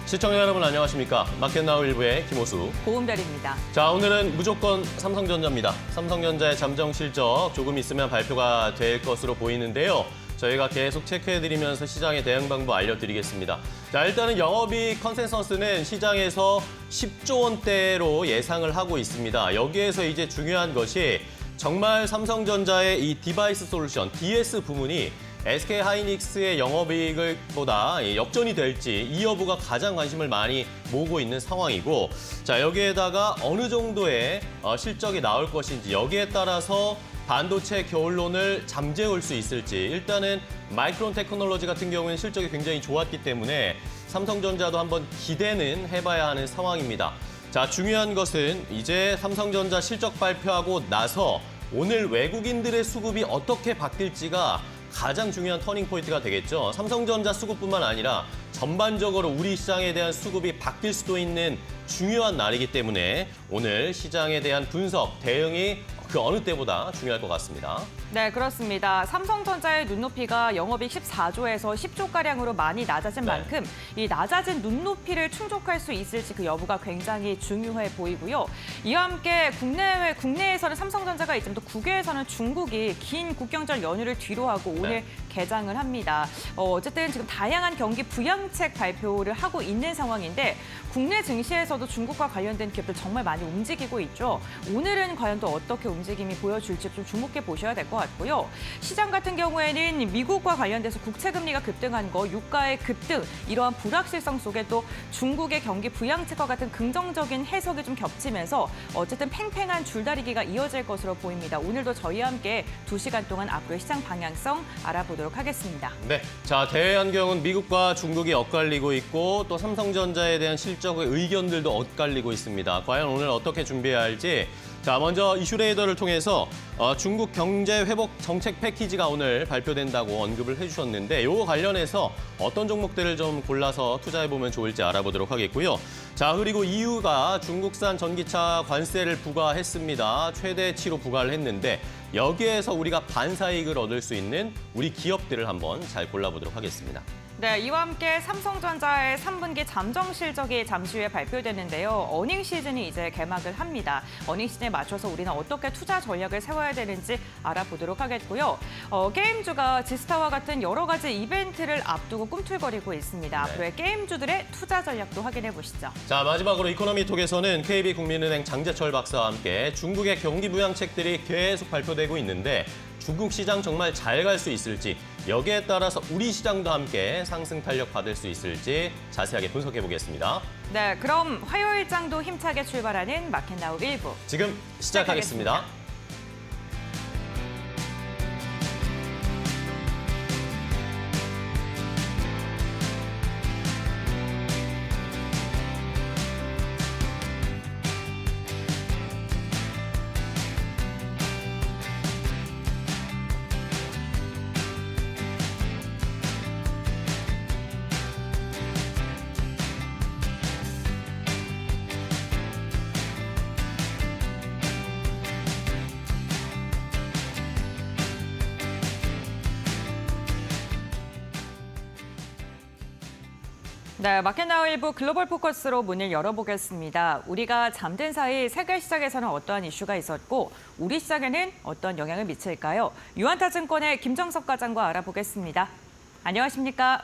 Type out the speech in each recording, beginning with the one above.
시청자 여러분 안녕하십니까. 마켓나우 일부의 김호수. 고은별입니다. 자, 오늘은 무조건 삼성전자입니다. 삼성전자의 잠정 실적 조금 있으면 발표가 될 것으로 보이는데요. 저희가 계속 체크해드리면서 시장의 대응 방법 알려드리겠습니다. 자, 일단은 영업이익 컨센서스는 시장에서 10조 원대로 예상을 하고 있습니다. 여기에서 이제 중요한 것이 정말 삼성전자의 이 디바이스 솔루션, DS 부문이 SK하이닉스의 영업이익보다 역전이 될지 이 여부가 가장 관심을 많이 모으고 있는 상황이고, 자, 여기에다가 어느 정도의 실적이 나올 것인지, 여기에 따라서 반도체 겨울론을 잠재울 수 있을지. 일단은 마이크론 테크놀로지 같은 경우에는 실적이 굉장히 좋았기 때문에 삼성전자도 한번 기대는 해봐야 하는 상황입니다. 자, 중요한 것은 이제 삼성전자 실적 발표하고 나서 오늘 외국인들의 수급이 어떻게 바뀔지가 가장 중요한 터닝 포인트가 되겠죠. 삼성전자 수급뿐만 아니라 전반적으로 우리 시장에 대한 수급이 바뀔 수도 있는 중요한 날이기 때문에 오늘 시장에 대한 분석, 대응이 그 어느 때보다 중요할 것 같습니다. 네, 그렇습니다. 삼성전자의 눈높이가 영업이익 14조에서 10조가량으로 많이 낮아진 만큼 이 낮아진 눈높이를 충족할 수 있을지 그 여부가 굉장히 중요해 보이고요. 이와 함께 국내에서는 삼성전자가 있지만 또 국외에서는 중국이 긴 국경절 연휴를 뒤로하고 오늘 개장을 합니다. 어쨌든 지금 다양한 경기 부양책 발표를 하고 있는 상황인데 국내 증시에서도 중국과 관련된 기업들 정말 많이 움직이고 있죠. 오늘은 과연 또 어떻게 움직임이 보여줄지 좀 주목해 보셔야 될 것 같고요. 시장 같은 경우에는 미국과 관련돼서 국채금리가 급등한 거, 유가의 급등, 이러한 불확실성 속에 또 중국의 경기 부양책과 같은 긍정적인 해석이 좀 겹치면서 어쨌든 팽팽한 줄다리기가 이어질 것으로 보입니다. 오늘도 저희와 함께 2시간 동안 앞으로의 시장 방향성 알아보도록 하겠습니다. 네, 자, 대환경은 미국과 중국이 엇갈리고 있고 또 삼성전자에 대한 실적의 의견들도 엇갈리고 있습니다. 과연 오늘 어떻게 준비해야 할지. 자, 먼저 이슈레이더를 통해서 중국 경제 회복 정책 패키지가 오늘 발표된다고 언급을 해주셨는데 이거 관련해서 어떤 종목들을 좀 골라서 투자해보면 좋을지 알아보도록 하겠고요. 자, 그리고 EU가 중국산 전기차 관세를 부과했습니다. 최대치로 부과를 했는데 여기에서 우리가 반사이익을 얻을 수 있는 우리 기업들을 한번 잘 골라보도록 하겠습니다. 네, 이와 함께 삼성전자의 3분기 잠정 실적이 잠시 후에 발표되는데요. 어닝 시즌이 이제 개막을 합니다. 어닝 시즌에 맞춰서 우리는 어떻게 투자 전략을 세워야 되는지 알아보도록 하겠고요. 게임주가 지스타와 같은 여러 가지 이벤트를 앞두고 꿈틀거리고 있습니다. 앞으로의 게임주들의 투자 전략도 확인해 보시죠. 자, 마지막으로 이코노미톡에서는 KB국민은행 장재철 박사와 함께 중국의 경기 부양책들이 계속 발표되고 있는데 중국 시장 정말 잘 갈 수 있을지, 여기에 따라서 우리 시장도 함께 상승 탄력 받을 수 있을지 자세하게 분석해 보겠습니다. 네, 그럼 화요일장도 힘차게 출발하는 마켓나우 1부. 지금 시작하겠습니다. 네, 마켓나우 1부 글로벌 포커스로 문을 열어보겠습니다. 우리가 잠든 사이 세계 시장에서는 어떠한 이슈가 있었고 우리 시장에는 어떤 영향을 미칠까요? 유한타증권의 김정석 과장과 알아보겠습니다. 안녕하십니까?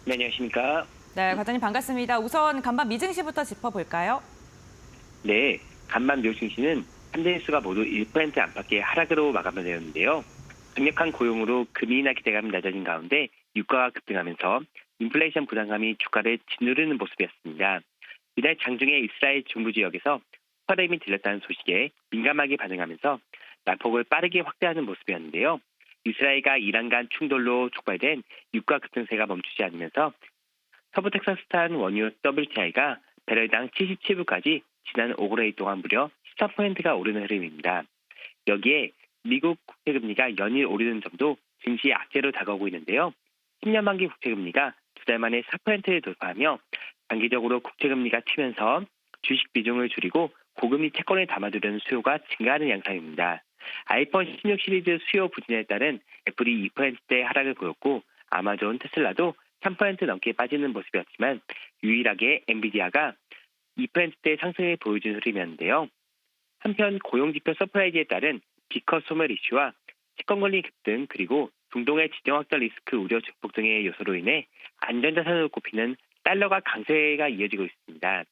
네, 안녕하십니까? 네, 과장님 반갑습니다. 우선 간밤 미증시부터 짚어볼까요? 네, 간밤 미증시는 3대 지수가 모두 1% 안팎의 하락으로 마감되었는데요. 강력한 고용으로 금리나 기대감이 낮아진 가운데 유가가 급등하면서 인플레이션 부담감이 주가를 짓누르는 모습이었습니다. 이달 장중에 이스라엘 중부 지역에서 폭발음이 들렸다는 소식에 민감하게 반응하면서 낙폭을 빠르게 확대하는 모습이었는데요. 이스라엘과 이란 간 충돌로 촉발된 유가 급등세가 멈추지 않으면서 서부 텍사스산 원유 WTI가 배럴당 77불까지 지난 5거래일 동안 무려 14%가 오르는 흐름입니다. 여기에 미국 국채금리가 연일 오르는 점도 증시 악재로 다가오고 있는데요. 10년 만기 국채금리가 2달 만에 4%를 돌파하며 단기적으로 국채금리가 튀면서 주식 비중을 줄이고 고금리 채권을 담아두려는 수요가 증가하는 양상입니다. 아이폰 16 시리즈 수요 부진에 따른 애플이 2%대 하락을 보였고 아마존, 테슬라도 3% 넘게 빠지는 모습이었지만 유일하게 엔비디아가 2%대 상승을 보여준 흐름이었는데요. 한편 고용지표 서프라이즈에 따른 기커 소멸 이슈와 채권 권리 급등 그리고 중동의 지정 확장 리스크 우려 증폭 등의 요소로 인해 안전자산으로 꼽히는 달러가 강세가 이어지고 있습니다.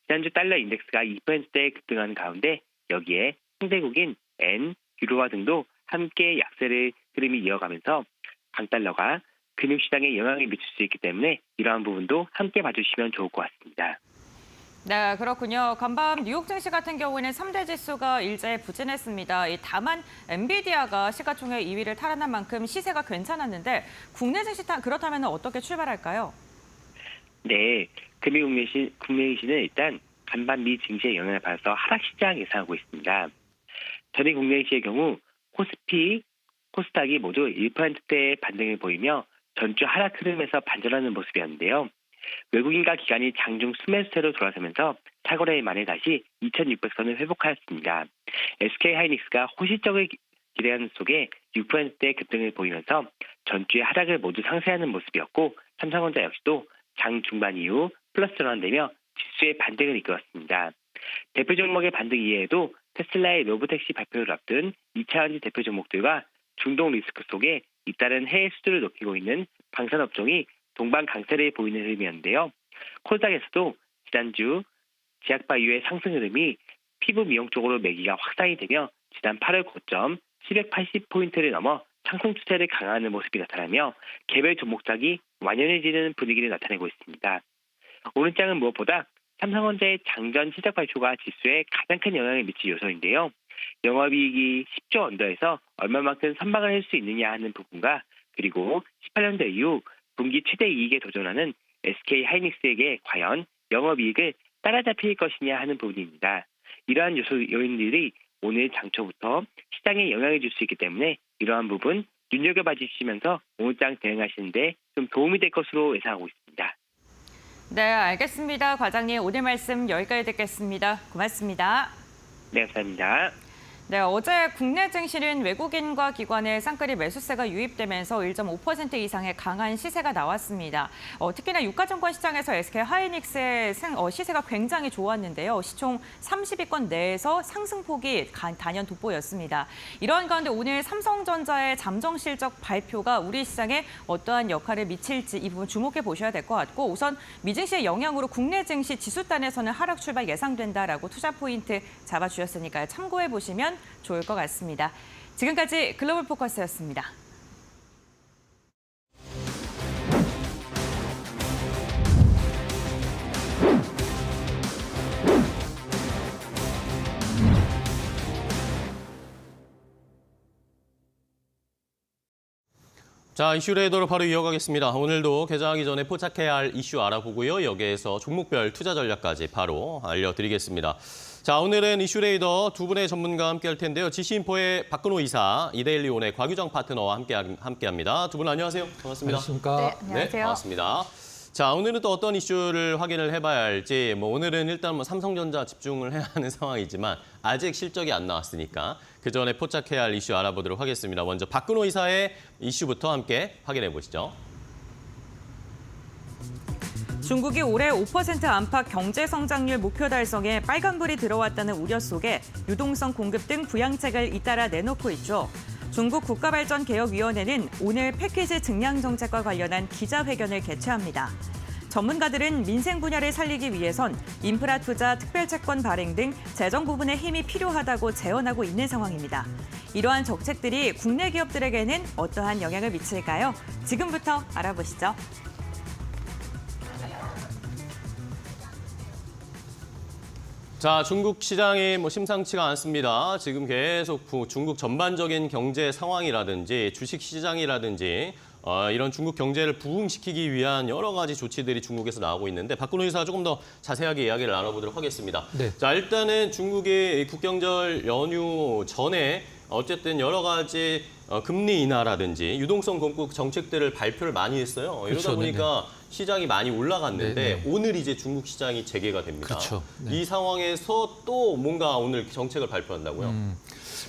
지난주 달러 인덱스가 2%대 급등하는 가운데 여기에 상대국인 엔, 유로화 등도 함께 약세를 흐름이 이어가면서 강달러가 금융시장에 영향을 미칠 수 있기 때문에 이러한 부분도 함께 봐주시면 좋을 것 같습니다. 네, 그렇군요. 간밤 뉴욕 증시 같은 경우에는 3대 지수가 일제히 부진했습니다. 다만 엔비디아가 시가총액 2위를 탈환한 만큼 시세가 괜찮았는데 국내 증시 그렇다면 어떻게 출발할까요? 네, 국내시는 일단 간밤 미 증시의 영향을 받아서 하락 시장 예상하고 있습니다. 전일 국내시의 경우 코스피, 코스닥이 모두 1%대의 반등을 보이며 전주 하락 흐름에서 반전하는 모습이었는데요. 외국인과 기관이 장중 수매수세로 돌아서면서 사거래일 만에 다시 2,600선을 회복하였습니다. SK하이닉스가 호실적을 기대하는 속에 6%대 급등을 보이면서 전주의 하락을 모두 상쇄하는 모습이었고 삼성전자 역시도 장 중반 이후 플러스 전환되며 지수의 반등을 이끌었습니다. 대표 종목의 반등 이외에도 테슬라의 로보택시 발표를 앞둔 2차전지 대표 종목들과 중동 리스크 속에 잇따른 해외 수주를 높이고 있는 방산업종이 동반 강세를 보이는 흐름이었는데요. 코스닥에서도 지난주 제약바이오의 상승 흐름이 피부 미용 쪽으로 매기가 확산이 되며 지난 8월 고점 780포인트를 넘어 상승 추세를 강화하는 모습이 나타나며 개별 종목장이 완연해지는 분위기를 나타내고 있습니다. 오늘장은 무엇보다 삼성전자의 장전 시작 발표가 지수에 가장 큰 영향을 미칠 요소인데요. 영업이익이 10조 언더에서 얼마만큼 선방을 할 수 있느냐 하는 부분과 그리고 18년도 이후 분기 최대 이익에 도전하는 SK하이닉스에게 과연 영업이익을 따라잡힐 것이냐 하는 부분입니다. 이러한 요인들이 오늘 장초부터 시장에 영향을 줄 수 있기 때문에 이러한 부분 눈여겨봐 주시면서 오늘장 대응하시는데 좀 도움이 될 것으로 예상하고 있습니다. 네, 알겠습니다. 과장님, 오늘 말씀 여기까지 듣겠습니다. 고맙습니다. 네, 감사합니다. 네, 어제 국내 증시는 외국인과 기관의 쌍끌이 매수세가 유입되면서 1.5% 이상의 강한 시세가 나왔습니다. 특히나 유가증권 시장에서 SK하이닉스의 시세가 굉장히 좋았는데요. 시총 30위권 내에서 상승폭이 단연 돋보였습니다. 이러한 가운데 오늘 삼성전자의 잠정 실적 발표가 우리 시장에 어떠한 역할을 미칠지 이 부분 주목해 보셔야 될 것 같고 우선 미증시의 영향으로 국내 증시 지수단에서는 하락 출발 예상된다라고 투자 포인트 잡아주셨으니까요. 참고해 보시면 좋을 것 같습니다. 지금까지 글로벌 포커스였습니다. 자, 이슈 레이더로 바로 이어가겠습니다. 오늘도 개장하기 전에 포착해야 할 이슈 알아보고요. 여기에서 종목별 투자 전략까지 바로 알려드리겠습니다. 자, 오늘은 이슈 레이더 두 분의 전문가와 함께 할 텐데요. 지시인포의 박근호 이사, 이데일리온의 곽유정 파트너와 함께합니다. 두 분 안녕하세요. 반갑습니다. 안녕하십니까. 네, 안녕하세요. 네, 반갑습니다. 자, 오늘은 또 어떤 이슈를 확인을 해봐야 할지, 오늘은 일단 삼성전자 집중을 해야 하는 상황이지만 아직 실적이 안 나왔으니까 그 전에 포착해야 할 이슈 알아보도록 하겠습니다. 먼저 박근호 이사의 이슈부터 함께 확인해 보시죠. 중국이 올해 5% 안팎 경제 성장률 목표 달성에 빨간불이 들어왔다는 우려 속에 유동성 공급 등 부양책을 잇따라 내놓고 있죠. 중국 국가발전개혁위원회는 오늘 패키지 증량 정책과 관련한 기자회견을 개최합니다. 전문가들은 민생 분야를 살리기 위해선 인프라 투자, 특별채권 발행 등 재정 부분에 힘이 필요하다고 제언하고 있는 상황입니다. 이러한 정책들이 국내 기업들에게는 어떠한 영향을 미칠까요? 지금부터 알아보시죠. 자, 중국 시장이 심상치가 않습니다. 지금 계속 중국 전반적인 경제 상황이라든지 주식 시장이라든지 이런 중국 경제를 부흥시키기 위한 여러 가지 조치들이 중국에서 나오고 있는데 박근호 이사가 조금 더 자세하게 이야기를 나눠보도록 하겠습니다. 네. 자, 일단은 중국의 국경절 연휴 전에 어쨌든 여러 가지 금리 인하라든지 유동성 공급 정책들을 발표를 많이 했어요. 이러다 그렇죠. 보니까 시장이 많이 올라갔는데 네네. 오늘 이제 중국 시장이 재개가 됩니다. 그렇죠. 네. 이 상황에서 또 뭔가 오늘 정책을 발표한다고요?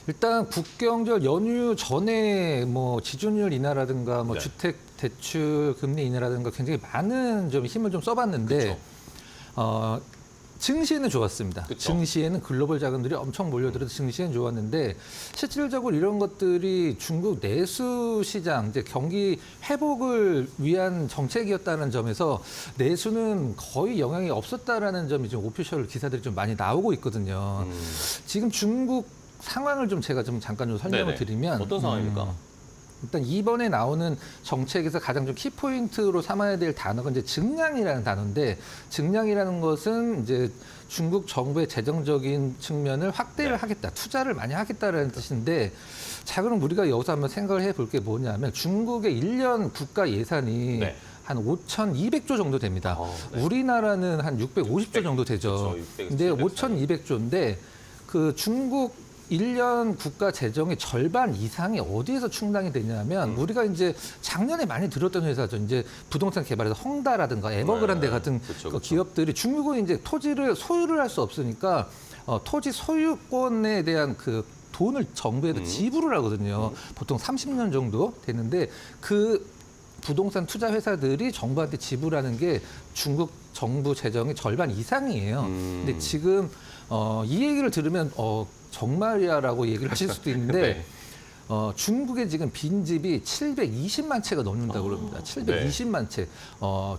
일단 국경절 연휴 전에 지준율 인하라든가 네. 주택 대출 금리 인하라든가 굉장히 많은 좀 힘을 좀 써봤는데 증시에는 좋았습니다. 그쵸. 증시에는 글로벌 자금들이 엄청 몰려들어서 증시에는 좋았는데 실질적으로 이런 것들이 중국 내수 시장, 이제 경기 회복을 위한 정책이었다는 점에서 내수는 거의 영향이 없었다라는 점이 좀 오피셜 기사들이 좀 많이 나오고 있거든요. 지금 중국 상황을 좀 제가 좀 잠깐 좀 설명을 네네. 드리면 어떤 상황입니까? 일단 이번에 나오는 정책에서 가장 좀 키포인트로 삼아야 될 단어가 이제 증량이라는 단어인데 증량이라는 것은 이제 중국 정부의 재정적인 측면을 확대를 네. 하겠다, 투자를 많이 하겠다라는 뜻인데 자 그럼 우리가 여기서 한번 생각을 해볼 게 뭐냐면 중국의 1년 국가 예산이 네. 한 5,200조 정도 됩니다. 네. 우리나라는 한 650조 정도 되죠. 그렇죠. 600, 근데 700 5,200조인데 그 중국 1년 국가 재정의 절반 이상이 어디에서 충당이 되냐면 우리가 이제 작년에 많이 들었던 회사죠. 이제 부동산 개발에서 헝다라든가 에버그란데 네, 같은 그쵸, 그 그쵸. 기업들이 중국은 이제 토지를 소유를 할 수 없으니까 토지 소유권에 대한 그 돈을 정부에도 지불을 하거든요. 보통 30년 정도 되는데 그 부동산 투자 회사들이 정부한테 지불하는 게 중국 정부 재정의 절반 이상이에요. 근데 지금 이 얘기를 들으면 정말이야라고 얘기를 하실 수도 있는데 네. 중국의 지금 빈집이 720만 채가 넘는다고 그럽니다. 720만 채.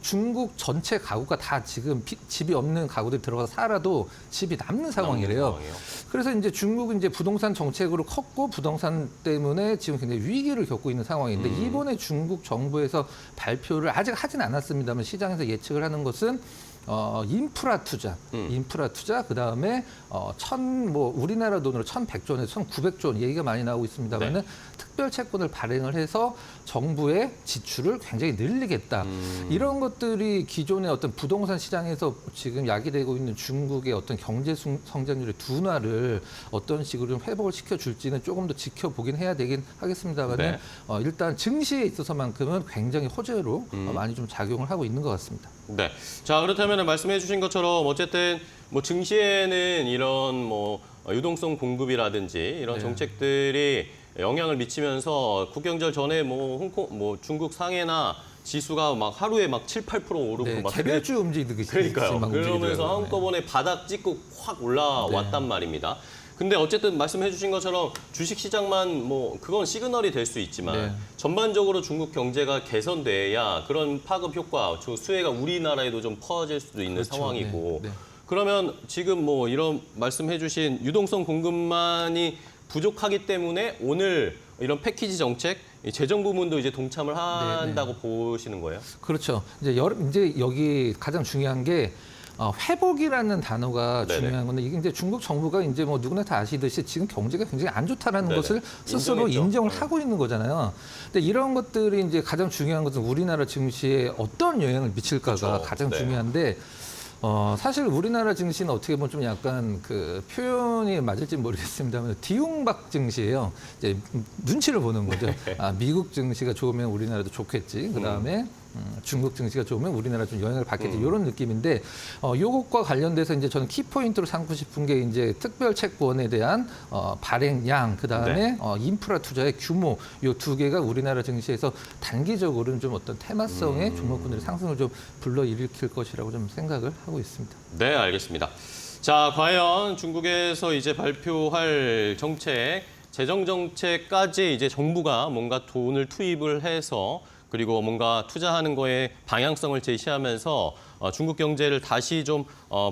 중국 전체 가구가 다 지금 집이 없는 가구들이 들어가서 살아도 집이 남는 상황이래요. 상황이에요. 그래서 이제 중국은 이제 부동산 정책으로 컸고 부동산 때문에 지금 굉장히 위기를 겪고 있는 상황인데 이번에 중국 정부에서 발표를 아직 하진 않았습니다만 시장에서 예측을 하는 것은 인프라 투자, 그 다음에 우리나라 돈으로 1,100조에서 1,900조 원 얘기가 많이 나오고 있습니다만은 특별 채권을 발행을 해서 정부의 지출을 굉장히 늘리겠다. 이런 것들이 기존의 어떤 부동산 시장에서 지금 야기되고 있는 중국의 어떤 경제 성장률의 둔화를 어떤 식으로 좀 회복을 시켜줄지는 조금 더 지켜보긴 해야 되긴 하겠습니다만은 네. 일단 증시에 있어서만큼은 굉장히 호재로 많이 좀 작용을 하고 있는 것 같습니다. 네. 자, 그렇다면 말씀해 주신 것처럼 어쨌든 뭐 증시에는 이런 뭐 유동성 공급이라든지 이런 네. 정책들이 영향을 미치면서 국경절 전에 중국 상해나 지수가 막 하루에 막 7, 8% 오르고 네, 막 개별주 움직이듯이 그러니까요. 막 그러면서 움직이더라고요. 한꺼번에 바닥 찍고 확 올라왔단 네. 말입니다. 근데 어쨌든 말씀해 주신 것처럼 주식 시장만 그건 시그널이 될 수 있지만 네. 전반적으로 중국 경제가 개선돼야 그런 파급 효과, 수혜가 우리나라에도 좀 퍼질 수도 있는 그렇죠. 상황이고 네. 네. 그러면 지금 이런 말씀해 주신 유동성 공급만이 부족하기 때문에 오늘 이런 패키지 정책, 재정 부문도 이제 동참을 한다고 보시는 거예요? 그렇죠. 이제 여기 가장 중요한 게 회복이라는 단어가 네네. 중요한 건데 이게 이제 중국 정부가 이제 누구나 다 아시듯이 지금 경제가 굉장히 안 좋다라는 네네. 것을 스스로 인정했죠. 인정을 네. 하고 있는 거잖아요. 근데 이런 것들이 이제 가장 중요한 것은 우리나라 증시에 어떤 영향을 미칠까가 그렇죠. 가장 네. 중요한데 사실 우리나라 증시는 어떻게 보면 좀 약간 그 표현이 맞을지 모르겠습니다만 뒤웅박 증시예요. 이제 눈치를 보는 거죠. 미국 증시가 좋으면 우리나라도 좋겠지. 그 다음에 중국 증시가 좋으면 우리나라 좀 영향을 받겠지. 이런 느낌인데 요것과 관련돼서 이제 저는 키포인트로 삼고 싶은 게 이제 특별 채권에 대한 발행량, 그 다음에 인프라 투자의 규모 요 두 개가 우리나라 증시에서 단기적으로는 좀 어떤 테마성의 종목군들의 상승을 좀 불러일으킬 것이라고 좀 생각을 하고 있습니다. 네, 알겠습니다. 자, 과연 중국에서 이제 발표할 정책, 재정 정책까지 이제 정부가 뭔가 돈을 투입을 해서 그리고 뭔가 투자하는 거에 방향성을 제시하면서 중국 경제를 다시 좀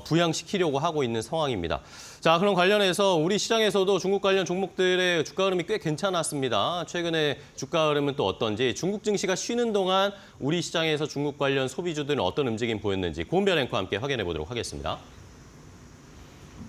부양시키려고 하고 있는 상황입니다. 자, 그럼 관련해서 우리 시장에서도 중국 관련 종목들의 주가 흐름이 꽤 괜찮았습니다. 최근에 주가 흐름은 또 어떤지, 중국 증시가 쉬는 동안 우리 시장에서 중국 관련 소비주들은 어떤 움직임 보였는지 고은별 앵커와 함께 확인해 보도록 하겠습니다.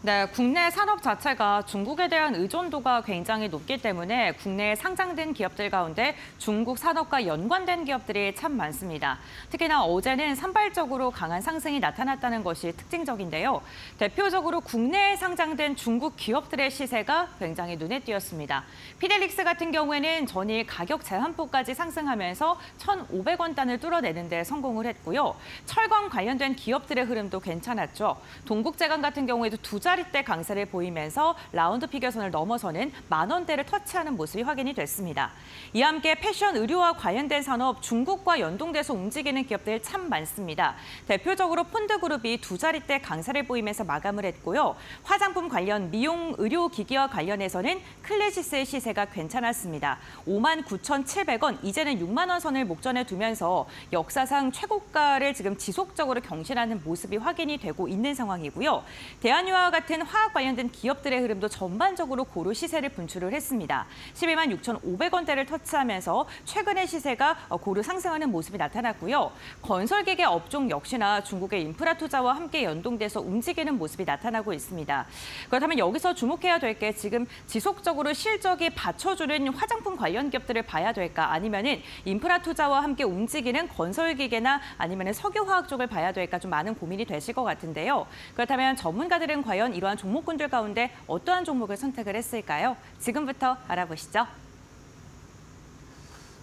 네, 국내 산업 자체가 중국에 대한 의존도가 굉장히 높기 때문에 국내에 상장된 기업들 가운데 중국 산업과 연관된 기업들이 참 많습니다. 특히나 어제는 산발적으로 강한 상승이 나타났다는 것이 특징적인데요. 대표적으로 국내에 상장된 중국 기업들의 시세가 굉장히 눈에 띄었습니다. 피델릭스 같은 경우에는 전일 가격 제한폭까지 상승하면서 1,500원 단을 뚫어내는 데 성공을 했고요. 철강 관련된 기업들의 흐름도 괜찮았죠. 동국제강 같은 경우에도 두 자릿대 강세를 보이면서 라운드 피겨선을 넘어서는 10,000원대를 터치하는 모습이 확인이 됐습니다. 이와 함께 패션, 의료와 관련된 산업, 중국과 연동돼서 움직이는 기업들 참 많습니다. 대표적으로 폰드그룹이 2자릿대 강세를 보이면서 마감을 했고요. 화장품 관련 미용, 의료기기와 관련해서는 클래시스의 시세가 괜찮았습니다. 59,700원, 이제는 6만 원 선을 목전에 두면서 역사상 최고가를 지금 지속적으로 경신하는 모습이 확인이 되고 있는 상황이고요. 대한유화와 같은 화학 관련된 기업들의 흐름도 전반적으로 고루 시세를 분출을 했습니다. 12만 6,500원대를 터치하면서 최근의 시세가 고루 상승하는 모습이 나타났고요. 건설기계 업종 역시나 중국의 인프라 투자와 함께 연동돼서 움직이는 모습이 나타나고 있습니다. 그렇다면 여기서 주목해야 될 게 지금 지속적으로 실적이 받쳐주는 화장품 관련 기업들을 봐야 될까, 아니면은 인프라 투자와 함께 움직이는 건설기계나 아니면 석유화학 쪽을 봐야 될까, 좀 많은 고민이 되실 것 같은데요. 그렇다면 전문가들은 과연 이러한 종목군들 가운데 어떠한 종목을 선택을 했을까요? 지금부터 알아보시죠.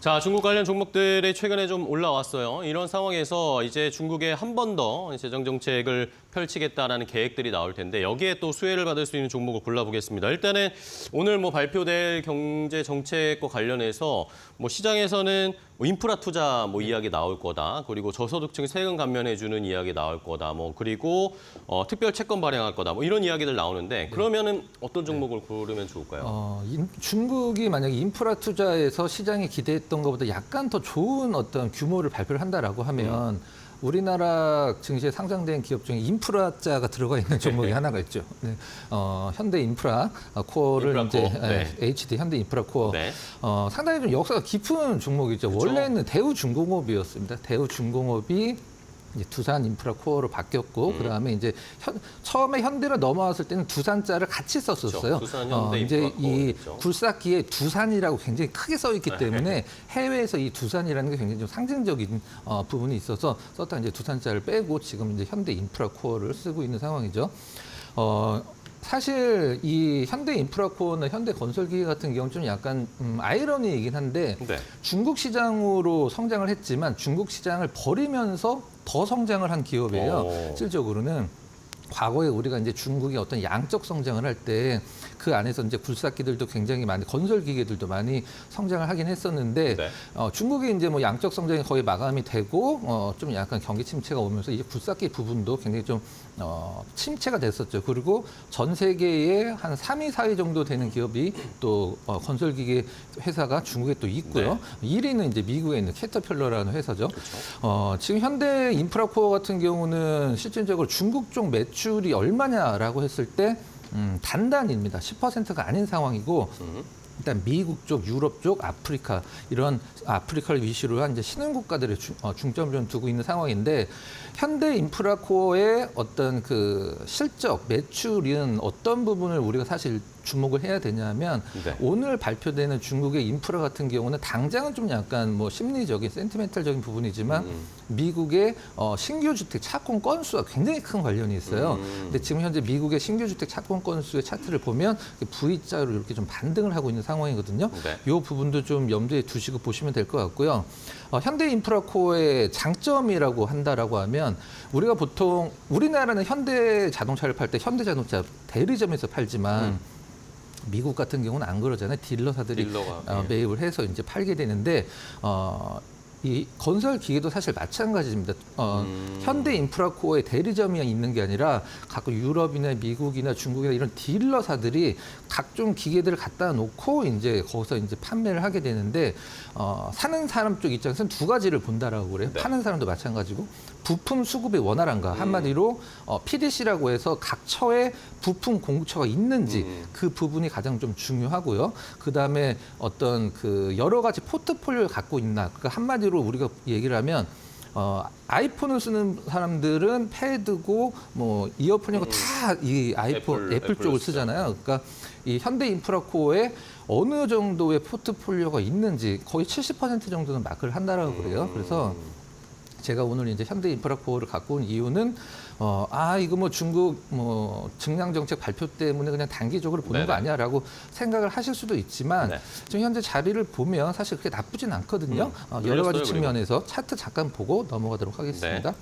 자, 중국 관련 종목들이 최근에 좀 올라왔어요. 이런 상황에서 이제 중국에 한 번 더 재정 정책을 펼치겠다라는 계획들이 나올 텐데 여기에 또 수혜를 받을 수 있는 종목을 골라보겠습니다. 일단은 오늘 뭐 발표될 경제 정책과 관련해서 뭐 시장에서는 뭐 인프라 투자 뭐 이야기 나올 거다. 그리고 저소득층 세금 감면해주는 이야기 나올 거다. 뭐 그리고 특별 채권 발행할 거다. 뭐 이런 이야기들 나오는데 그러면은 어떤 종목을 고르면 좋을까요? 중국이 만약에 인프라 투자에서 시장이 기대했던 것보다 약간 더 좋은 어떤 규모를 발표를 한다라고 하면 우리나라 증시에 상장된 기업 중에 인프라자가 들어가 있는 종목이 하나가 있죠. 네. 현대 인프라 코어를 인프라코어. 이제 네. HD 현대 인프라 코어 네. 상당히 좀 역사가 깊은 종목이죠. 그렇죠. 원래는 대우중공업이었습니다. 대우중공업이 이제 두산 인프라 코어로 바뀌었고 그다음에 이제 처음에 현대로 넘어왔을 때는 두산자를 같이 썼었어요. 그렇죠. 두산 현대 이제 인프라 코어 이 있죠. 굴삭기에 두산이라고 굉장히 크게 써 있기 때문에 해외에서 이 두산이라는 게 굉장히 좀 상징적인 부분이 있어서 썼다 이제 두산자를 빼고 지금 이제 현대 인프라 코어를 쓰고 있는 상황이죠. 사실 이 현대 인프라코어나 현대 건설기계 같은 경우는 좀 약간 아이러니이긴 한데 네. 중국 시장으로 성장을 했지만 중국 시장을 버리면서 더 성장을 한 기업이에요. 실질적으로는 과거에 우리가 이제 중국의 어떤 양적 성장을 할 때 그 안에서 이제 굴삭기들도 굉장히 많이 건설 기계들도 많이 성장을 하긴 했었는데 네. 중국이 이제 뭐 양적 성장이 거의 마감이 되고 좀 약간 경기 침체가 오면서 이제 굴삭기 부분도 굉장히 좀 침체가 됐었죠. 그리고 전 세계에 한 3위, 4위 정도 되는 기업이 또 건설기계 회사가 중국에 또 있고요. 네. 1위는 이제 미국에 있는 캐터필러라는 회사죠. 그렇죠. 지금 현대 인프라코어 같은 경우는 실질적으로 중국 쪽 매출이 얼마냐라고 했을 때 단단입니다. 10%가 아닌 상황이고 일단 미국 쪽, 유럽 쪽, 아프리카 이런 아프리카를 위시로 한 이제 신흥 국가들의 중점을 좀 두고 있는 상황인데 현대 인프라코어의 어떤 그 실적, 매출은 어떤 부분을 우리가 사실 주목을 해야 되냐면 네. 오늘 발표되는 중국의 인프라 같은 경우는 당장은 좀 약간 뭐 심리적인, 센티멘탈적인 부분이지만 미국의 신규 주택 착공 건수와 굉장히 큰 관련이 있어요. 근데 지금 현재 미국의 신규 주택 착공 건수의 차트를 보면 V자로 이렇게 좀 반등을 하고 있는 상황이거든요. 네. 이 부분도 좀 염두에 두시고 보시면 될 것 같고요. 현대 인프라코어의 장점이라고 한다라고 하면 우리가 보통 우리나라는 현대 자동차를 팔 때 현대 자동차 대리점에서 팔지만 미국 같은 경우는 안 그러잖아요. 딜러사들이 딜러가, 매입을 해서 이제 팔게 되는데 이 건설 기계도 사실 마찬가지입니다. 현대 인프라코어의 대리점이 있는 게 아니라 각각 유럽이나 미국이나 중국이나 이런 딜러사들이 각종 기계들을 갖다 놓고 이제 거기서 이제 판매를 하게 되는데 사는 사람 쪽 입장에서는 두 가지를 본다라고 그래요. 네. 파는 사람도 마찬가지고 부품 수급의 원활한가 한마디로 PDC라고 해서 각 처에 부품 공급처가 있는지 그 부분이 가장 좀 중요하고요. 그 다음에 어떤 그 여러 가지 포트폴리오를 갖고 있나. 그러니까 한마디로 우리가 얘기를 하면 아이폰을 쓰는 사람들은 패드고 뭐 이어폰이고 다 이 애플 쪽을 쓰잖아요. 그러니까 이 현대 인프라코어에 어느 정도의 포트폴리오가 있는지 거의 70% 정도는 마크를 한다라고 그래요. 그래서 제가 오늘 이제 현대 인프라코어를 갖고 온 이유는 이거 뭐 중국 뭐 증량 정책 발표 때문에 그냥 단기적으로 보는 네네. 거 아니야라고 생각을 하실 수도 있지만 네. 지금 현재 자리를 보면 사실 그렇게 나쁘진 않거든요. 여러 가지 눌렸어요, 측면에서 차트 잠깐 보고 넘어가도록 하겠습니다.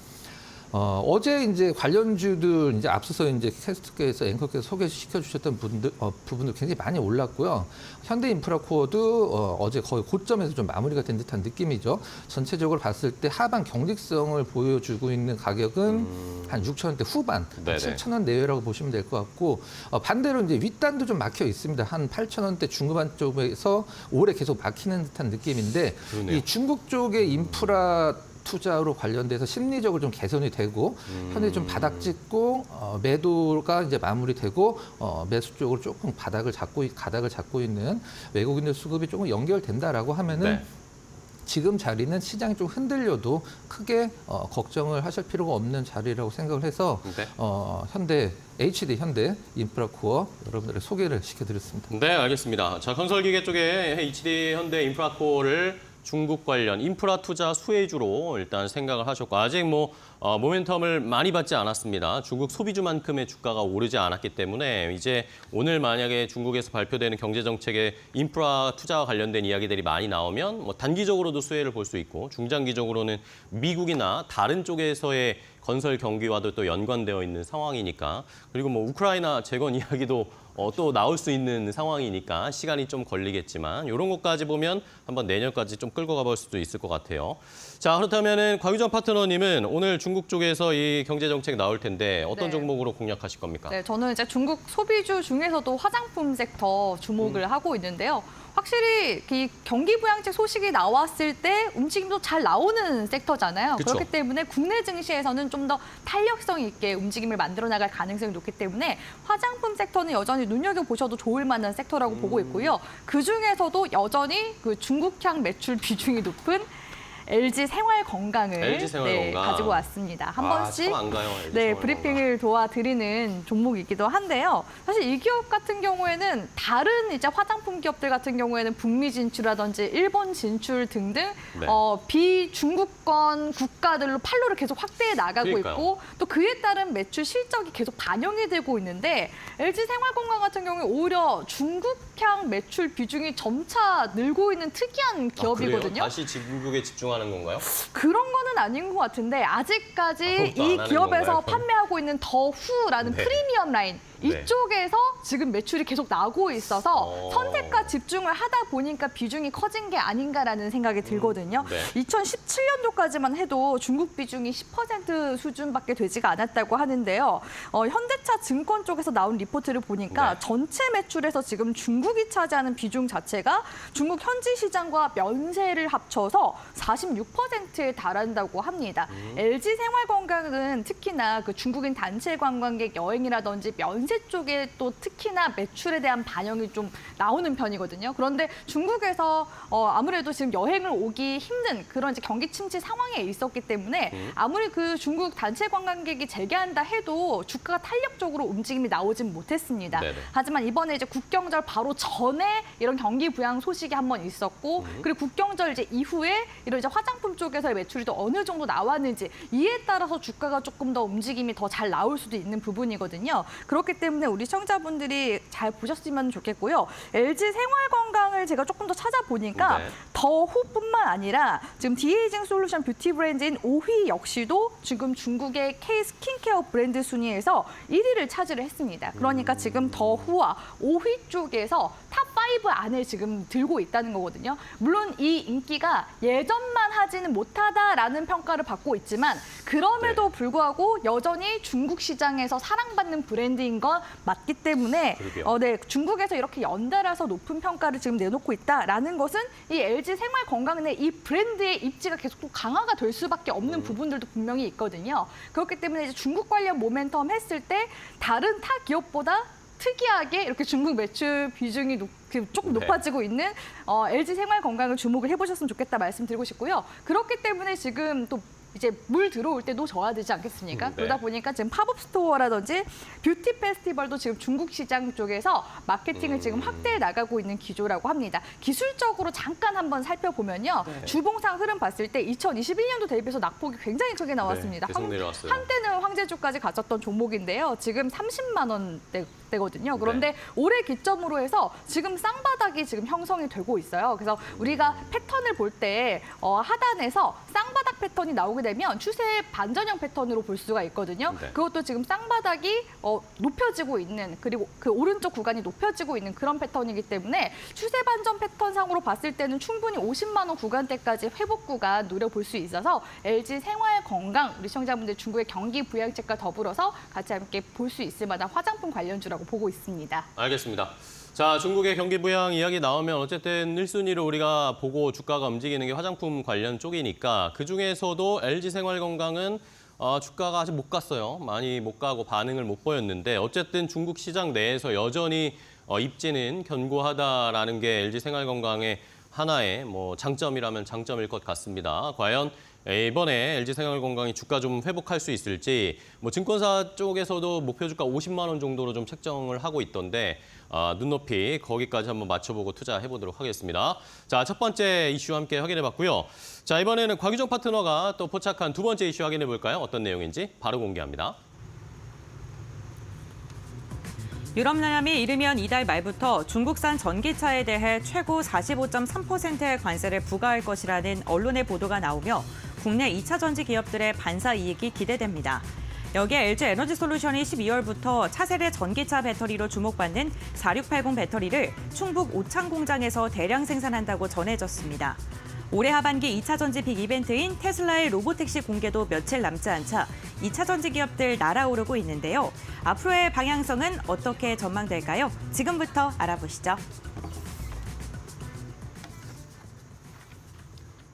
어제 이제 관련주들 이제 앞서서 이제 캐스트께서 앵커께서 소개시켜 주셨던 부분들 굉장히 많이 올랐고요. 현대인프라코어도 어제 거의 고점에서 좀 마무리가 된 듯한 느낌이죠. 전체적으로 봤을 때 하반 경직성을 보여주고 있는 가격은 한 6,000원대 후반, 네네. 7,000원 내외라고 보시면 될 것 같고 반대로 이제 윗단도 좀 막혀 있습니다. 한 8,000원대 중후반 쪽에서 올해 계속 막히는 듯한 느낌인데 그러네요. 이 중국 쪽의 인프라 투자로 관련돼서 심리적으로 좀 개선이 되고 현재 좀 바닥 찍고 매도가 이제 마무리되고 매수 쪽으로 조금 가닥을 잡고 있는 외국인들 수급이 조금 연결된다라고 하면은 네. 지금 자리는 시장이 좀 흔들려도 크게 걱정을 하실 필요가 없는 자리라고 생각을 해서 네. HD 현대 인프라코어 여러분들의 소개를 시켜드렸습니다. 네, 알겠습니다. 자, 건설기계 쪽에 HD 현대 인프라코어를 중국 관련 인프라 투자 수혜주로 일단 생각을 하셨고 아직 모멘텀을 많이 받지 않았습니다. 중국 소비주만큼의 주가가 오르지 않았기 때문에 이제 오늘 만약에 중국에서 발표되는 경제정책의 인프라 투자와 관련된 이야기들이 많이 나오면 단기적으로도 수혜를 볼 수 있고 중장기적으로는 미국이나 다른 쪽에서의 건설 경기와도 또 연관되어 있는 상황이니까 그리고 우크라이나 재건 이야기도 또 나올 수 있는 상황이니까 시간이 좀 걸리겠지만 이런 것까지 보면 한번 내년까지 좀 끌고 가볼 수도 있을 것 같아요. 자, 그렇다면은 곽유정 파트너님은 오늘 중국 쪽에서 이 경제 정책 나올 텐데 어떤 네. 종목으로 공략하실 겁니까? 네, 저는 이제 중국 소비주 중에서도 화장품 섹터 주목을 하고 있는데요. 확실히 이 경기 부양책 소식이 나왔을 때 움직임도 잘 나오는 섹터잖아요. 그쵸. 그렇기 때문에 국내 증시에서는 좀 더 탄력성 있게 움직임을 만들어 나갈 가능성이 높기 때문에 화장품 섹터는 여전히 눈여겨보셔도 좋을 만한 섹터라고 보고 있고요. 그중에서도 여전히 그 중국향 매출 비중이 높은 LG 생활건강을 LG 생활건강. 가지고 왔습니다. 한 번씩 참 안 가요. LG 네, 생활건강. 브리핑을 도와드리는 종목이기도 한데요. 사실 이 기업 같은 경우에는 다른 이제 화장품 기업들 같은 경우에는 북미 진출이라든지 일본 진출 등등 네. 비중국권 국가들로 판로를 계속 확대해 나가고 그러니까요. 있고 또 그에 따른 매출 실적이 계속 반영이 되고 있는데 LG 생활건강 같은 경우에 오히려 중국향 매출 비중이 점차 늘고 있는 특이한 기업이거든요. 그래요? 다시 중국에 집중하는 건가요? 그런 거는 아닌 것 같은데 아직까지 아무것도 안 이 하는 기업에서 건가요, 그럼? 판매하고 있는 더후라는 네. 프리미엄 라인 네. 이쪽에서 지금 매출이 계속 나오고 있어서 어. 선택과 집중을 하다 보니까 비중이 커진 게 아닌가라는 생각이 들거든요. 네. 2017년도까지만 해도 중국 비중이 10% 수준밖에 되지가 않았다고 하는데요. 현대차 증권 쪽에서 나온 리포트를 보니까 네. 전체 매출에서 지금 중국이 차지하는 비중 자체가 중국 현지 시장과 면세를 합쳐서 46%에 달한다고 합니다. LG 생활건강은 특히나 그 중국인 단체 관광객 여행이라든지 면세 쪽에 또 특히나 매출에 대한 반영이 좀 나오는 편이거든요. 그런데 중국에서 아무래도 지금 여행을 오기 힘든 그런 이제 경기 침체 상황에 있었기 때문에 아무리 그 중국 단체 관광객이 재개한다 해도 주가가 탄력적으로 움직임이 나오진 못했습니다. 네네. 하지만 이번에 이제 국경절 바로 전에 이런 경기 부양 소식이 한번 있었고 그리고 국경절 이제 이후에 이런 이제 화장품 쪽에서의 매출이 또 어느 정도 나왔는지 이에 따라서 주가가 조금 더 움직임이 더 잘 나올 수도 있는 부분이거든요. 그렇기 때문에 우리 시청자분들이 잘 보셨으면 좋겠고요. LG 생활건강을 제가 조금 더 찾아보니까 네. 더후뿐만 아니라 지금 디에이징 솔루션 뷰티 브랜드인 오휘 역시도 지금 중국의 K 스킨케어 브랜드 순위에서 1위를 차지를 했습니다. 그러니까 지금 더후와 오휘 쪽에서 탑5 안에 지금 들고 있다는 거거든요. 물론 이 인기가 예전만 하지는 못하다라는 평가를 받고 있지만 그럼에도 불구하고 여전히 중국 시장에서 사랑받는 브랜드인 건 맞기 때문에 그러게요. 네, 중국에서 이렇게 연달아서 높은 평가를 지금 내놓고 있다라는 것은 이 LG 생활건강 내 이 브랜드의 입지가 계속 또 강화가 될 수밖에 없는 부분들도 분명히 있거든요. 그렇기 때문에 이제 중국 관련 모멘텀 했을 때 다른 타 기업보다 특이하게 이렇게 중국 매출 비중이 조금 네. 높아지고 있는 LG 생활건강을 주목을 해보셨으면 좋겠다 말씀드리고 싶고요. 그렇기 때문에 지금 또 이제 물 들어올 때 놓져야 되지 않겠습니까? 네. 그러다 보니까 지금 팝업 스토어라든지 뷰티 페스티벌도 지금 중국 시장 쪽에서 마케팅을 지금 확대해 나가고 있는 기조라고 합니다. 기술적으로 잠깐 한번 살펴보면요. 네. 주봉상 흐름 봤을 때 2021년도 대비해서 낙폭이 굉장히 크게 나왔습니다. 네, 계속 내려왔어요. 한때는 황제주까지 갔었던 종목인데요. 지금 30만 원대 되거든요. 그런데 올해 기점으로 해서 지금 쌍바닥이 지금 형성이 되고 있어요. 그래서 우리가 패턴을 볼 때 하단에서 쌍바닥 패턴이 나오게 되면 추세 반전형 패턴으로 볼 수가 있거든요. 네. 그것도 지금 쌍바닥이 높여지고 있는, 그리고 그 오른쪽 구간이 높여지고 있는 그런 패턴이기 때문에 추세 반전 패턴상으로 봤을 때는 충분히 50만 원 구간대까지 회복 구간 노려볼 수 있어서 LG 생활건강, 우리 시청자분들 중국의 경기 부양책과 더불어서 같이 함께 볼 수 있을 만한 화장품 관련주라고 보고 있습니다. 알겠습니다. 자, 중국의 경기 부양 이야기 나오면 어쨌든 1순위로 우리가 보고 주가가 움직이는 게 화장품 관련 쪽이니까 그중에서도 LG생활건강은 주가가 아직 못 갔어요. 많이 못 가고 반응을 못 보였는데 어쨌든 중국 시장 내에서 여전히 입지는 견고하다라는 게 LG생활건강의 하나의 장점이라면 장점일 것 같습니다. 과연 이번에 LG생활건강이 주가 좀 회복할 수 있을지 증권사 쪽에서도 목표 주가 50만 원 정도로 좀 책정을 하고 있던데 눈높이 거기까지 한번 맞춰보고 투자해보도록 하겠습니다. 자, 첫 번째 이슈 함께 확인해봤고요. 자, 이번에는 곽유정 파트너가 또 포착한 두 번째 이슈 확인해볼까요? 어떤 내용인지 바로 공개합니다. 유럽연합이 이르면 이달 말부터 중국산 전기차에 대해 최고 45.3%의 관세를 부과할 것이라는 언론의 보도가 나오며 국내 2차 전지 기업들의 반사 이익이 기대됩니다. 여기에 LG에너지솔루션이 12월부터 차세대 전기차 배터리로 주목받는 4680 배터리를 충북 오창 공장에서 대량 생산한다고 전해졌습니다. 올해 하반기 2차 전지 빅 이벤트인 테슬라의 로보택시 공개도 며칠 남지 않자 2차 전지 기업들 날아오르고 있는데요. 앞으로의 방향성은 어떻게 전망될까요? 지금부터 알아보시죠.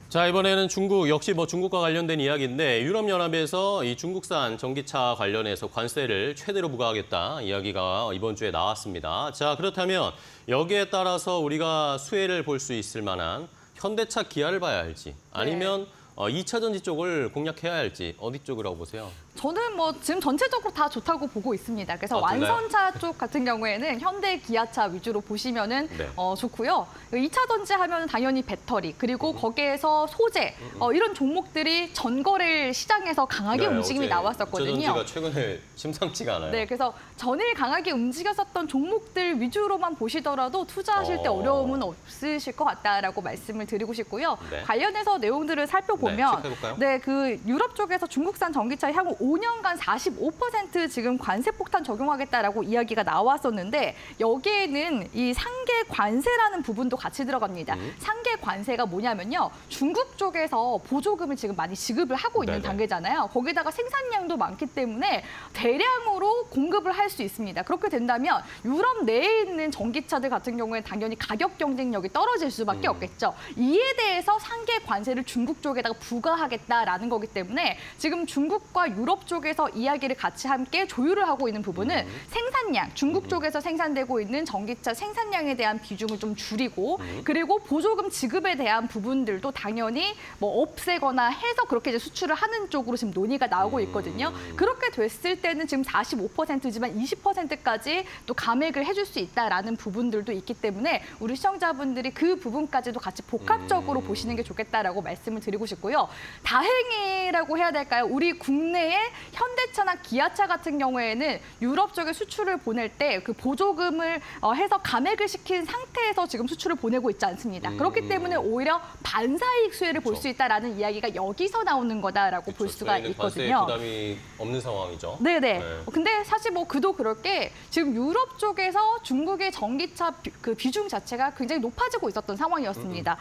자, 이번에는 중국, 역시 중국과 관련된 이야기인데 유럽연합에서 이 중국산 전기차 관련해서 관세를 최대로 부과하겠다 이야기가 이번 주에 나왔습니다. 자, 그렇다면 여기에 따라서 우리가 수혜를 볼 수 있을 만한 현대차, 기아를 봐야 할지 아니면 2차 전지 쪽을 공략해야 할지 어디 쪽이라고 보세요? 저는 지금 전체적으로 다 좋다고 보고 있습니다. 그래서 그래요? 완선차 쪽 같은 경우에는 현대, 기아차 위주로 보시면은 네. 좋고요. 2차 전지 하면 당연히 배터리, 그리고 거기에서 소재, 이런 종목들이 전거래 시장에서 강하게 움직임이 나왔었거든요. 2차 전지가 최근에 심상치가 않아요. 네, 그래서 전일 강하게 움직였었던 종목들 위주로만 보시더라도 투자하실 때 어려움은 없으실 것 같다라고 말씀을 드리고 싶고요. 네. 관련해서 내용들을 살펴보면 네, 체크해볼까요? 네, 그 유럽 쪽에서 중국산 전기차 향후 5년간 45% 지금 관세 폭탄 적용하겠다라고 이야기가 나왔었는데 여기에는 이 상계 관세라는 부분도 같이 들어갑니다. 상계 관세가 뭐냐면요. 중국 쪽에서 보조금을 지금 많이 지급을 하고 있는 네네. 단계잖아요. 거기다가 생산량도 많기 때문에 대량으로 공급을 할 수 있습니다. 그렇게 된다면 유럽 내에 있는 전기차들 같은 경우에 당연히 가격 경쟁력이 떨어질 수밖에 없겠죠. 이에 대해서 상계 관세를 중국 쪽에다가 부과하겠다라는 거기 때문에 지금 중국과 유럽 쪽에서 이야기를 같이 함께 조율을 하고 있는 부분은 생산량, 중국 쪽에서 생산되고 있는 전기차 생산량에 대한 비중을 좀 줄이고 그리고 보조금 지급에 대한 부분들도 당연히 없애거나 해서 그렇게 이제 수출을 하는 쪽으로 지금 논의가 나오고 있거든요. 그렇게 됐을 때는 지금 45%지만 20%까지 또 감액을 해줄 수 있다라는 부분들도 있기 때문에 우리 시청자분들이 그 부분까지도 같이 복합적으로 보시는 게 좋겠다라고 말씀을 드리고 싶고요. 다행이라고 해야 될까요? 우리 국내에 현대차나 기아차 같은 경우에는 유럽 쪽에 수출을 보낼 때 그 보조금을 해서 감액을 시킨 상태에서 지금 수출을 보내고 있지 않습니다. 그렇기 때문에 오히려 반사이익 수혜를 볼 수 있다라는 이야기가 여기서 나오는 거다라고 볼 수가 있거든요. 관세 부담이 없는 상황이죠. 네네. 근데 사실 그도 그럴 게 지금 유럽 쪽에서 중국의 전기차 그 비중 자체가 굉장히 높아지고 있었던 상황이었습니다.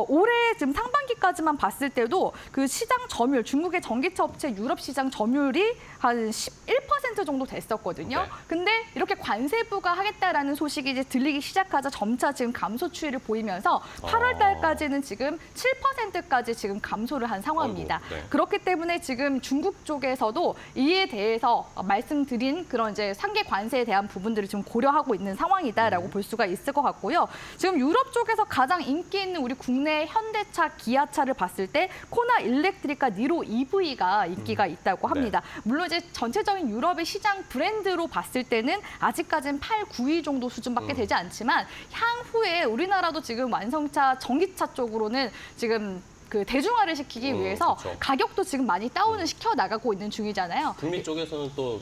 올해 지금 상반기까지만 봤을 때도 그 시장 점유율, 중국의 전기차 업체 유럽 시장 점유율이 한 11% 정도 됐었거든요. 네. 근데 이렇게 관세 부과하겠다라는 소식이 이제 들리기 시작하자 점차 지금 감소 추이를 보이면서 8월 달까지는 지금 7%까지 지금 감소를 한 상황입니다. 아이고, 네. 그렇기 때문에 지금 중국 쪽에서도 이에 대해서 말씀드린 그런 이제 상계 관세에 대한 부분들을 지금 고려하고 있는 상황이다라고 볼 수가 있을 것 같고요. 지금 유럽 쪽에서 가장 인기 있는 우리 국내 현대차, 기아차를 봤을 때 코나 일렉트리카 니로 EV가 인기가 있다고 합니다. 물론 이제 전체적인 유럽의 시장 브랜드로 봤을 때는 아직까지는 8, 9위 정도 수준밖에 되지 않지만 향후에 우리나라도 지금 완성차, 전기차 쪽으로는 지금 그 대중화를 시키기 위해서 그렇죠. 가격도 지금 많이 다운을 시켜 나가고 있는 중이잖아요. 북미 쪽에서는 또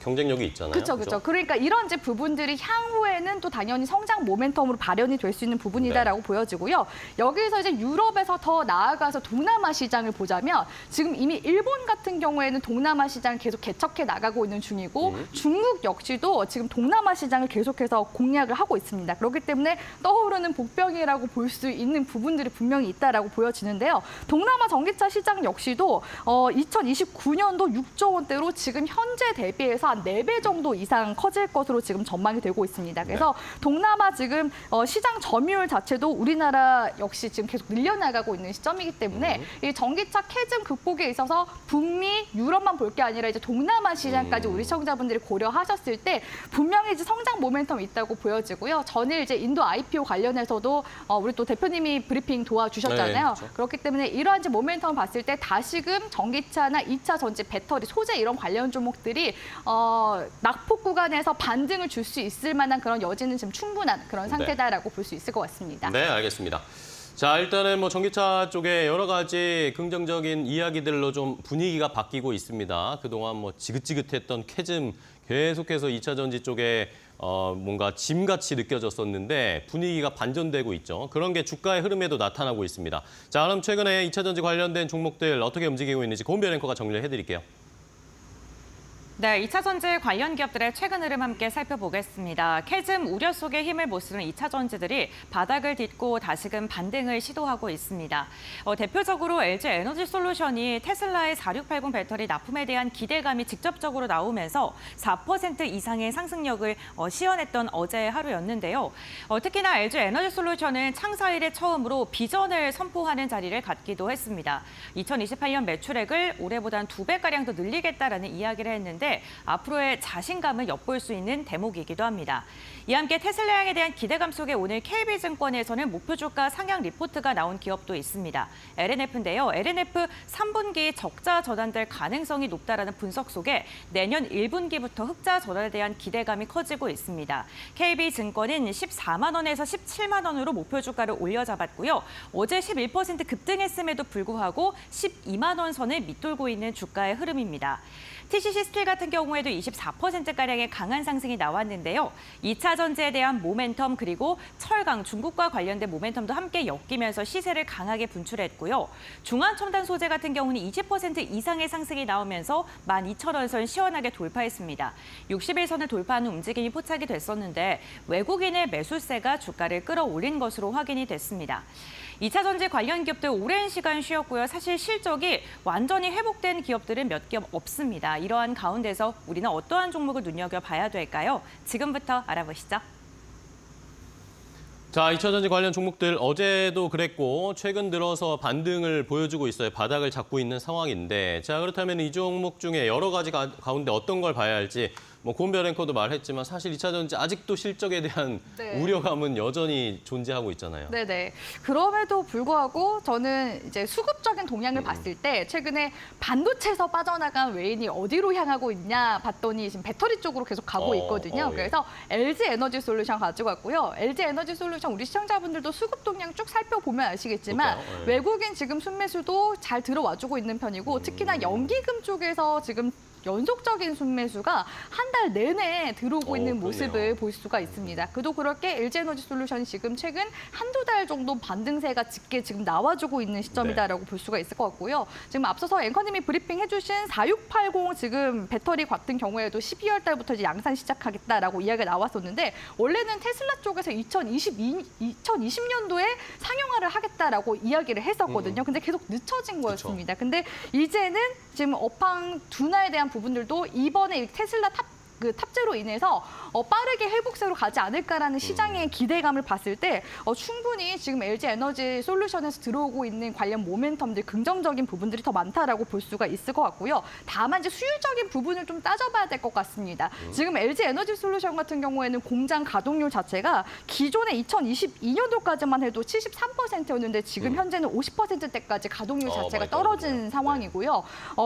경쟁력이 있잖아요. 그렇죠, 그렇죠. 그러니까 이런 이제 부분들이 향후에는 또 당연히 성장 모멘텀으로 발현이 될 수 있는 부분이다라고 보여지고요. 여기서 이제 유럽에서 더 나아가서 동남아 시장을 보자면 지금 이미 일본 같은 경우에는 동남아 시장을 계속 개척해 나가고 있는 중이고 중국 역시도 지금 동남아 시장을 계속해서 공략을 하고 있습니다. 그렇기 때문에 떠오르는 복병이라고 볼 수 있는 부분들이 분명히 있다라고 보여지는데요. 동남아 전기차 시장 역시도 2029년도 6조 원대로 지금 현재 대비해서 한 4배 정도 이상 커질 것으로 지금 전망이 되고 있습니다. 그래서 동남아 지금 시장 점유율 자체도 우리나라 역시 지금 계속 늘려나가고 있는 시점이기 때문에 이 전기차 캐즘 극복에 있어서 북미, 유럽만 볼 게 아니라 이제 동남아 시장까지 우리 시청자분들이 고려하셨을 때 분명히 이제 성장 모멘텀이 있다고 보여지고요. 전일 이제 인도 IPO 관련해서도 우리 또 대표님이 브리핑 도와주셨잖아요. 네, 그렇죠. 그렇기 때문에 이러한 이제 모멘텀을 봤을 때 다시금 전기차나 2차 전지, 배터리, 소재 이런 관련 종목들이 낙폭 구간에서 반등을 줄 수 있을 만한 그런 여지는 지금 충분한 그런 상태다라고 볼 수 있을 것 같습니다. 네, 알겠습니다. 자, 일단은 뭐 전기차 쪽에 여러 가지 긍정적인 이야기들로 좀 분위기가 바뀌고 있습니다. 그동안 뭐 지긋지긋했던 캐즘 계속해서 2차 전지 쪽에 뭔가 짐같이 느껴졌었는데 분위기가 반전되고 있죠. 그런 게 주가의 흐름에도 나타나고 있습니다. 자, 그럼 최근에 2차 전지 관련된 종목들 어떻게 움직이고 있는지 고은별 앵커가 정리를 해드릴게요. 네, 2차 전지 관련 기업들의 최근 흐름 함께 살펴보겠습니다. 캐즘 우려 속에 힘을 못 쓰는 2차 전지들이 바닥을 딛고 다시금 반등을 시도하고 있습니다. 대표적으로 LG 에너지 솔루션이 테슬라의 4680 배터리 납품에 대한 기대감이 직접적으로 나오면서 4% 이상의 상승력을 시현했던 어제의 하루였는데요. 특히나 LG 에너지 솔루션은 창사 이래 처음으로 비전을 선포하는 자리를 갖기도 했습니다. 2028년 매출액을 올해보단 2배가량 더 늘리겠다라는 이야기를 했는데 앞으로의 자신감을 엿볼 수 있는 대목이기도 합니다. 이와 함께 테슬라향에 대한 기대감 속에 오늘 KB증권에서는 목표 주가 상향 리포트가 나온 기업도 있습니다. LNF인데요. LNF 3분기 적자 전환될 가능성이 높다라는 분석 속에 내년 1분기부터 흑자 전환에 대한 기대감이 커지고 있습니다. KB증권은 14만 원에서 17만 원으로 목표 주가를 올려잡았고요. 어제 11% 급등했음에도 불구하고 12만 원 선을 밑돌고 있는 주가의 흐름입니다. TCC 스틸 같은 경우에도 24%가량의 강한 상승이 나왔는데요. 2차 전지에 대한 모멘텀 그리고 철강, 중국과 관련된 모멘텀도 함께 엮이면서 시세를 강하게 분출했고요. 중화첨단 소재 같은 경우는 20% 이상의 상승이 나오면서 12,000원 선 시원하게 돌파했습니다. 61선을 돌파하는 움직임이 포착이 됐었는데 외국인의 매수세가 주가를 끌어올린 것으로 확인이 됐습니다. 2차 전지 관련 기업들 오랜 시간 쉬었고요. 사실 실적이 완전히 회복된 기업들은 몇 기업 없습니다. 이러한 가운데서 우리는 어떠한 종목을 눈여겨봐야 될까요? 지금부터 알아보시죠. 자, 2차 전지 관련 종목들 어제도 그랬고 최근 들어서 반등을 보여주고 있어요. 바닥을 잡고 있는 상황인데 자, 그렇다면 이 종목 중에 여러 가지 가운데 어떤 걸 봐야 할지 뭐 고은별 앵커도 말했지만 사실 2차 전지 아직도 실적에 대한 우려감은 여전히 존재하고 있잖아요. 네네. 그럼에도 불구하고 저는 이제 수급적인 동향을 봤을 때 최근에 반도체에서 빠져나간 외인이 어디로 향하고 있냐 봤더니 지금 배터리 쪽으로 계속 가고 있거든요. 예. 그래서 LG 에너지 솔루션 가지고 왔고요. LG 에너지 솔루션 우리 시청자분들도 수급 동향 쭉 살펴보면 아시겠지만 그렇죠. 예. 외국인 지금 순매수도 잘 들어와주고 있는 편이고 특히나 연기금 쪽에서 지금 연속적인 순매수가 한 달 내내 들어오고 있는 그러네요. 모습을 볼 수가 있습니다. 그도 그렇게 LG에너지 솔루션이 지금 최근 한두 달 정도 반등세가 짙게 지금 나와주고 있는 시점이다라고 볼 수가 있을 것 같고요. 지금 앞서서 앵커님이 브리핑 해주신 4680 지금 배터리 같은 경우에도 12월 달부터 이제 양산 시작하겠다라고 이야기가 나왔었는데 원래는 테슬라 쪽에서 2020년도에 상용화를 하겠다라고 이야기를 했었거든요. 근데 계속 늦춰진 거였습니다. 근데 이제는 지금 업황 둔화에 대한 부분들도 이번에 테슬라 탑재로 인해서 빠르게 회복세로 가지 않을까라는 시장의 기대감을 봤을 때 충분히 지금 LG 에너지 솔루션에서 들어오고 있는 관련 모멘텀들 긍정적인 부분들이 더 많다라고 볼 수가 있을 것 같고요. 다만 이제 수율적인 부분을 좀 따져봐야 될 것 같습니다. 지금 LG 에너지 솔루션 같은 경우에는 공장 가동률 자체가 기존에 2022년도까지만 해도 73%였는데 지금 현재는 50%대까지 가동률 자체가 많이 떨어진 떨어지네요. 상황이고요.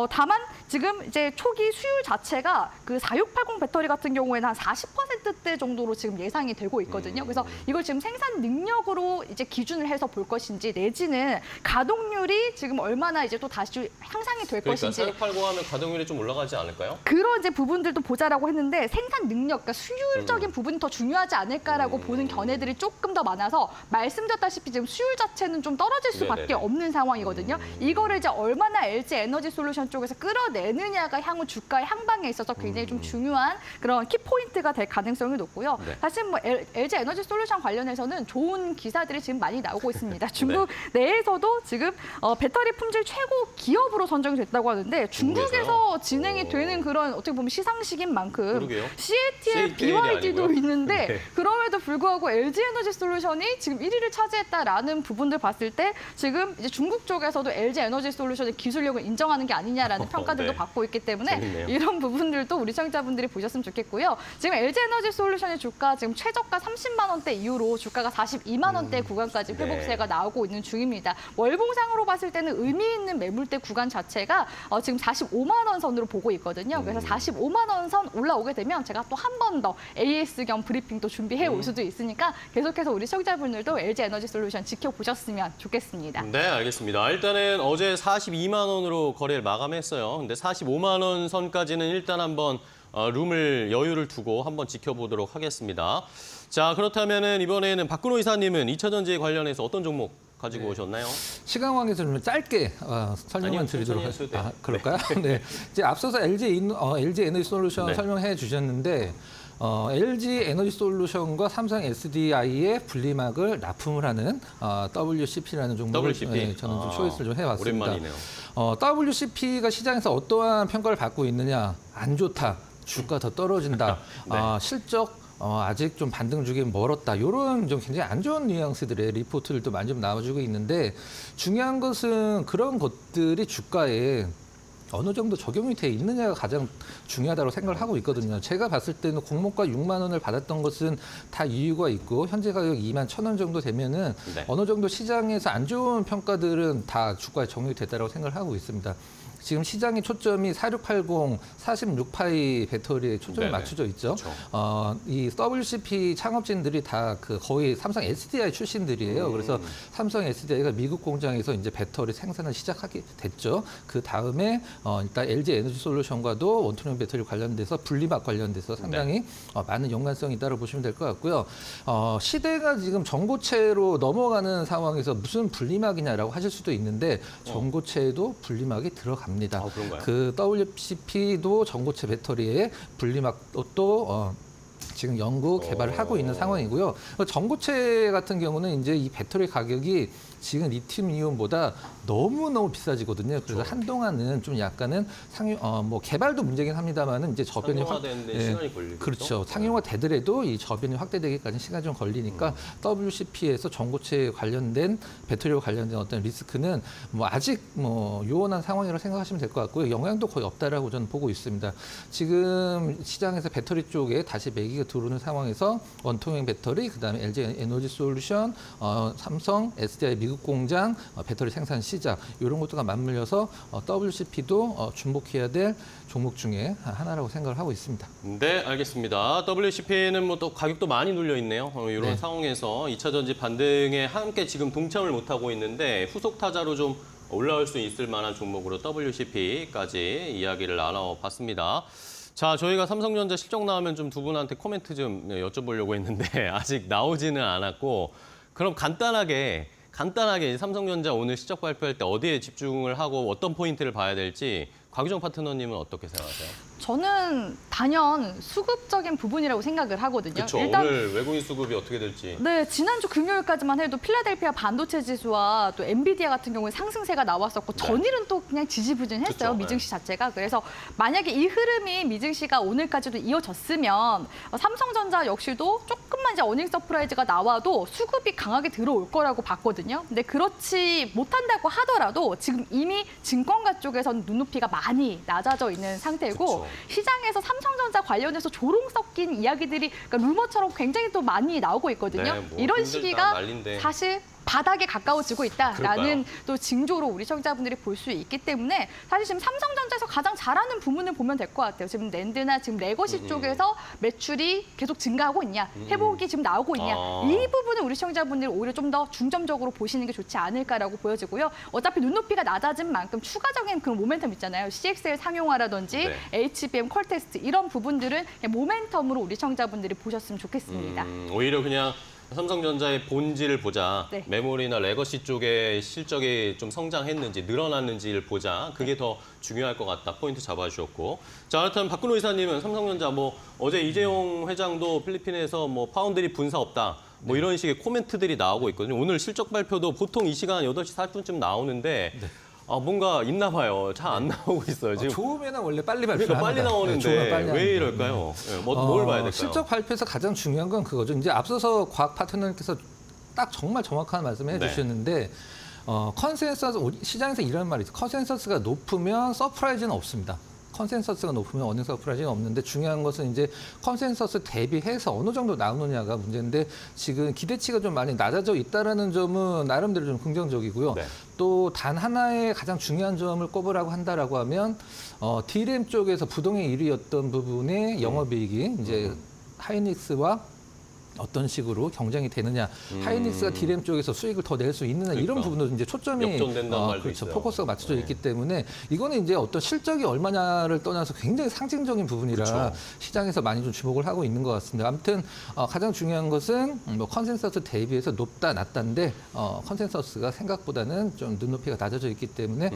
다만 지금 이제 초기 수율 자체가 그 4680 배터리 같은 경우에는 한 40%대 정도로 지금 예상이 되고 있거든요. 그래서 이걸 지금 생산 능력으로 이제 기준을 해서 볼 것인지 내지는 가동률 수율이 지금 얼마나 이제 또 다시 향상이 될 그러니까 것인지 4680 하면 가동률이 좀 올라가지 않을까요? 그런 이제 부분들도 보자라고 했는데 생산 능력, 그러니까 수율적인 부분이 더 중요하지 않을까라고 보는 견해들이 조금 더 많아서 말씀드렸다시피 지금 수율 자체는 좀 떨어질 수밖에 네네네. 없는 상황이거든요. 이거를 이제 얼마나 LG 에너지 솔루션 쪽에서 끌어내느냐가 향후 주가의 향방에 있어서 굉장히 좀 중요한 그런 키포인트가 될 가능성이 높고요. 네. 사실 뭐 LG 에너지 솔루션 관련해서는 좋은 기사들이 지금 많이 나오고 있습니다. 중국 내에서도 지금 배터리 품질 최고 기업으로 선정이 됐다고 하는데 중국에서 중국에서요? 진행이 되는 그런 어떻게 보면 시상식인 만큼 그러게요. CATL, CATL 이 BYD도 아니고요? 있는데 네. 그럼에도 불구하고 LG 에너지 솔루션이 지금 1위를 차지했다라는 부분들 봤을 때 지금 이제 중국 쪽에서도 LG 에너지 솔루션의 기술력을 인정하는 게 아니냐라는 평가들도 네. 받고 있기 때문에 재밌네요. 이런 부분들도 우리 시청자분들이 보셨으면 좋겠고요. 지금 LG 에너지 솔루션의 주가 지금 최저가 30만 원대 이후로 주가가 42만 원대 구간까지 회복세가 나오고 있는 중입니다. 월봉상으로 봤을 때는 의미 있는 매물대 구간 자체가 지금 45만 원 선으로 보고 있거든요. 그래서 45만 원 선 올라오게 되면 제가 또 한 번 더 AS 겸 브리핑도 준비해 올 수도 있으니까 계속해서 우리 시청자분들도 LG 에너지 솔루션 지켜보셨으면 좋겠습니다. 네, 알겠습니다. 일단은 어제 42만 원으로 거래를 마감했어요. 근데 45만 원 선까지는 일단 한번 룸을 여유를 두고 한번 지켜보도록 하겠습니다. 자, 그렇다면은 이번에는 박근호 이사님은 2차 전지 관련해서 어떤 종목 가지고 오셨나요? 시간관계에서 좀 짧게 설명을 아니요, 드리도록 천천히 하셔도 돼요. 하겠습니다. 그럴까요? 네. 이제 앞서서 LG 에너지 솔루션 네. 설명해 주셨는데 LG 에너지 솔루션과 삼성 SDI의 분리막을 납품을 하는 WCP라는 종목을 WCP? 저는 좀 초이스를 좀 해봤습니다. 오랜만이네요. WCP가 시장에서 어떠한 평가를 받고 있느냐? 안 좋다. 주가 더 떨어진다. 네. 실적 아직 좀 반등 주기 멀었다. 이런 좀 굉장히 안 좋은 뉘앙스들의 리포트들도 많이 좀 나와주고 있는데 중요한 것은 그런 것들이 주가에 어느 정도 적용이 돼 있느냐가 가장 중요하다고 생각을 하고 있거든요. 제가 봤을 때는 공모가 6만 원을 받았던 것은 다 이유가 있고 현재 가격 2만 1,000원 정도 되면은 네. 어느 정도 시장에서 안 좋은 평가들은 다 주가에 적용이 됐다고 생각을 하고 있습니다. 지금 시장의 초점이 4680, 46파이 배터리에 초점이 네네. 맞춰져 있죠. 그렇죠. 이 WCP 창업진들이 다 거의 삼성 SDI 출신들이에요. 그래서 삼성 SDI가 미국 공장에서 이제 배터리 생산을 시작하게 됐죠. 그 다음에 일단 LG 에너지 솔루션과도 원통형 배터리 관련돼서 분리막 관련돼서 상당히 많은 연관성이 있다고 보시면 될 것 같고요. 시대가 지금 전고체로 넘어가는 상황에서 무슨 분리막이냐라고 하실 수도 있는데 전고체에도 분리막이 들어갑니다. 아, 그런가요? 그 WCP도 전고체 배터리에 분리막도 지금 연구 개발을 하고 있는 상황이고요. 전고체 같은 경우는 이제 이 배터리 가격이 지금 리튬 이온보다 너무너무 비싸지거든요. 그래서 그렇죠. 한동안은 좀 약간은 뭐 개발도 문제긴 합니다만은 이제 저변이 상용화되는데 시간이 걸리겠죠? 그렇죠. 상용화 되더라도 이 저변이 확대되기까지 시간이 좀 걸리니까 WCP에서 전고체 관련된 배터리와 관련된 어떤 리스크는 뭐 아직 뭐 요원한 상황이라고 생각하시면 될 것 같고요. 영향도 거의 없다라고 저는 보고 있습니다. 지금 시장에서 배터리 쪽에 다시 매기가 들어오는 상황에서 원통형 배터리, 그다음에 LG 에너지 솔루션, 삼성, SDI 미국 공장, 배터리 생산 시작 이런 것들과 맞물려서 WCP도 주목해야 될 종목 중에 하나라고 생각을 하고 있습니다. 네, 알겠습니다. WCP는 뭐 또 가격도 많이 눌려 있네요. 이런 네. 상황에서 2차 전지 반등에 함께 지금 동참을 못하고 있는데 후속 타자로 좀 올라올 수 있을 만한 종목으로 WCP까지 이야기를 나눠봤습니다. 자, 저희가 삼성전자 실적 나오면 좀 두 분한테 코멘트 좀 여쭤보려고 했는데 아직 나오지는 않았고 그럼 간단하게 삼성전자 오늘 실적 발표할 때 어디에 집중을 하고 어떤 포인트를 봐야 될지 곽유정 파트너님은 어떻게 생각하세요? 저는 단연 수급적인 부분이라고 생각을 하거든요. 그렇죠. 오늘 외국인 수급이 어떻게 될지. 네, 지난주 금요일까지만 해도 필라델피아 반도체 지수와 또 엔비디아 같은 경우에 상승세가 나왔었고 네. 전일은 또 그냥 지지부진했어요. 그쵸, 미증시 자체가. 그래서 만약에 이 흐름이 미증시가 오늘까지도 이어졌으면 삼성전자 역시도 조금만 이제 어닝 서프라이즈가 나와도 수급이 강하게 들어올 거라고 봤거든요. 근데 그렇지 못한다고 하더라도 지금 이미 증권가 쪽에서는 눈높이가 많이 낮아져 있는 상태고 그쵸. 시장에서 삼성전자 관련해서 조롱 섞인 이야기들이 그러니까 루머처럼 굉장히 또 많이 나오고 있거든요. 네, 뭐 이런 힘들다, 시기가 난린데. 사실 바닥에 가까워지고 있다라는 그럴까요? 또 징조로 우리 시청자분들이 볼 수 있기 때문에 사실 지금 삼성전자에서 가장 잘하는 부분을 보면 될 것 같아요. 지금 낸드나 지금 레거시 쪽에서 매출이 계속 증가하고 있냐, 회복이 지금 나오고 있냐, 이 부분을 우리 시청자분들이 오히려 좀 더 중점적으로 보시는 게 좋지 않을까라고 보여지고요. 어차피 눈높이가 낮아진 만큼 추가적인 그런 모멘텀 있잖아요. CXL 상용화라든지 네. HBM 컬 테스트 이런 부분들은 그냥 모멘텀으로 우리 시청자분들이 보셨으면 좋겠습니다. 오히려 그냥 삼성전자의 본질을 보자. 네. 메모리나 레거시 쪽의 실적이 좀 성장했는지 늘어났는지를 보자. 그게 더 중요할 것 같다. 포인트 잡아주셨고. 자, 그렇다면 박근호 이사님은 삼성전자 어제 이재용 회장도 필리핀에서 파운드리 분사 없다. 이런 식의 코멘트들이 나오고 있거든요. 오늘 실적 발표도 보통 이 시간 8시 40분쯤 나오는데 뭔가 있나 봐요. 잘 안 나오고 있어요. 지금 좋으면 원래 빨리 발표를 그러니까 빨리 합니다. 나오는데 좋으면 빨리 왜 하는데. 이럴까요? 뭘 봐야 될까요? 실적 발표에서 가장 중요한 건 그거죠. 이제 앞서서 과학 파트너님께서 딱 정말 정확한 말씀을 네. 해주셨는데 컨센서스 시장에서 이런 말이 있어요. 컨센서스가 높으면 서프라이즈는 없습니다. 컨센서스가 높으면 어느 서프라이즈는 없는데 중요한 것은 이제 컨센서스 대비해서 어느 정도 나오느냐가 문제인데 지금 기대치가 좀 많이 낮아져 있다라는 점은 나름대로 좀 긍정적이고요. 네. 또 단 하나의 가장 중요한 점을 꼽으라고 한다라고 하면 D램 쪽에서 부동의 1위였던 부분의 영업이익이 이제 하이닉스와 어떤 식으로 경쟁이 되느냐, 하이닉스가 D램 쪽에서 수익을 더 낼 수 있느냐 이런 그러니까. 부분도 이제 초점이 역전된다는 말도 그렇죠. 있어요. 포커스가 맞춰져 네. 있기 때문에 이거는 이제 어떤 실적이 얼마냐를 떠나서 굉장히 상징적인 부분이라 그렇죠. 시장에서 많이 좀 주목을 하고 있는 것 같습니다. 아무튼 가장 중요한 것은 컨센서스 대비해서 높다 낮다인데 컨센서스가 생각보다는 좀 눈높이가 낮아져 있기 때문에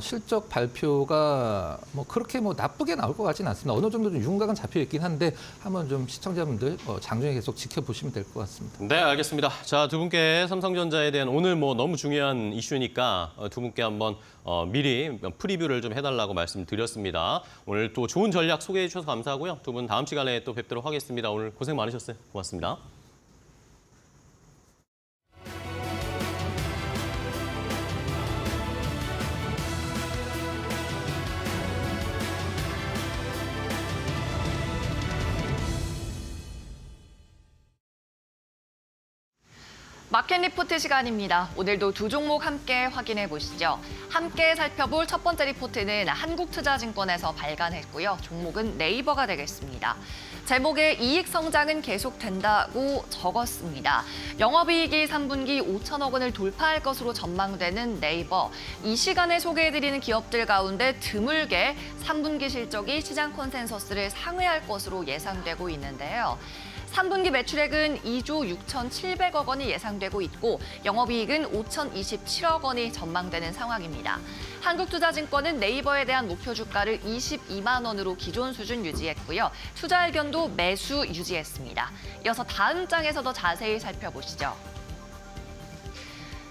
실적 발표가 그렇게 나쁘게 나올 것 같지는 않습니다. 어느 정도 좀 윤곽은 잡혀 있긴 한데 한번 좀 시청자분들 장중에 계속 지켜보시면 될 것 같습니다. 네, 알겠습니다. 자, 두 분께 삼성전자에 대한 오늘 너무 중요한 이슈니까 두 분께 한번 미리 프리뷰를 좀 해달라고 말씀드렸습니다. 오늘 또 좋은 전략 소개해 주셔서 감사하고요. 두 분 다음 시간에 또 뵙도록 하겠습니다. 오늘 고생 많으셨어요. 고맙습니다. 마켓 리포트 시간입니다. 오늘도 두 종목 함께 확인해 보시죠. 함께 살펴볼 첫 번째 리포트는 한국투자증권에서 발간했고요. 종목은 네이버가 되겠습니다. 제목에 이익 성장은 계속된다고 적었습니다. 영업이익이 3분기 5천억 원을 돌파할 것으로 전망되는 네이버. 이 시간에 소개해드리는 기업들 가운데 드물게 3분기 실적이 시장 컨센서스를 상회할 것으로 예상되고 있는데요. 3분기 매출액은 2조 6,700억 원이 예상되고 있고 영업이익은 5,027억 원이 전망되는 상황입니다. 한국투자증권은 네이버에 대한 목표 주가를 22만 원으로 기존 수준 유지했고요. 투자 의견도 매수 유지했습니다. 이어서 다음 장에서 더 자세히 살펴보시죠.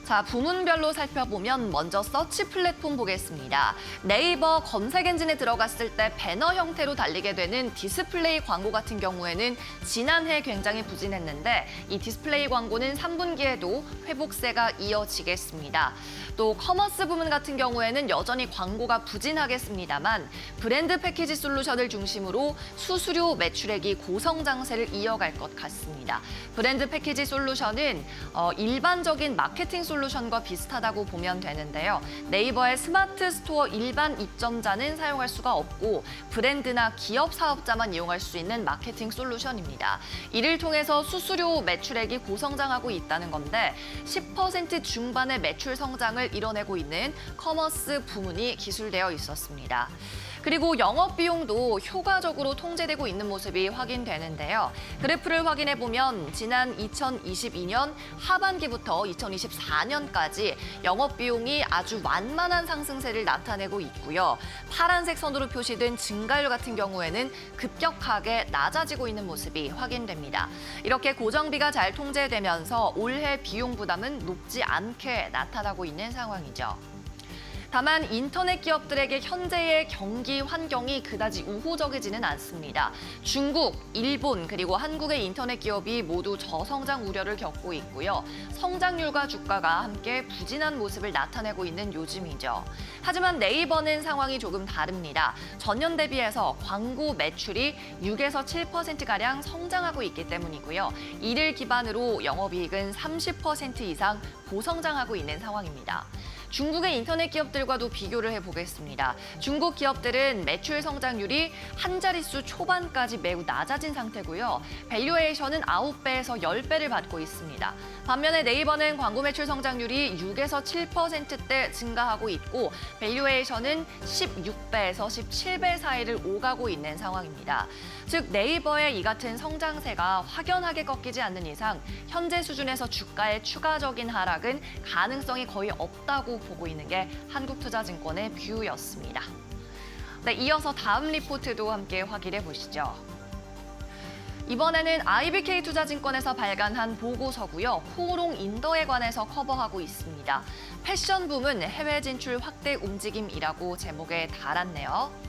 자, 부문별로 살펴보면 먼저 서치 플랫폼 보겠습니다. 네이버 검색 엔진에 들어갔을 때 배너 형태로 달리게 되는 디스플레이 광고 같은 경우에는 지난해 굉장히 부진했는데 이 디스플레이 광고는 3분기에도 회복세가 이어지겠습니다. 또 커머스 부문 같은 경우에는 여전히 광고가 부진하겠습니다만 브랜드 패키지 솔루션을 중심으로 수수료 매출액이 고성장세를 이어갈 것 같습니다. 브랜드 패키지 솔루션은 일반적인 마케팅 솔루션과 비슷하다고 보면 되는데요. 네이버의 스마트 스토어 일반 입점자는 사용할 수가 없고 브랜드나 기업 사업자만 이용할 수 있는 마케팅 솔루션입니다. 이를 통해서 수수료 매출액이 고성장하고 있다는 건데 10% 중반의 매출 성장을 이뤄내고 있는 커머스 부문이 기술되어 있었습니다. 그리고 영업비용도 효과적으로 통제되고 있는 모습이 확인되는데요. 그래프를 확인해 보면 지난 2022년 하반기부터 2024년까지 영업비용이 아주 완만한 상승세를 나타내고 있고요. 파란색 선으로 표시된 증가율 같은 경우에는 급격하게 낮아지고 있는 모습이 확인됩니다. 이렇게 고정비가 잘 통제되면서 올해 비용 부담은 높지 않게 나타나고 있는 상황이죠. 다만 인터넷 기업들에게 현재의 경기 환경이 그다지 우호적이지는 않습니다. 중국, 일본 그리고 한국의 인터넷 기업이 모두 저성장 우려를 겪고 있고요. 성장률과 주가가 함께 부진한 모습을 나타내고 있는 요즘이죠. 하지만 네이버는 상황이 조금 다릅니다. 전년 대비해서 광고 매출이 6에서 7%가량 성장하고 있기 때문이고요. 이를 기반으로 영업이익은 30% 이상 고성장하고 있는 상황입니다. 중국의 인터넷 기업들과도 비교를 해보겠습니다. 중국 기업들은 매출 성장률이 한 자릿수 초반까지 매우 낮아진 상태고요. 밸류에이션은 9배에서 10배를 받고 있습니다. 반면에 네이버는 광고 매출 성장률이 6에서 7%대 증가하고 있고 밸류에이션은 16배에서 17배 사이를 오가고 있는 상황입니다. 즉 네이버의 이 같은 성장세가 확연하게 꺾이지 않는 이상 현재 수준에서 주가의 추가적인 하락은 가능성이 거의 없다고 보고 있는 게 한국투자증권의 뷰였습니다. 네, 이어서 다음 리포트도 함께 확인해 보시죠. 이번에는 IBK투자증권에서 발간한 보고서고요. 코오롱 인더에 관해서 커버하고 있습니다. 패션 붐은 해외 진출 확대 움직임이라고 제목에 달았네요.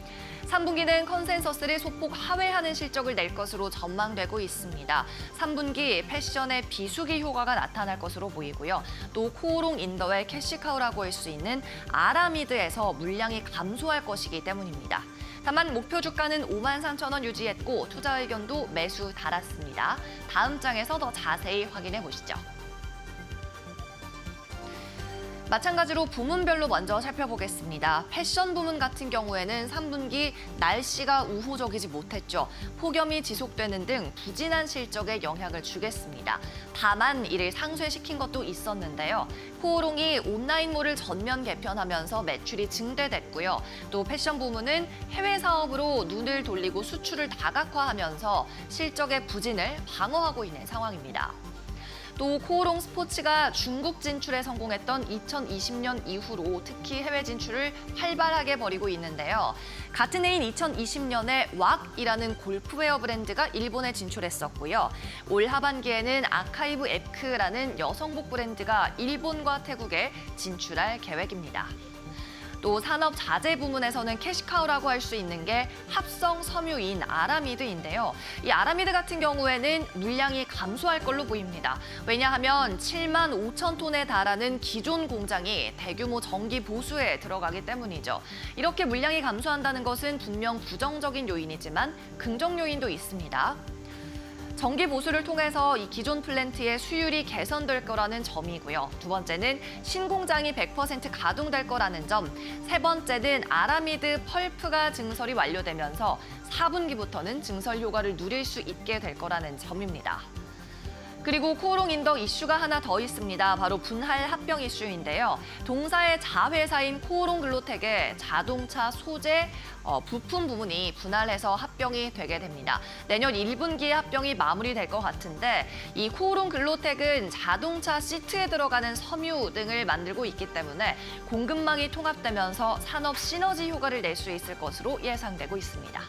3분기는 컨센서스를 소폭 하회하는 실적을 낼 것으로 전망되고 있습니다. 3분기 패션의 비수기 효과가 나타날 것으로 보이고요. 또 코오롱 인더의 캐시카우라고 할 수 있는 아라미드에서 물량이 감소할 것이기 때문입니다. 다만 목표 주가는 53,000원 유지했고 투자 의견도 매수 달았습니다. 다음 장에서 더 자세히 확인해 보시죠. 마찬가지로 부문별로 먼저 살펴보겠습니다. 패션 부문 같은 경우에는 3분기 날씨가 우호적이지 못했죠. 폭염이 지속되는 등 부진한 실적에 영향을 주겠습니다. 다만 이를 상쇄시킨 것도 있었는데요. 코오롱이 온라인몰을 전면 개편하면서 매출이 증대됐고요. 또 패션 부문은 해외 사업으로 눈을 돌리고 수출을 다각화하면서 실적의 부진을 방어하고 있는 상황입니다. 또 코오롱 스포츠가 중국 진출에 성공했던 2020년 이후로 특히 해외 진출을 활발하게 벌이고 있는데요. 같은 해인 2020년에 왁이라는 골프웨어 브랜드가 일본에 진출했었고요. 올 하반기에는 아카이브 에프크라는 여성복 브랜드가 일본과 태국에 진출할 계획입니다. 또 산업 자재 부문에서는 캐시카우라고 할 수 있는 게 합성 섬유인 아라미드인데요. 이 아라미드 같은 경우에는 물량이 감소할 걸로 보입니다. 왜냐하면 7만 5천 톤에 달하는 기존 공장이 대규모 정기 보수에 들어가기 때문이죠. 이렇게 물량이 감소한다는 것은 분명 부정적인 요인이지만 긍정 요인도 있습니다. 정기 보수를 통해서 이 기존 플랜트의 수율이 개선될 거라는 점이고요. 두 번째는 신공장이 100% 가동될 거라는 점. 세 번째는 아라미드 펄프가 증설이 완료되면서 4분기부터는 증설 효과를 누릴 수 있게 될 거라는 점입니다. 그리고 코오롱 인더 이슈가 하나 더 있습니다. 바로 분할 합병 이슈인데요. 동사의 자회사인 코오롱 글로텍의 자동차 소재 부품 부문이 분할해서 합병이 되게 됩니다. 내년 1분기에 합병이 마무리될 것 같은데 이 코오롱 글로텍은 자동차 시트에 들어가는 섬유 등을 만들고 있기 때문에 공급망이 통합되면서 산업 시너지 효과를 낼 수 있을 것으로 예상되고 있습니다.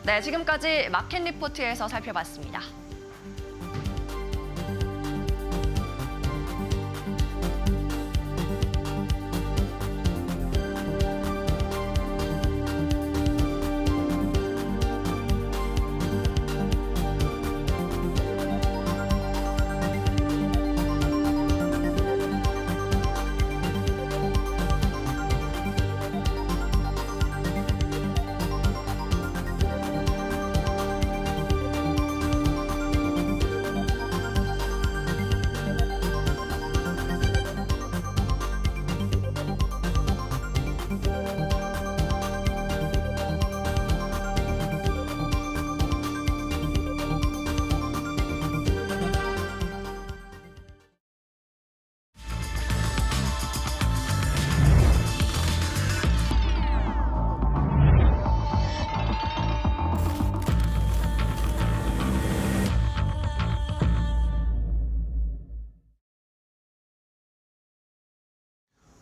네, 지금까지 마켓 리포트에서 살펴봤습니다.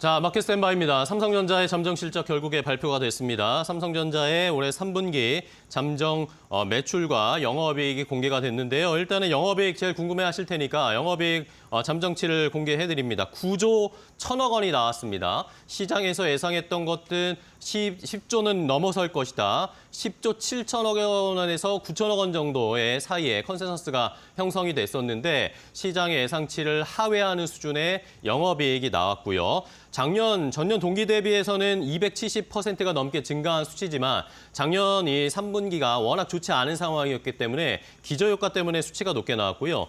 자, 마켓 스탠바이입니다. 삼성전자의 잠정 실적 결국에 발표가 됐습니다. 삼성전자의 올해 3분기 잠정 매출과 영업이익이 공개가 됐는데요. 일단은 영업이익 제일 궁금해하실 테니까 영업이익 잠정치를 공개해드립니다. 9조 1천억 원이 나왔습니다. 시장에서 예상했던 것은 10조는 넘어설 것이다. 10조 7천억 원에서 9천억 원 정도의 사이에 컨센서스가 형성이 됐었는데 시장의 예상치를 하회하는 수준의 영업이익이 나왔고요. 전년 동기 대비해서는 270%가 넘게 증가한 수치지만 작년 이 3분기가 워낙 좋지 않은 상황이었기 때문에 기저효과 때문에 수치가 높게 나왔고요.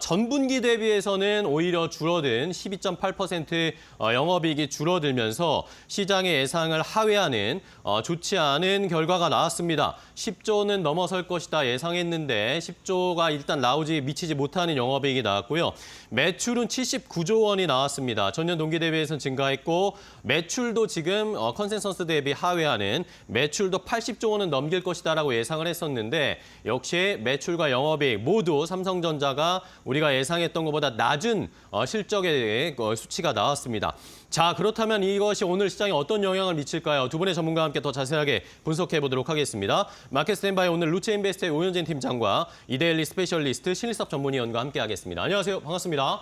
전분기 대비해서는 오히려 줄어든 12.8% 영업이익이 줄어들면서 시장의 예상을 하회하는 좋지 않은 결과가 나왔습니다. 10조는 넘어설 것이다 예상했는데 10조가 일단 미치지 못하는 영업이익이 나왔고요. 매출은 79조 원이 나왔습니다. 전년 동기 대비해서는 증가했고 매출도 지금 컨센서스 대비 하회하는 매출도 80조 원은 넘길 것이다라고 예상을 했었는데 역시 매출과 영업이익 모두 삼성전자가 우리가 예상했던 것보다 낮은 실적의 수치가 나왔습니다. 자, 그렇다면 이것이 오늘 시장에 어떤 영향을 미칠까요? 두 분의 전문가와 함께 더 자세하게 분석해 보도록 하겠습니다. 마켓 스탠바이 오늘 루체인베스트의 오현진 팀장과 이데일리 스페셜리스트 신일섭 전문위원과 함께하겠습니다. 안녕하세요. 반갑습니다.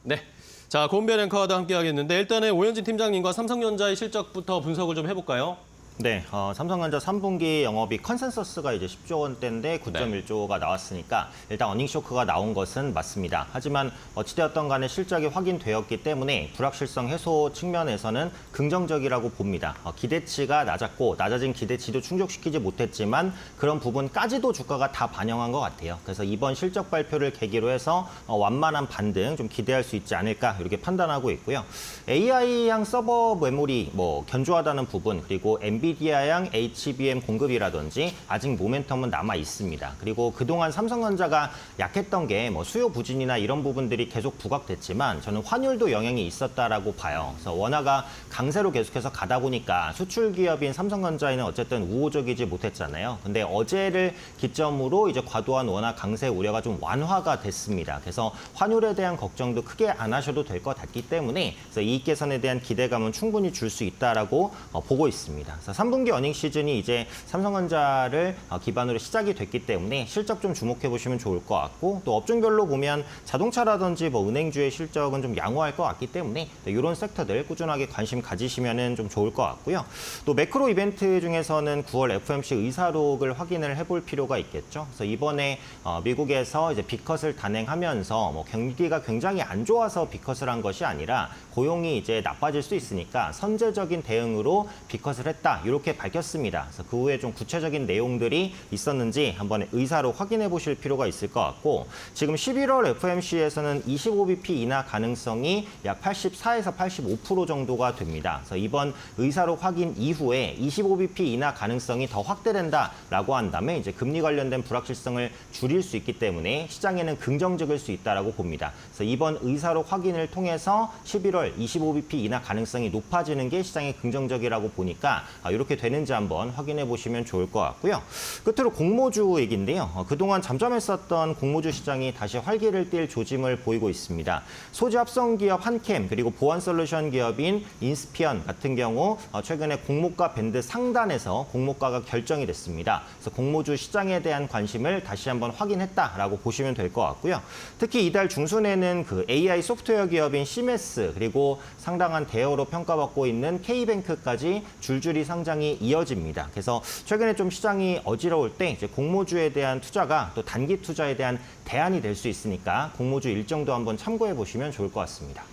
네. 자, 고은별 앵커와도 함께하겠는데 일단은 오현진 팀장님과 삼성전자의 실적부터 분석을 좀 해볼까요? 네, 삼성전자 3분기 영업이 컨센서스가 이제 10조 원대인데 9.1조가 나왔으니까 일단 어닝 쇼크가 나온 것은 맞습니다. 하지만 어찌되었던 간에 실적이 확인되었기 때문에 불확실성 해소 측면에서는 긍정적이라고 봅니다. 기대치가 낮았고 낮아진 기대치도 충족시키지 못했지만 그런 부분까지도 주가가 다 반영한 것 같아요. 그래서 이번 실적 발표를 계기로 해서 완만한 반등 좀 기대할 수 있지 않을까 이렇게 판단하고 있고요. AI향 서버 메모리 견조하다는 부분 그리고 엔비디아향 HBM 공급이라든지 아직 모멘텀은 남아 있습니다. 그리고 그동안 삼성전자가 약했던 게 수요 부진이나 이런 부분들이 계속 부각됐지만 저는 환율도 영향이 있었다라고 봐요. 그래서 원화가 강세로 계속해서 가다 보니까 수출 기업인 삼성전자에는 어쨌든 우호적이지 못했잖아요. 근데 어제를 기점으로 이제 과도한 원화 강세 우려가 좀 완화가 됐습니다. 그래서 환율에 대한 걱정도 크게 안 하셔도 될 것 같기 때문에 그래서 이익 개선에 대한 기대감은 충분히 줄 수 있다라고 보고 있습니다. 그래서 3분기 어닝 시즌이 이제 삼성전자를 기반으로 시작이 됐기 때문에 실적 좀 주목해 보시면 좋을 것 같고 또 업종별로 보면 자동차라든지 은행주의 실적은 좀 양호할 것 같기 때문에 이런 섹터들 꾸준하게 관심 가지시면 좀 좋을 것 같고요. 또 매크로 이벤트 중에서는 9월 FOMC 의사록을 확인을 해볼 필요가 있겠죠. 그래서 이번에 미국에서 이제 빅컷을 단행하면서 경기가 굉장히 안 좋아서 빅컷을 한 것이 아니라 고용이 이제 나빠질 수 있으니까 선제적인 대응으로 빅컷을 했다. 이렇게 밝혔습니다. 그래서 그 후에 좀 구체적인 내용들이 있었는지 한번 의사로 확인해 보실 필요가 있을 것 같고 지금 11월 FOMC에서는 25bp 인하 가능성이 약 84에서 85% 정도가 됩니다. 그래서 이번 의사로 확인 이후에 25bp 인하 가능성이 더 확대된다라고 한다면 이제 금리 관련된 불확실성을 줄일 수 있기 때문에 시장에는 긍정적일 수 있다라고 봅니다. 그래서 이번 의사로 확인을 통해서 11월 25bp 인하 가능성이 높아지는 게 시장에 긍정적이라고 보니까 이렇게 되는지 한번 확인해 보시면 좋을 것 같고요. 끝으로 공모주 얘기인데요. 그동안 잠잠했었던 공모주 시장이 다시 활기를 띨 조짐을 보이고 있습니다. 소재 합성 기업 한캠 그리고 보안 솔루션 기업인 인스피언 같은 경우 최근에 공모가 밴드 상단에서 공모가가 결정이 됐습니다. 그래서 공모주 시장에 대한 관심을 다시 한번 확인했다라고 보시면 될 것 같고요. 특히 이달 중순에는 그 AI 소프트웨어 기업인 시메스 그리고 상당한 대여로 평가받고 있는 K뱅크까지 줄줄이 상장이 이어집니다. 그래서 최근에 좀 시장이 어지러울 때 이제 공모주에 대한 투자가 또 단기 투자에 대한 대안이 될 수 있으니까 공모주 일정도 한번 참고해 보시면 좋을 것 같습니다.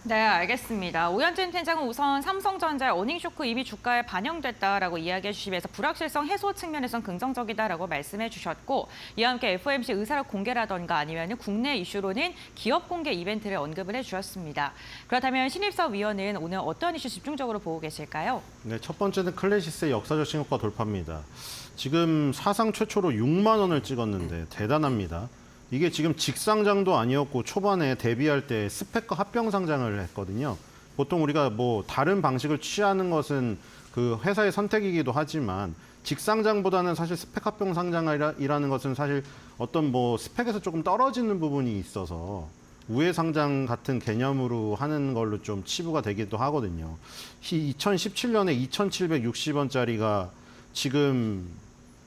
네, 알겠습니다. 오현진 팀장은 우선 삼성전자의 어닝쇼크 이미 주가에 반영됐다라고 이야기해 주시면서 불확실성 해소 측면에선 긍정적이다라고 말씀해 주셨고 이와 함께 FOMC 의사록 공개라던가 아니면 국내 이슈로는 기업 공개 이벤트를 언급을 해주셨습니다. 그렇다면 신입섭 위원은 오늘 어떤 이슈 집중적으로 보고 계실까요? 네, 첫 번째는 클래시스의 역사적 신고가 돌파입니다. 지금 사상 최초로 6만 원을 찍었는데 대단합니다. 이게 지금 직상장도 아니었고 초반에 데뷔할 때 스펙과 합병 상장을 했거든요. 보통 우리가 다른 방식을 취하는 것은 그 회사의 선택이기도 하지만 직상장보다는 사실 스펙 합병 상장이라는 것은 사실 어떤 스펙에서 조금 떨어지는 부분이 있어서 우회 상장 같은 개념으로 하는 걸로 좀 치부가 되기도 하거든요. 2017년에 2,760원짜리가 지금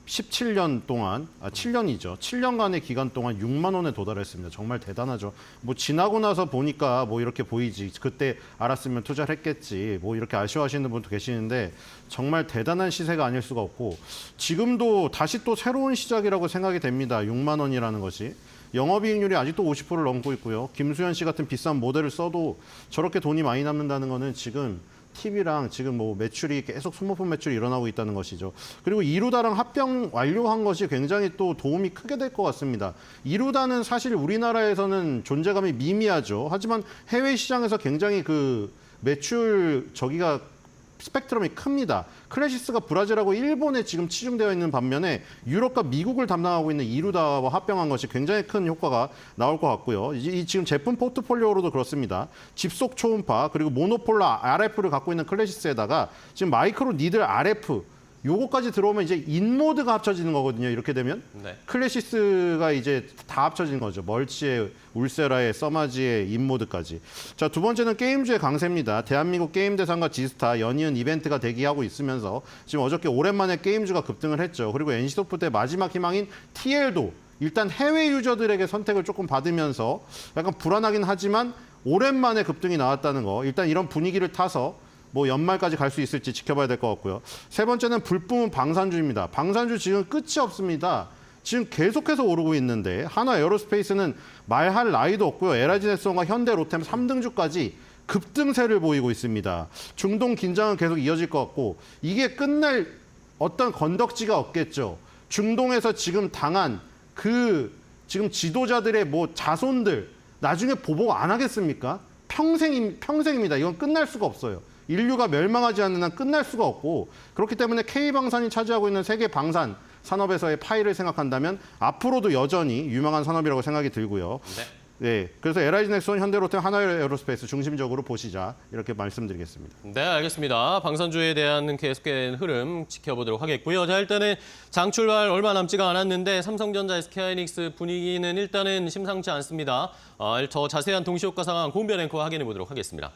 17년 동안, 7년이죠. 7년간의 기간 동안 6만 원에 도달했습니다. 정말 대단하죠. 뭐 지나고 나서 보니까 뭐 이렇게 보이지. 그때 알았으면 투자를 했겠지. 뭐 이렇게 아쉬워하시는 분도 계시는데 정말 대단한 시세가 아닐 수가 없고 지금도 다시 또 새로운 시작이라고 생각이 됩니다. 6만 원이라는 것이. 영업이익률이 아직도 50%를 넘고 있고요. 김수현 씨 같은 비싼 모델을 써도 저렇게 돈이 많이 남는다는 거는 지금 TV랑 지금 뭐 매출이 계속 소모품 매출이 일어나고 있다는 것이죠. 그리고 이루다랑 합병 완료한 것이 굉장히 또 도움이 크게 될 것 같습니다. 이루다는 사실 우리나라에서는 존재감이 미미하죠. 하지만 해외 시장에서 굉장히 그 매출 저기가 스펙트럼이 큽니다. 클래시스가 브라질하고 일본에 지금 치중되어 있는 반면에 유럽과 미국을 담당하고 있는 이루다와 합병한 것이 굉장히 큰 효과가 나올 것 같고요. 이 지금 제품 포트폴리오로도 그렇습니다. 집속 초음파 그리고 모노폴라 RF를 갖고 있는 클래시스에다가 지금 마이크로 니들 RF 요거까지 들어오면 이제 인모드가 합쳐지는 거거든요. 이렇게 되면 네. 클래시스가 이제 다 합쳐진 거죠. 멀치에 울세라에 서마지에 인모드까지. 자, 두 번째는 게임주의 강세입니다. 대한민국 게임 대상과 지스타 연이은 이벤트가 대기하고 있으면서 지금 어저께 오랜만에 게임주가 급등을 했죠. 그리고 NC소프트의 마지막 희망인 TL도 일단 해외 유저들에게 선택을 조금 받으면서 약간 불안하긴 하지만 오랜만에 급등이 나왔다는 거. 일단 이런 분위기를 타서 뭐 연말까지 갈 수 있을지 지켜봐야 될 것 같고요. 세 번째는 불뿜은 방산주입니다. 방산주 지금 끝이 없습니다. 지금 계속해서 오르고 있는데 하나 에어로스페이스는 말할 나위도 없고요. LIG넥스원과 현대, 로템 3등주까지 급등세를 보이고 있습니다. 중동 긴장은 계속 이어질 것 같고 이게 끝날 어떤 건덕지가 없겠죠. 중동에서 지금 당한 그 지금 지도자들의 뭐 자손들 나중에 보복 안 하겠습니까? 평생입니다. 이건 끝날 수가 없어요. 인류가 멸망하지 않는 한 끝날 수가 없고 그렇기 때문에 K방산이 차지하고 있는 세계 방산 산업에서의 파이를 생각한다면 앞으로도 여전히 유망한 산업이라고 생각이 들고요. 네, 그래서 LIG넥스원, 현대로템, 하나에어로스페이스 중심적으로 보시자 이렇게 말씀드리겠습니다. 네, 알겠습니다. 방산주에 대한 계속된 흐름 지켜보도록 하겠고요. 자, 일단은 장 출발 얼마 남지가 않았는데 삼성전자, SK하이닉스 분위기는 일단은 심상치 않습니다. 더 자세한 동시효과 상황 고은별 앵커 확인해 보도록 하겠습니다.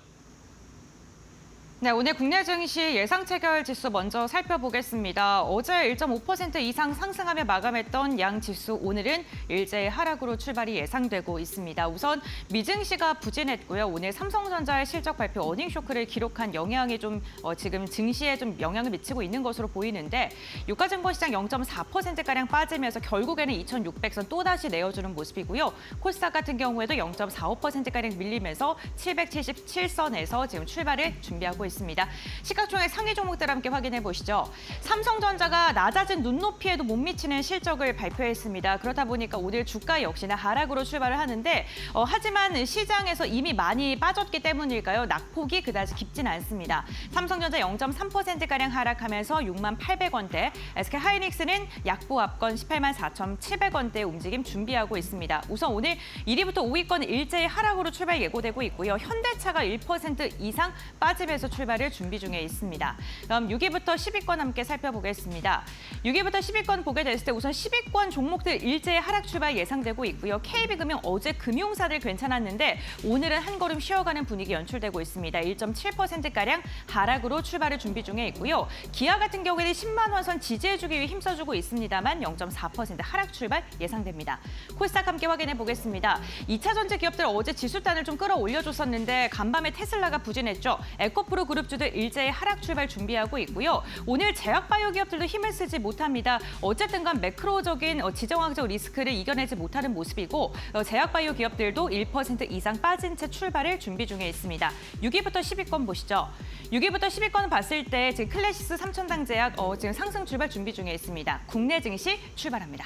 네, 오늘 국내 증시 예상 체결 지수 먼저 살펴보겠습니다. 어제 1.5% 이상 상승하며 마감했던 양 지수 오늘은 일제히 하락으로 출발이 예상되고 있습니다. 우선 미증시가 부진했고요. 오늘 삼성전자의 실적 발표 어닝 쇼크를 기록한 영향이 좀 지금 증시에 좀 영향을 미치고 있는 것으로 보이는데 유가증권시장 0.4%가량 빠지면서 결국에는 2,600선 또다시 내어주는 모습이고요. 코스닥 같은 경우에도 0.45%가량 밀리면서 777선에서 지금 출발을 준비하고 있습니다. 시가총액 상위 종목들 함께 확인해 보시죠. 삼성전자가 낮아진 눈높이에도 못 미치는 실적을 발표했습니다. 그렇다 보니까 오늘 주가 역시나 하락으로 출발을 하는데 하지만 시장에서 이미 많이 빠졌기 때문일까요? 낙폭이 그다지 깊진 않습니다. 삼성전자 0.3%가량 하락하면서 68,800원대, SK하이닉스는 약보합권 184,700원대 움직임 준비하고 있습니다. 우선 오늘 1위부터 5위권 일제히 하락으로 출발 예고되고 있고요. 현대차가 1% 이상 빠지면서 출발을 준비 중에 있습니다. 그럼 6위부터 10위권 함께 살펴보겠습니다. 6위부터 10위권 보게 됐을 때 우선 10위권 종목들 일제히 하락 출발 예상되고 있고요. KB금융 어제 금융사들 괜찮았는데 오늘은 한 걸음 쉬어가는 분위기 연출되고 있습니다. 1.7%가량 하락으로 출발을 준비 중에 있고요. 기아 같은 경우에는 10만 원 선 지지해주기 위해 힘써주고 있습니다만 0.4% 하락 출발 예상됩니다. 코스닥 함께 확인해 보겠습니다. 2차 전지 기업들 어제 지수단을 좀 끌어올려줬었는데 간밤에 테슬라가 부진했죠. 에코프로 그룹주들 일제히 하락 출발 준비하고 있고요. 오늘 제약바이오 기업들도 힘을 쓰지 못합니다. 어쨌든 간 매크로적인 지정학적 리스크를 이겨내지 못하는 모습이고 제약바이오 기업들도 1% 이상 빠진 채 출발을 준비 중에 있습니다. 6위부터 10위권 보시죠. 6위부터 10위권 봤을 때 지금 클래시스 삼천당제약 지금 상승 출발 준비 중에 있습니다. 국내 증시 출발합니다.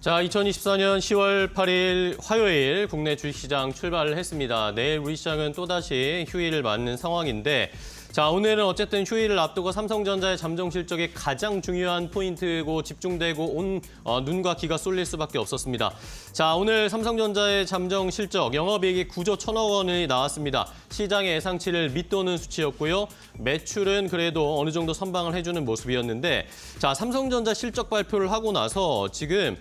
자, 2024년 10월 8일 화요일 국내 주식시장 출발을 했습니다. 내일 우리 시장은 또다시 휴일을 맞는 상황인데 자, 오늘은 어쨌든 휴일을 앞두고 삼성전자의 잠정 실적이 가장 중요한 포인트고 집중되고 온 눈과 귀가 쏠릴 수밖에 없었습니다. 자, 오늘 삼성전자의 잠정 실적 영업이익이 9조 1,000억 원이 나왔습니다. 시장의 예상치를 밑도는 수치였고요. 매출은 그래도 어느 정도 선방을 해주는 모습이었는데, 자, 삼성전자 실적 발표를 하고 나서 지금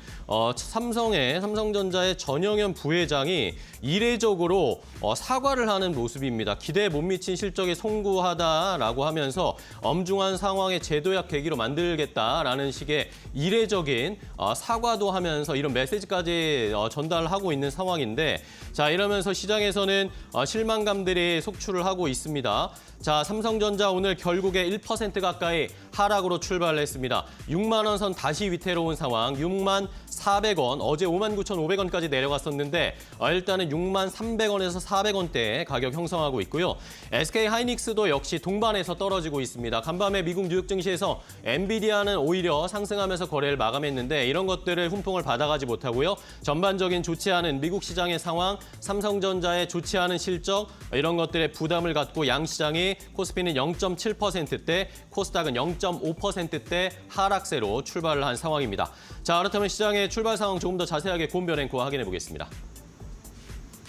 삼성전자의 전영현 부회장이 이례적으로 사과를 하는 모습입니다. 기대에 못 미친 실적에 송구하다라고 하면서 엄중한 상황의 제도약 계기로 만들겠다라는 식의 이례적인 사과도 하면서 이런 메시지까지 전달하고 있는 상황인데, 자, 이러면서 시장에서는 실망감들이 속출을 하고 있습니다. 자, 삼성전자 오늘 결국에 1% 가까이 하락으로 출발을 했습니다. 6만 원 선 다시 위태로운 상황, 6만 400원, 어제 59,500원까지 내려갔었는데 일단은 6만 300원에서 400원대의 가격 형성하고 있고요. SK하이닉스도 역시 동반해서 떨어지고 있습니다. 간밤에 미국 뉴욕 증시에서 엔비디아는 오히려 상승하면서 거래를 마감했는데 이런 것들을 훈풍을 받아가지 못하고요. 전반적인 좋지 않은 미국 시장의 상황, 삼성전자의 좋지 않은 실적, 이런 것들에 부담을 갖고 양시장이 코스피는 0.7%대, 코스닥은 0.5%대 하락세로 출발을 한 상황입니다. 자, 그렇다면 시장의 출발 상황 조금 더 자세하게 고은별 앵커와 확인해 보겠습니다.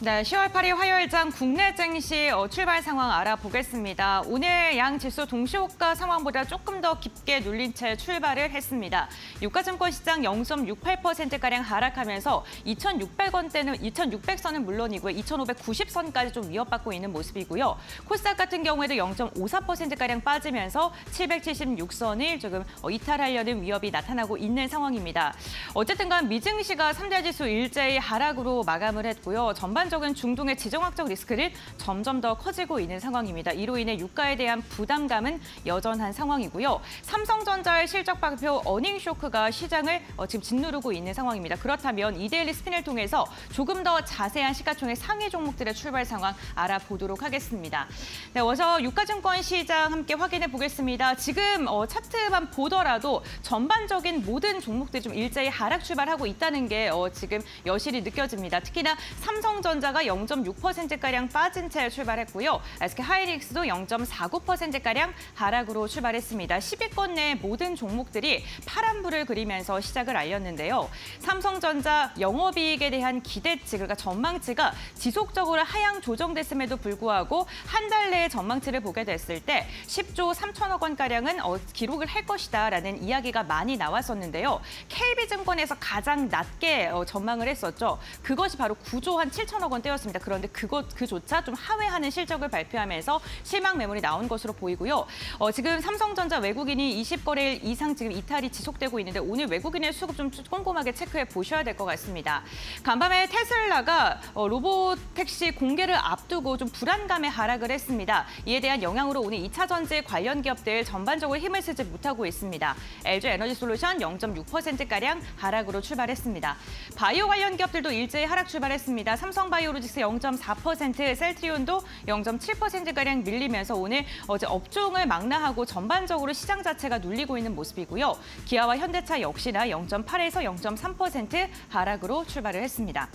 네, 10월 8일 화요일장 국내 증시 출발 상황 알아보겠습니다. 오늘 양 지수 동시호가 상황보다 조금 더 깊게 눌린 채 출발을 했습니다. 유가증권 시장 0.68%가량 하락하면서 2,600선은 물론이고요. 2,590선까지 좀 위협받고 있는 모습이고요. 코스닥 같은 경우에도 0.54%가량 빠지면서 776선을 조금 이탈하려는 위협이 나타나고 있는 상황입니다. 어쨌든 간 미증시가 3대 지수 일제히 하락으로 마감을 했고요. 전반적인 중동의 지정학적 리스크를 점점 더 커지고 있는 상황입니다. 이로 인해 유가에 대한 부담감은 여전한 상황이고요. 삼성전자의 실적 발표 어닝 쇼크가 시장을 지금 짓누르고 있는 상황입니다. 그렇다면 이데일리 스핀을 통해서 조금 더 자세한 시가총액 상위 종목들의 출발 상황 알아보도록 하겠습니다. 네, 먼저 유가증권 시장 함께 확인해 보겠습니다. 지금 차트만 보더라도 전반적인 모든 종목들이 좀 일제히 하락 출발하고 있다는 게 지금 여실히 느껴집니다. 특히나 삼성전자가 0.6%가량 빠진 채 출발했고요. SK하이닉스도 0.49%가량 하락으로 출발했습니다. 10위권 내 모든 종목들이 파란불을 그리면서 시작을 알렸는데요. 삼성전자 영업이익에 대한 기대치, 그러니까 전망치가 지속적으로 하향 조정됐음에도 불구하고 한 달 내의 전망치를 보게 됐을 때 10조 3천억 원가량은 기록을 할 것이다라는 이야기가 많이 나왔었는데요. KB증권에서 가장 낮게 전망을 했었죠. 그것이 바로 9조 한 7천억 원대였습니다. 그런데 그조차 좀 하회하는 실적을 발표하면서 실망 매물이 나온 것으로 보이고요. 지금 삼성전자 외국인이 20거래일 이상 지금 이탈이 지속되고 있는데 오늘 외국인의 수급 좀 꼼꼼하게 체크해 보셔야 될 것 같습니다. 간밤에 테슬라가 로보택시 공개를 앞두고 좀 불안감에 하락을 했습니다. 이에 대한 영향으로 오늘 2차 전지 관련 기업들 전반적으로 힘을 쓰지 못하고 있습니다. LG에너지솔루션 0.6%가량 하락으로 출발했습니다. 바이오 관련 기업들도 일제히 하락 출발했습니다. 삼성바이오로직스 0.4%, 셀트리온도 0.7%가량 밀리면서 오늘 어제 업종을 망라하고 전반적으로 시장 자체가 눌리고 있는 모습이고요. 기아와 현대차 역시나 0.8에서 0.3% 하락으로 출발을 했습니다.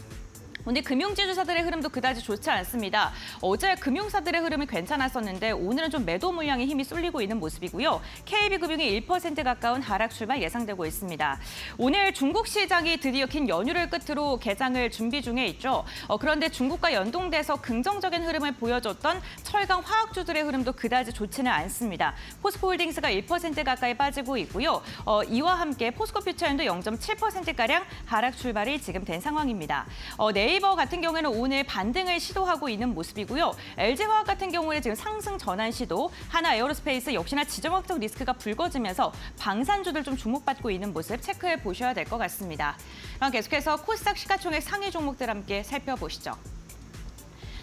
오늘 금융지주사들의 흐름도 그다지 좋지 않습니다. 어제 금융사들의 흐름이 괜찮았었는데 오늘은 좀 매도 물량의 힘이 쏠리고 있는 모습이고요. KB금융이 1% 가까운 하락 출발 예상되고 있습니다. 오늘 중국 시장이 드디어 긴 연휴를 끝으로 개장을 준비 중에 있죠. 그런데 중국과 연동돼서 긍정적인 흐름을 보여줬던 철강 화학주들의 흐름도 그다지 좋지는 않습니다. 포스코홀딩스가 1% 가까이 빠지고 있고요. 이와 함께 포스코퓨처연도 0.7%가량 하락 출발이 지금 된 상황입니다. 네이버 같은 경우에는 오늘 반등을 시도하고 있는 모습이고요. LG화학 같은 경우에 지금 상승 전환 시도, 하나 에어로스페이스 역시나 지정학적 리스크가 불거지면서 방산주들 좀 주목받고 있는 모습 체크해 보셔야 될 것 같습니다. 그럼 계속해서 코스닥 시가총액 상위 종목들 함께 살펴보시죠.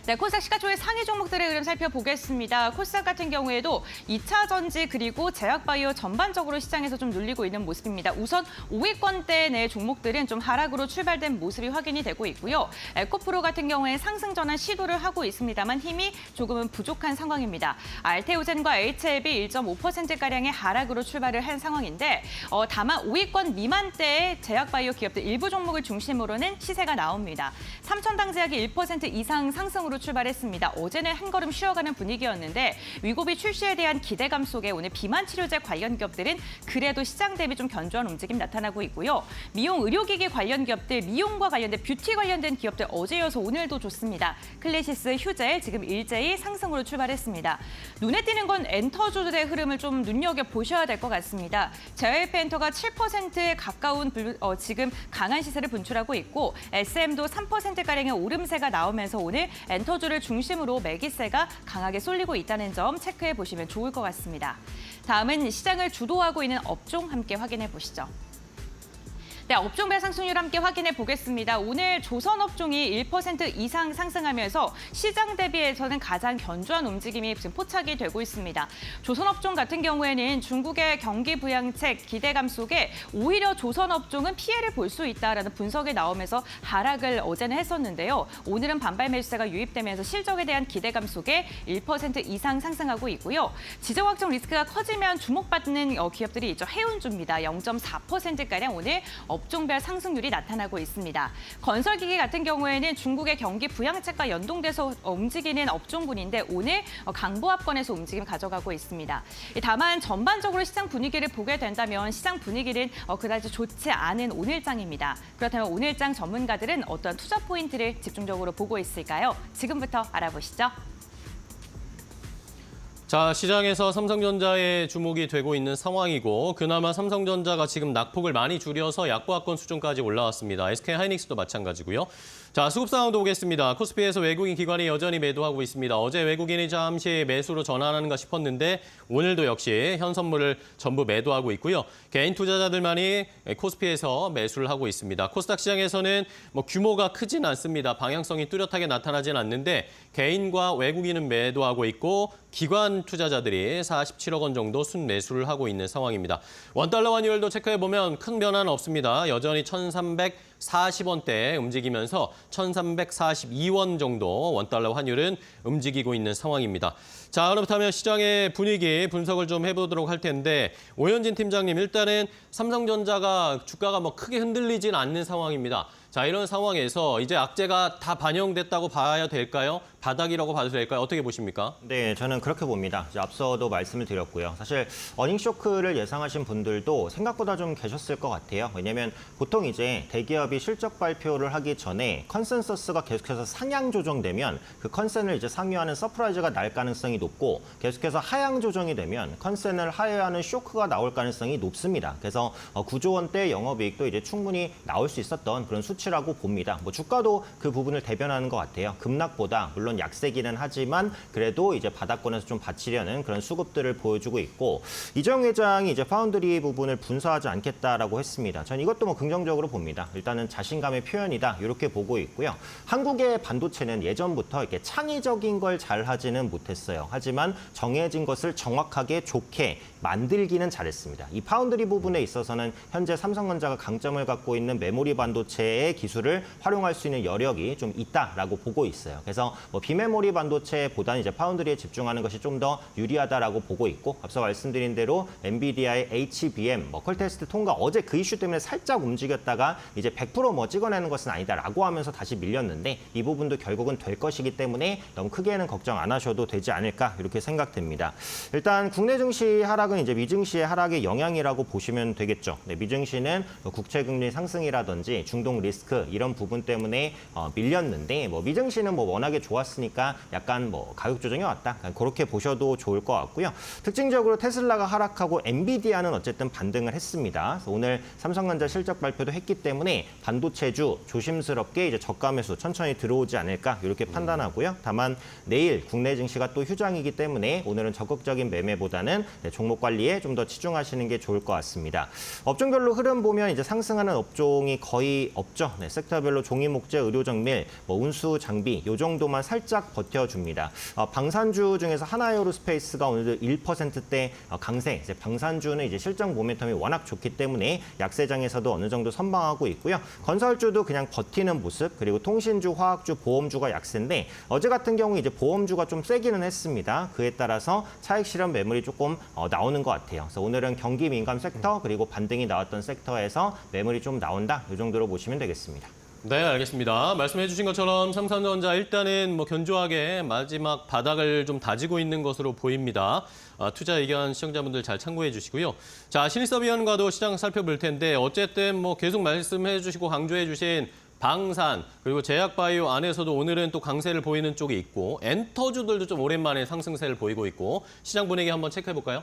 네, 코스닥 시가총액 상위 종목들의 흐름 살펴보겠습니다. 코스닥 같은 경우에도 2차 전지 그리고 제약바이오 전반적으로 시장에서 좀 눌리고 있는 모습입니다. 우선 5위권대 내 종목들은 좀 하락으로 출발된 모습이 확인이 되고 있고요. 에코프로 같은 경우에 상승 전환 시도를 하고 있습니다만 힘이 조금은 부족한 상황입니다. 알테오젠과 HLB 1.5%가량의 하락으로 출발을 한 상황인데 다만 5위권 미만대의 제약바이오 기업들 일부 종목을 중심으로는 시세가 나옵니다. 삼천당제약이 1% 이상 상승으로 상승으로 출발했습니다. 어제는 한 걸음 쉬어가는 분위기였는데 위고비 출시에 대한 기대감 속에 오늘 비만 치료제 관련 기업들은 그래도 시장 대비 좀 견조한 움직임 나타나고 있고요. 미용 의료기기 관련 기업들, 미용과 관련된 뷰티 관련된 기업들 어제 이어서 오늘도 좋습니다. 클래시스, 휴젤 지금 일제히 상승으로 출발했습니다. 눈에 띄는 건 엔터주들의 흐름을 좀 눈여겨보셔야 될 것 같습니다. JYP엔터가 7%에 가까운 지금 강한 시세를 분출하고 있고 SM도 3%가량의 오름세가 나오면서 오늘 엔터주를 중심으로 매기세가 강하게 쏠리고 있다는 점 체크해 보시면 좋을 것 같습니다. 다음은 시장을 주도하고 있는 업종 함께 확인해 보시죠. 네, 업종별 상승률 함께 확인해 보겠습니다. 오늘 조선업종이 1% 이상 상승하면서 시장 대비해서는 가장 견조한 움직임이 지금 포착이 되고 있습니다. 조선업종 같은 경우에는 중국의 경기 부양책 기대감 속에 오히려 조선업종은 피해를 볼 수 있다라는 분석이 나오면서 하락을 어제는 했었는데요. 오늘은 반발 매수세가 유입되면서 실적에 대한 기대감 속에 1% 이상 상승하고 있고요. 지정 확정 리스크가 커지면 주목받는 기업들이 있죠. 해운주입니다. 0.4%가량 오늘 업종별 상승률이 나타나고 있습니다. 건설기기 같은 경우에는 중국의 경기 부양책과 연동돼서 움직이는 업종군인데 오늘 강보합권에서 움직임 가져가고 있습니다. 다만 전반적으로 시장 분위기를 보게 된다면 시장 분위기는 그다지 좋지 않은 오늘장입니다. 그렇다면 오늘장 전문가들은 어떤 투자 포인트를 집중적으로 보고 있을까요? 지금부터 알아보시죠. 자, 시장에서 삼성전자에 주목이 되고 있는 상황이고 그나마 삼성전자가 지금 낙폭을 많이 줄여서 약보합권 수준까지 올라왔습니다. SK하이닉스도 마찬가지고요. 자, 수급 상황도 보겠습니다. 코스피에서 외국인 기관이 여전히 매도하고 있습니다. 어제 외국인이 잠시 매수로 전환하는가 싶었는데 오늘도 역시 현선물을 전부 매도하고 있고요. 개인 투자자들만이 코스피에서 매수를 하고 있습니다. 코스닥 시장에서는 규모가 크진 않습니다. 방향성이 뚜렷하게 나타나진 않는데 개인과 외국인은 매도하고 있고 기관 투자자들이 47억 원 정도 순매수를 하고 있는 상황입니다. 원달러 환율도 체크해보면 큰 변화는 없습니다. 여전히 1,340원대 움직이면서 1,342원 정도 원달러 환율은 움직이고 있는 상황입니다. 자, 그렇다면 시장의 분위기 분석을 좀 해보도록 할 텐데 오현진 팀장님, 일단은 삼성전자가 주가가 크게 흔들리진 않는 상황입니다. 자, 이런 상황에서 이제 악재가 다 반영됐다고 봐야 될까요? 바닥이라고 봐도 될까요? 어떻게 보십니까? 네, 저는 그렇게 봅니다. 이제 앞서도 말씀을 드렸고요. 사실 어닝 쇼크를 예상하신 분들도 생각보다 좀 계셨을 것 같아요. 왜냐하면 보통 이제 대기업이 실적 발표를 하기 전에 컨센서스가 계속해서 상향 조정되면 그 컨센을 이제 상회하는 서프라이즈가 날 가능성이 높고 계속해서 하향 조정이 되면 컨센을 하회하는 쇼크가 나올 가능성이 높습니다. 그래서 9조 원대 영업이익도 이제 충분히 나올 수 있었던 그런 수치라고 봅니다. 주가도 그 부분을 대변하는 것 같아요. 급락보다 물론 약세기는 하지만 그래도 이제 바닥권에서 좀 받치려는 그런 수급들을 보여주고 있고 이정 회장이 이제 파운드리 부분을 분사하지 않겠다라고 했습니다. 전 이것도 긍정적으로 봅니다. 일단은 자신감의 표현이다 이렇게 보고 있고요. 한국의 반도체는 예전부터 이렇게 창의적인 걸 잘 하지는 못했어요. 하지만 정해진 것을 정확하게 좋게 만들기는 잘했습니다. 이 파운드리 부분에 있어서는 현재 삼성전자가 강점을 갖고 있는 메모리 반도체의 기술을 활용할 수 있는 여력이 좀 있다라고 보고 있어요. 그래서 비메모리 반도체보다는 이제 파운드리에 집중하는 것이 좀 더 유리하다라고 보고 있고 앞서 말씀드린 대로 엔비디아의 HBM 퀄테스트 통과 어제 그 이슈 때문에 살짝 움직였다가 이제 100% 찍어내는 것은 아니다라고 하면서 다시 밀렸는데 이 부분도 결국은 될 것이기 때문에 너무 크게는 걱정 안 하셔도 되지 않을까 이렇게 생각됩니다. 일단 국내 증시 하락은 이제 미증시의 하락의 영향이라고 보시면 되겠죠. 네, 미증시는 국채금리 상승이라든지 중동 리스크 이런 부분 때문에 밀렸는데 미증시는 워낙에 좋았으니까 약간 가격 조정이 왔다. 그렇게 보셔도 좋을 것 같고요. 특징적으로 테슬라가 하락하고 엔비디아는 어쨌든 반등을 했습니다. 그래서 오늘 삼성전자 실적 발표도 했기 때문에 반도체주 조심스럽게 이제 저가 매수 천천히 들어오지 않을까 이렇게 판단하고요. 다만 내일 국내 증시가 또 휴장이기 때문에 오늘은 적극적인 매매보다는 종목 관리에 좀 더 치중하시는 게 좋을 것 같습니다. 업종별로 흐름 보면 이제 상승하는 업종이 거의 없죠. 네, 섹터별로 종이 목재, 의료 정밀, 운수 장비 이 정도만 살짝 버텨줍니다. 방산주 중에서 하나에어로스페이스가 오늘도 1%대 강세. 이제 방산주는 이제 실적 모멘텀이 워낙 좋기 때문에 약세장에서도 어느 정도 선방하고 있고요. 건설주도 그냥 버티는 모습. 그리고 통신주, 화학주, 보험주가 약세인데 어제 같은 경우 이제 보험주가 좀 세기는 했습니다. 그에 따라서 차익 실현 매물이 조금 나오는 것 같아요. 그래서 오늘은 경기 민감 섹터 그리고 반등이 나왔던 섹터에서 매물이 좀 나온다. 이 정도로 보시면 되겠습니다. 네, 알겠습니다. 말씀해 주신 것처럼 삼성전자 일단은 뭐 견조하게 마지막 바닥을 좀 다지고 있는 것으로 보입니다. 투자 의견 시청자분들 잘 참고해 주시고요. 자, 신일섭 위원과도 시장 살펴볼 텐데 어쨌든 뭐 계속 말씀해 주시고 강조해 주신 방산 그리고 제약바이오 안에서도 오늘은 또 강세를 보이는 쪽이 있고 엔터주들도 좀 오랜만에 상승세를 보이고 있고 시장 분위기 한번 체크해 볼까요?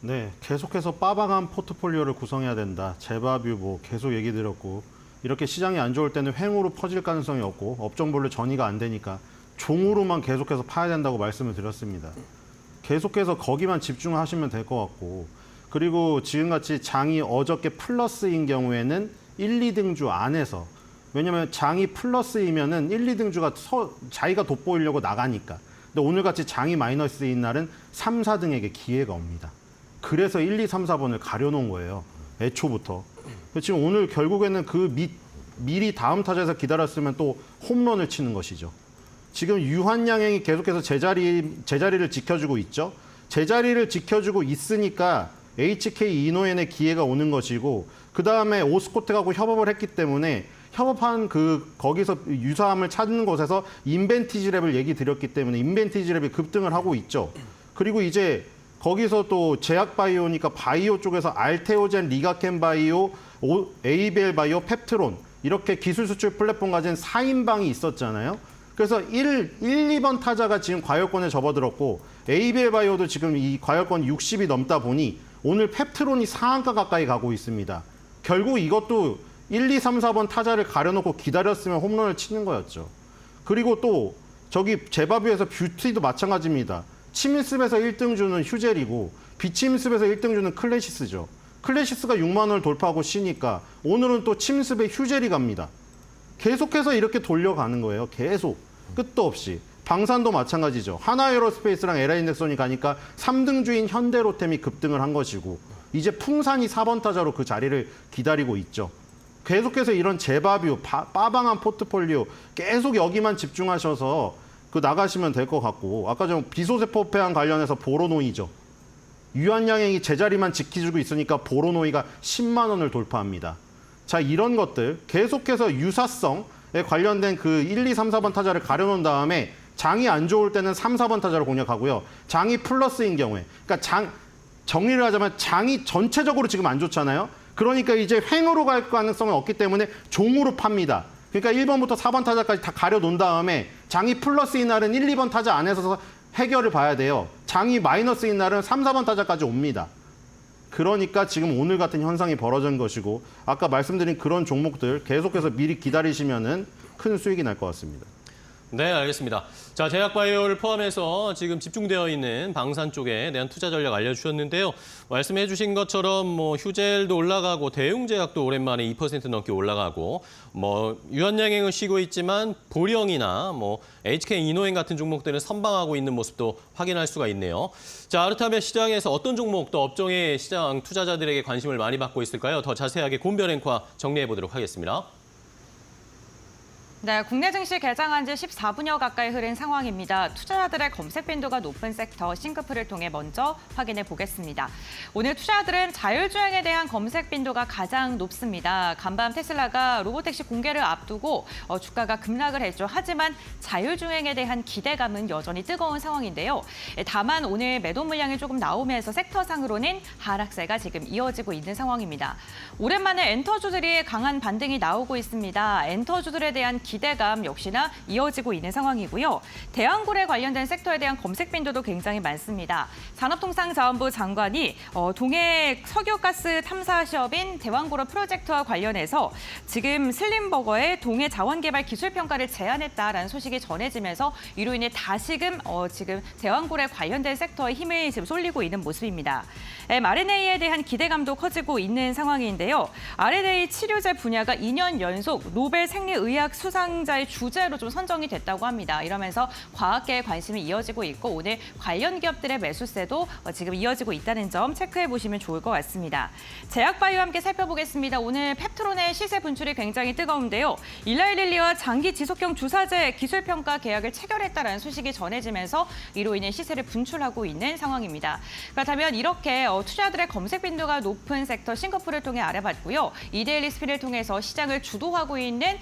네, 계속해서 빠방한 포트폴리오를 구성해야 된다. 재바뷰 뭐 계속 얘기 드렸고 이렇게 시장이 안 좋을 때는 횡으로 퍼질 가능성이 없고 업종별로 전이가 안 되니까 종으로만 계속해서 파야 된다고 말씀을 드렸습니다. 계속해서 거기만 집중하시면 될 것 같고 그리고 지금같이 장이 어저께 플러스인 경우에는 1, 2등주 안에서 왜냐하면 장이 플러스이면은 1, 2등주가 자기가 돋보이려고 나가니까 근데 오늘같이 장이 마이너스인 날은 3, 4등에게 기회가 옵니다. 그래서 1, 2, 3, 4번을 가려놓은 거예요. 애초부터. 지금 오늘 결국에는 미리 다음 타자에서 기다렸으면 또 홈런을 치는 것이죠. 지금 유한양행이 계속해서 제자리를 지켜주고 있죠. 제자리를 지켜주고 있으니까 HK 이노엔의 기회가 오는 것이고 그다음에 오스코텍하고 협업을 했기 때문에 협업한 거기서 유사함을 찾는 곳에서 인벤티지 랩을 얘기 드렸기 때문에 인벤티지 랩이 급등을 하고 있죠. 그리고 이제 거기서 또 제약바이오니까 바이오 쪽에서 알테오젠, 리가켄 바이오, ABL 바이오, 펩트론 이렇게 기술 수출 플랫폼 가진 4인방이 있었잖아요. 그래서 2번 타자가 지금 과열권에 접어들었고 ABL 바이오도 지금 이 과열권 60이 넘다 보니 오늘 펩트론이 상한가 가까이 가고 있습니다. 결국 이것도 1, 2, 3, 4번 타자를 가려놓고 기다렸으면 홈런을 치는 거였죠. 그리고 또 저기 제바뷰에서 뷰티도 마찬가지입니다. 침입습에서 1등주는 휴젤이고 비침입습에서 1등주는 클래시스죠. 클래시스가 6만 원을 돌파하고 쉬니까 오늘은 또 침습에 휴젤이 갑니다. 계속해서 이렇게 돌려가는 거예요. 계속. 끝도 없이. 방산도 마찬가지죠. 하나에어로스페이스랑 LI넥슨이 가니까 3등주인 현대로템이 급등을 한 것이고 이제 풍산이 4번 타자로 그 자리를 기다리고 있죠. 계속해서 이런 재바뷰, 빠방한 포트폴리오 계속 여기만 집중하셔서 나가시면 될 것 같고 아까 좀 비소세포 폐암 관련해서 보로노이죠. 유한양행이 제자리만 지켜주고 있으니까 보로노이가 10만 원을 돌파합니다. 자, 이런 것들 계속해서 유사성에 관련된 1, 2, 3, 4번 타자를 가려놓은 다음에 장이 안 좋을 때는 3, 4번 타자를 공략하고요. 장이 플러스인 경우에 그러니까 정리를 하자면 장이 전체적으로 지금 안 좋잖아요. 그러니까 이제 횡으로 갈 가능성은 없기 때문에 종으로 팝니다. 그러니까 1번부터 4번 타자까지 다 가려놓은 다음에 장이 플러스인 날은 1, 2번 타자 안에서 해결을 봐야 돼요. 장이 마이너스인 날은 3, 4번 타자까지 옵니다. 그러니까 지금 오늘 같은 현상이 벌어진 것이고 아까 말씀드린 그런 종목들 계속해서 미리 기다리시면은 큰 수익이 날 것 같습니다. 네, 알겠습니다. 자, 제약바이오를 포함해서 지금 집중되어 있는 방산 쪽에 대한 투자 전략 알려주셨는데요. 말씀해 주신 것처럼 뭐 휴젤도 올라가고 대웅제약도 오랜만에 2% 넘게 올라가고 뭐 유한양행은 쉬고 있지만 보령이나 뭐 HK 이노엔 같은 종목들은 선방하고 있는 모습도 확인할 수가 있네요. 자, 그렇다면 시장에서 어떤 종목 또 업종의 시장 투자자들에게 관심을 많이 받고 있을까요? 더 자세하게 곤변 앵커와 정리해 보도록 하겠습니다. 네, 국내 증시 개장한 지 14분여 가까이 흐른 상황입니다. 투자자들의 검색 빈도가 높은 섹터 싱크풀을 통해 먼저 확인해 보겠습니다. 오늘 투자자들은 자율주행에 대한 검색 빈도가 가장 높습니다. 간밤 테슬라가 로보택시 공개를 앞두고 주가가 급락을 했죠. 하지만 자율주행에 대한 기대감은 여전히 뜨거운 상황인데요. 다만 오늘 매도 물량이 조금 나오면서 섹터상으로는 하락세가 지금 이어지고 있는 상황입니다. 오랜만에 엔터주들이 강한 반등이 나오고 있습니다. 엔터주들에 대한 기대감 역시나 이어지고 있는 상황이고요. 대왕굴에 관련된 섹터에 대한 검색 빈도도 굉장히 많습니다. 산업통상자원부 장관이 동해 석유가스 탐사 시업인 대왕굴 프로젝트와 관련해서 지금 슬림버거의 동해 자원개발 기술평가를 제안했다라는 소식이 전해지면서 이로 인해 다시금 지금 대왕굴에 관련된 섹터의 힘을 지금 쏠리고 있는 모습입니다. mRNA에 대한 기대감도 커지고 있는 상황인데요. RNA 치료제 분야가 2년 연속 노벨 생리의학 수상 부동산자의 주제로 좀 선정이 됐다고 합니다. 이러면서 과학계의 관심이 이어지고 있고 오늘 관련 기업들의 매수세도 지금 이어지고 있다는 점 체크해 보시면 좋을 것 같습니다. 제약바이오와 함께 살펴보겠습니다. 오늘 펩트론의 시세 분출이 굉장히 뜨거운데요. 일라이릴리와 장기 지속형 주사제 기술평가 계약을 체결했다는 소식이 전해지면서 이로 인해 시세를 분출하고 있는 상황입니다. 그렇다면 이렇게 투자들의 검색 빈도가 높은 섹터 싱가포르를 통해 알아봤고요. 이데일리 스피를 통해서 시장을 주도하고 있는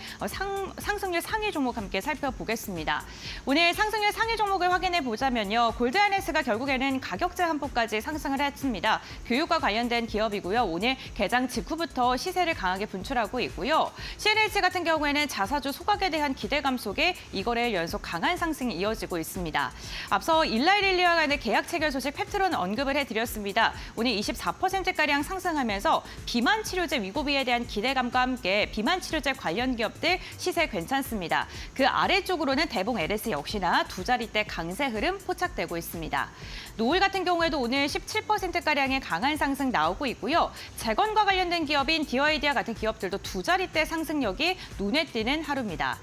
상승률 상위 종목 함께 살펴보겠습니다. 오늘 상승률 상위 종목을 확인해 보자면요. 골드아이넥스가 결국에는 가격 제한폭까지 상승을 했습니다. 교육과 관련된 기업이고요. 오늘 개장 직후부터 시세를 강하게 분출하고 있고요. CNH 같은 경우에는 자사주 소각에 대한 기대감 속에 이거래일 연속 강한 상승이 이어지고 있습니다. 앞서 일라이릴리와 간의 계약 체결 소식 펩트론 언급을 해드렸습니다. 오늘 24%가량 상승하면서 비만 치료제 위고비에 대한 기대감과 함께 비만 치료제 관련 기업들 시세 괜찮습니다. 그 아래쪽으로는 대봉 LS 역시나 두 자릿대 강세 흐름 포착되고 있습니다. 노을 같은 경우에도 오늘 17%가량의 강한 상승 나오고 있고요. 재건과 관련된 기업인 디어아이디아 같은 기업들도 두 자릿대 상승력이 눈에 띄는 하루입니다.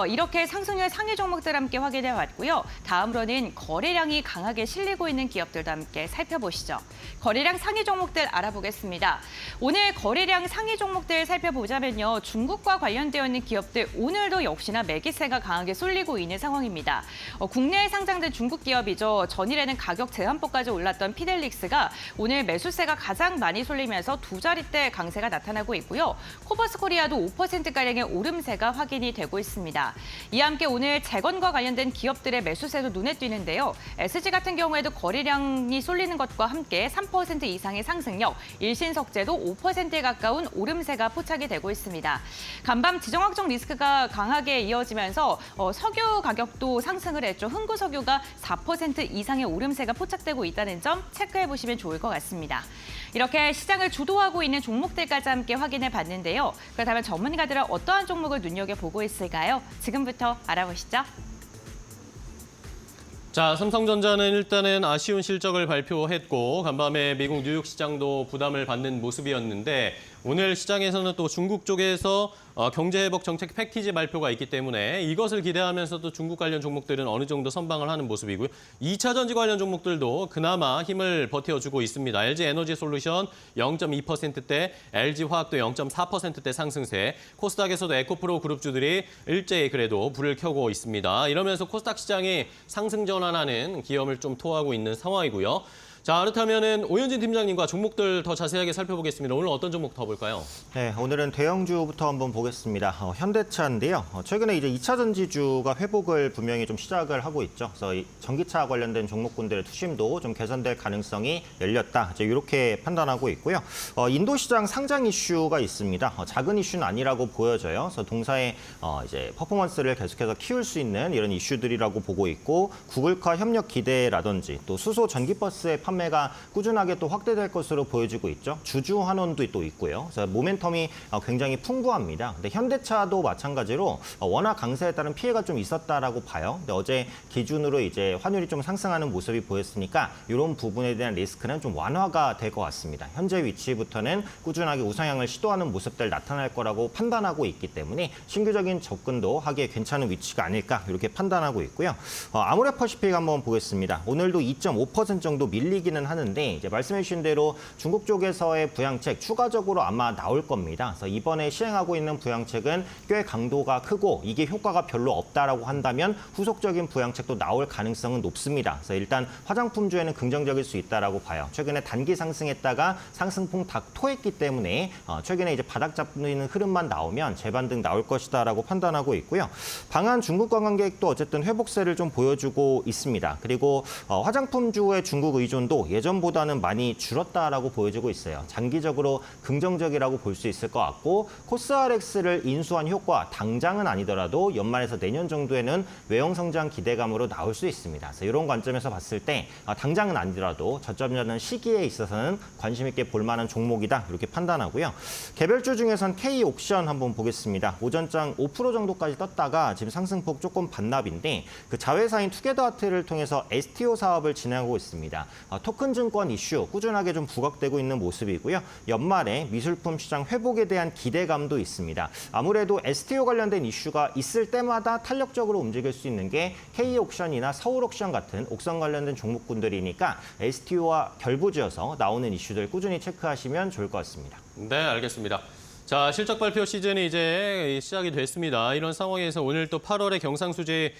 이렇게 상승률 상위 종목들 함께 확인해 봤고요. 다음으로는 거래량이 강하게 실리고 있는 기업들도 함께 살펴보시죠. 거래량 상위 종목들 알아보겠습니다. 오늘 거래량 상위 종목들 살펴보자면요. 중국과 관련되어 있는 기업들 오늘도 역시나 매기세가 강하게 쏠리고 있는 상황입니다. 국내에 상장된 중국 기업이죠. 전일에는 가격 제한폭까지 올랐던 피델릭스가 오늘 매수세가 가장 많이 쏠리면서 두 자릿대 강세가 나타나고 있고요. 코버스 코리아도 5%가량의 오름세가 확인이 되고 있습니다. 이와 함께 오늘 재건과 관련된 기업들의 매수세도 눈에 띄는데요. SG 같은 경우에도 거래량이 쏠리는 것과 함께 3% 이상의 상승력, 일신석재도 5%에 가까운 오름세가 포착이 되고 있습니다. 간밤 지정학적 리스크가 강하게 이어지면서 석유 가격도 상승을 했죠. 흥구석유가 4% 이상의 오름세가 포착되고 있다는 점 체크해 보시면 좋을 것 같습니다. 이렇게 시장을 주도하고 있는 종목들까지 함께 확인해 봤는데요. 그렇다면 전문가들은 어떠한 종목을 눈여겨보고 있을까요? 지금부터 알아보시죠. 자, 삼성전자는 일단은 아쉬운 실적을 발표했고 간밤에 미국 뉴욕 시장도 부담을 받는 모습이었는데 오늘 시장에서는 또 중국 쪽에서 경제회복 정책 패키지 발표가 있기 때문에 이것을 기대하면서도 중국 관련 종목들은 어느 정도 선방을 하는 모습이고요. 2차 전지 관련 종목들도 그나마 힘을 버텨주고 있습니다. LG 에너지 솔루션 0.2%대, LG 화학도 0.4%대 상승세, 코스닥에서도 에코프로 그룹주들이 일제히 그래도 불을 켜고 있습니다. 이러면서 코스닥 시장이 상승 전환하는 기염을 좀 토하고 있는 상황이고요. 자, 그렇다면은 오현진 팀장님과 종목들 더 자세하게 살펴보겠습니다. 오늘 어떤 종목 더 볼까요? 네, 오늘은 대형주부터 한번 보겠습니다. 현대차인데요. 최근에 이제 2차 전지주가 회복을 분명히 좀 시작을 하고 있죠. 그래서 이 전기차 관련된 종목군들의 투심도 좀 개선될 가능성이 열렸다. 이제 이렇게 판단하고 있고요. 인도 시장 상장 이슈가 있습니다. 작은 이슈는 아니라고 보여져요. 그래서 동사의 이제 퍼포먼스를 계속해서 키울 수 있는 이런 이슈들이라고 보고 있고 구글과 협력 기대라든지 또 수소 전기버스의 판매가 꾸준하게 또 확대될 것으로 보여지고 있죠. 주주 환원도 또 있고요. 그래서 모멘텀이 굉장히 풍부합니다. 근데 현대차도 마찬가지로 워낙 강세에 따른 피해가 좀 있었다라고 봐요. 근데 어제 기준으로 이제 환율이 좀 상승하는 모습이 보였으니까 이런 부분에 대한 리스크는 좀 완화가 될 것 같습니다. 현재 위치부터는 꾸준하게 우상향을 시도하는 모습들 나타날 거라고 판단하고 있기 때문에 신규적인 접근도 하기에 괜찮은 위치가 아닐까 이렇게 판단하고 있고요. 아모레퍼시픽 한번 보겠습니다. 오늘도 2.5% 정도 밀리기는 하는데 이제 말씀해 주신 대로 중국 쪽에서의 부양책 추가적으로 아마 나올 겁니다. 그래서 이번에 시행하고 있는 부양책은 꽤 강도가 크고 이게 효과가 별로 없다라고 한다면 후속적인 부양책도 나올 가능성은 높습니다. 그래서 일단 화장품주에는 긍정적일 수 있다라고 봐요. 최근에 단기 상승했다가 상승폭 다 토했기 때문에 최근에 이제 바닥 잡는 흐름만 나오면 재반등 나올 것이다라고 판단하고 있고요. 방한 중국 관광객도 어쨌든 회복세를 좀 보여주고 있습니다. 그리고 화장품주의 중국 의존도 예전보다는 많이 줄었다라고 보여지고 있어요. 장기적으로 긍정적이라고 볼 수 있을 것 같고 코스RX를 인수한 효과 당장은 아니더라도 연말에서 내년 정도에는 외형 성장 기대감으로 나올 수 있습니다. 그래서 이런 관점에서 봤을 때 당장은 아니더라도 저점 잡는 시기에 있어서는 관심 있게 볼 만한 종목이다 이렇게 판단하고요. 개별주 중에선 K옥션 한번 보겠습니다. 오전장 5% 정도까지 떴다가 지금 상승폭 조금 반납인데 그 자회사인 투게더아트를 통해서 STO 사업을 진행하고 있습니다. 토큰 증권 이슈 꾸준하게 좀 부각되고 있는 모습이고요. 연말에 미술품 시장 회복에 대한 기대감도 있습니다. 아무래도 STO 관련된 이슈가 있을 때마다 탄력적으로 움직일 수 있는 게 K옥션이나 서울옥션 같은 옥션 관련된 종목군들이니까 STO와 결부지어서 나오는 이슈들 꾸준히 체크하시면 좋을 것 같습니다. 네, 알겠습니다. 자, 실적 발표 시즌이 이제 시작이 됐습니다. 이런 상황에서 오늘 또 8월에 경상수지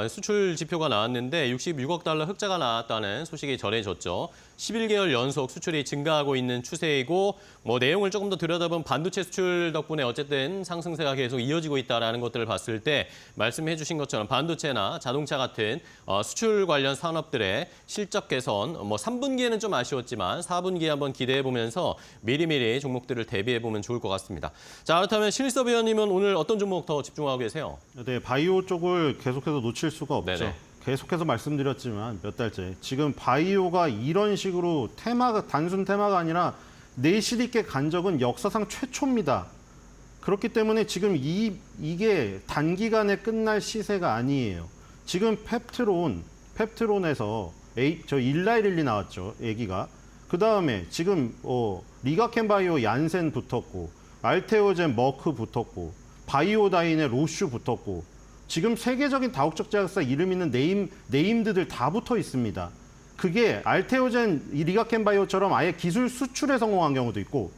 수출 지표가 나왔는데 66억 달러 흑자가 나왔다는 소식이 전해졌죠. 11개월 연속 수출이 증가하고 있는 추세이고 뭐 내용을 조금 더 들여다보면 반도체 수출 덕분에 어쨌든 상승세가 계속 이어지고 있다는 것들을 봤을 때 말씀해 주신 것처럼 반도체나 자동차 같은 수출 관련 산업들의 실적 개선, 뭐 3분기에는 좀 아쉬웠지만 4분기에 한번 기대해 보면서 미리미리 종목들을 대비해 보면 좋을 것 같습니다. 자, 그렇다면 신일섭 위원님은 오늘 어떤 종목 더 집중하고 계세요? 네, 바이오 쪽을 계속해서 놓칠 수가 없죠. 네네. 계속해서 말씀드렸지만 몇 달째 지금 바이오가 이런 식으로 테마가 단순 테마가 아니라 내실 있게 간 적은 역사상 최초입니다. 그렇기 때문에 지금 이게 단기간에 끝날 시세가 아니에요. 지금 펩트론에서 저 일라이릴리 나왔죠, 얘기가. 그다음에 지금 리가켄바이오 얀센 붙었고 알테오젠 머크 붙었고 바이오다인의 로슈 붙었고 지금 세계적인 다국적 제약사 이름 있는 네임드들 다 붙어 있습니다. 그게 알테오젠, 리가켄바이오처럼 아예 기술 수출에 성공한 경우도 있고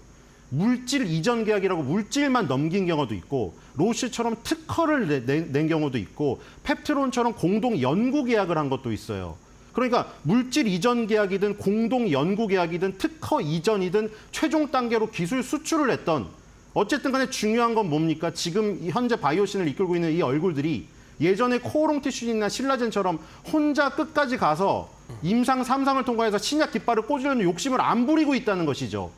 물질 이전 계약이라고 물질만 넘긴 경우도 있고 로시처럼 특허를 낸 경우도 있고 펩트론처럼 공동 연구 계약을 한 것도 있어요. 그러니까 물질 이전 계약이든 공동 연구 계약이든 특허 이전이든 최종 단계로 기술 수출을 했던 어쨌든 간에 중요한 건 뭡니까? 지금 현재 바이오신을 이끌고 있는 이 얼굴들이 예전에 코오롱티슈진이나 신라젠처럼 혼자 끝까지 가서 임상 3상을 통과해서 신약 깃발을 꽂으려는 욕심을 안 부리고 있다는 것이죠.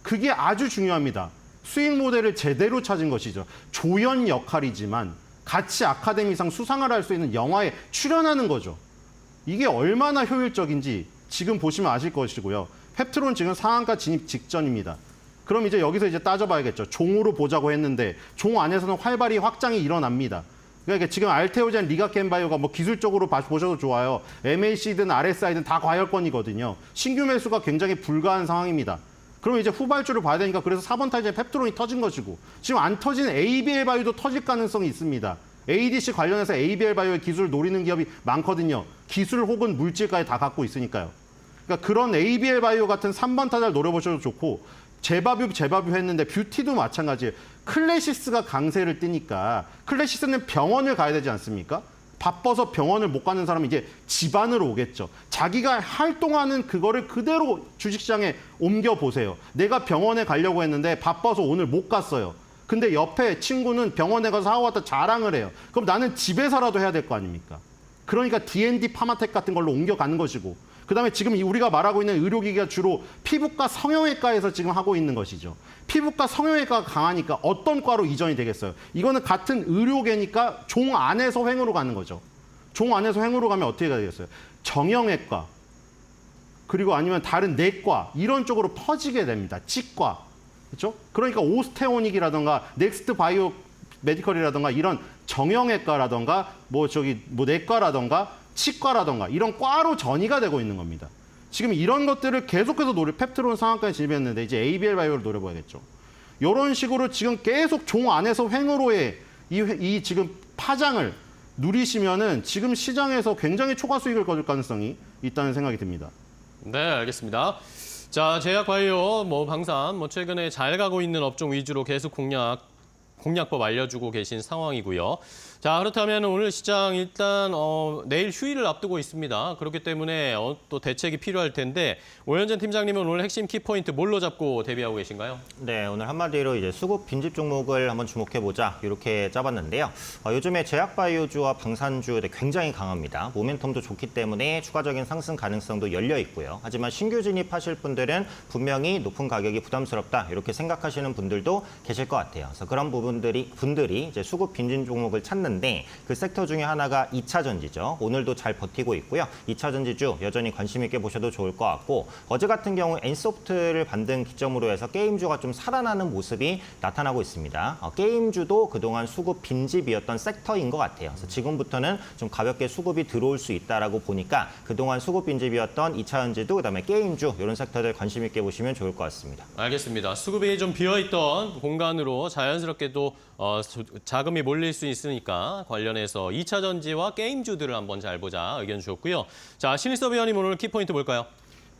그게 아주 중요합니다. 수익 모델을 제대로 찾은 것이죠. 조연 역할이지만 같이 아카데미상 수상을 할 수 있는 영화에 출연하는 거죠. 이게 얼마나 효율적인지 지금 보시면 아실 것이고요. 펩트론 지금 상한가 진입 직전입니다. 그럼 이제 여기서 이제 따져봐야겠죠. 종으로 보자고 했는데 종 안에서는 활발히 확장이 일어납니다. 그러니까 지금 알테오젠, 리가켄바이오가 뭐 기술적으로 보셔도 좋아요. MAC든 RSI든 다 과열권이거든요. 신규 매수가 굉장히 불가한 상황입니다. 그럼 이제 후발주를 봐야 되니까 그래서 4번 타이즈에 펩트론이 터진 것이고 지금 안 터진 ABL 바이오도 터질 가능성이 있습니다. ADC 관련해서 ABL 바이오의 기술을 노리는 기업이 많거든요. 기술 혹은 물질까지 다 갖고 있으니까요. 그러니까 그런 ABL 바이오 같은 3번 타자를 노려보셔도 좋고 제바뷰 했는데 뷰티도 마찬가지예요. 클래시스가 강세를 띠니까 클래시스는 병원을 가야 되지 않습니까? 바빠서 병원을 못 가는 사람은 이제 집안으로 오겠죠. 자기가 활동하는 그거를 그대로 주식시장에 옮겨보세요. 내가 병원에 가려고 했는데 바빠서 오늘 못 갔어요. 근데 옆에 친구는 병원에 가서 사와왔다 자랑을 해요. 그럼 나는 집에서라도 해야 될 거 아닙니까? 그러니까 D&D 파마텍 같은 걸로 옮겨가는 것이고 그다음에 지금 우리가 말하고 있는 의료기기가 주로 피부과 성형외과에서 지금 하고 있는 것이죠. 피부과 성형외과가 강하니까 어떤 과로 이전이 되겠어요? 이거는 같은 의료계니까 종 안에서 횡으로 가는 거죠. 종 안에서 횡으로 가면 어떻게 되겠어요? 정형외과 그리고 아니면 다른 내과 이런 쪽으로 퍼지게 됩니다. 치과. 그렇죠? 그러니까 오스테오닉이라든가 넥스트 바이오 메디컬이라든가 이런 정형외과라든가 뭐 내과라든가 치과라든가 이런 과로 전이가 되고 있는 겁니다. 지금 이런 것들을 계속해서 펩트론 상한가에 진입했는데 이제 ABL 바이오를 노려봐야겠죠. 이런 식으로 지금 계속 종 안에서 횡으로의 이 지금 파장을 누리시면은 지금 시장에서 굉장히 초과 수익을 거둘 가능성이 있다는 생각이 듭니다. 네, 알겠습니다. 자, 제약바이오, 방산, 최근에 잘 가고 있는 업종 위주로 계속 공략법 알려주고 계신 상황이고요. 자, 그렇다면 오늘 시장 일단 내일 휴일을 앞두고 있습니다. 그렇기 때문에 또 대책이 필요할 텐데 오현진 팀장님은 오늘 핵심 키포인트 뭘로 잡고 대비하고 계신가요? 네, 오늘 한마디로 이제 수급 빈집 종목을 한번 주목해보자 이렇게 짜봤는데요. 요즘에 제약바이오주와 방산주 굉장히 강합니다. 모멘텀도 좋기 때문에 추가적인 상승 가능성도 열려 있고요. 하지만 신규 진입하실 분들은 분명히 높은 가격이 부담스럽다 이렇게 생각하시는 분들도 계실 것 같아요. 그래서 그런 분들이 이제 수급 빈집 종목을 찾는 섹터인데 그 섹터 중에 하나가 2차 전지죠. 오늘도 잘 버티고 있고요. 2차 전지주 여전히 관심 있게 보셔도 좋을 것 같고 어제 같은 경우 엔소프트를 반등 기점으로 해서 게임주가 좀 살아나는 모습이 나타나고 있습니다. 게임주도 그동안 수급 빈집이었던 섹터인 것 같아요. 그래서 지금부터는 좀 가볍게 수급이 들어올 수 있다라고 보니까 그동안 수급 빈집이었던 2차 전지도 그다음에 게임주 이런 섹터들 관심 있게 보시면 좋을 것 같습니다. 알겠습니다. 수급이 좀 비어있던 공간으로 자연스럽게 또 자금이 몰릴 수 있으니까 관련해서 2차 전지와 게임주들을 한번 잘 보자 의견 주셨고요. 자, 신일섭 위원님 오늘 키포인트 뭘까요?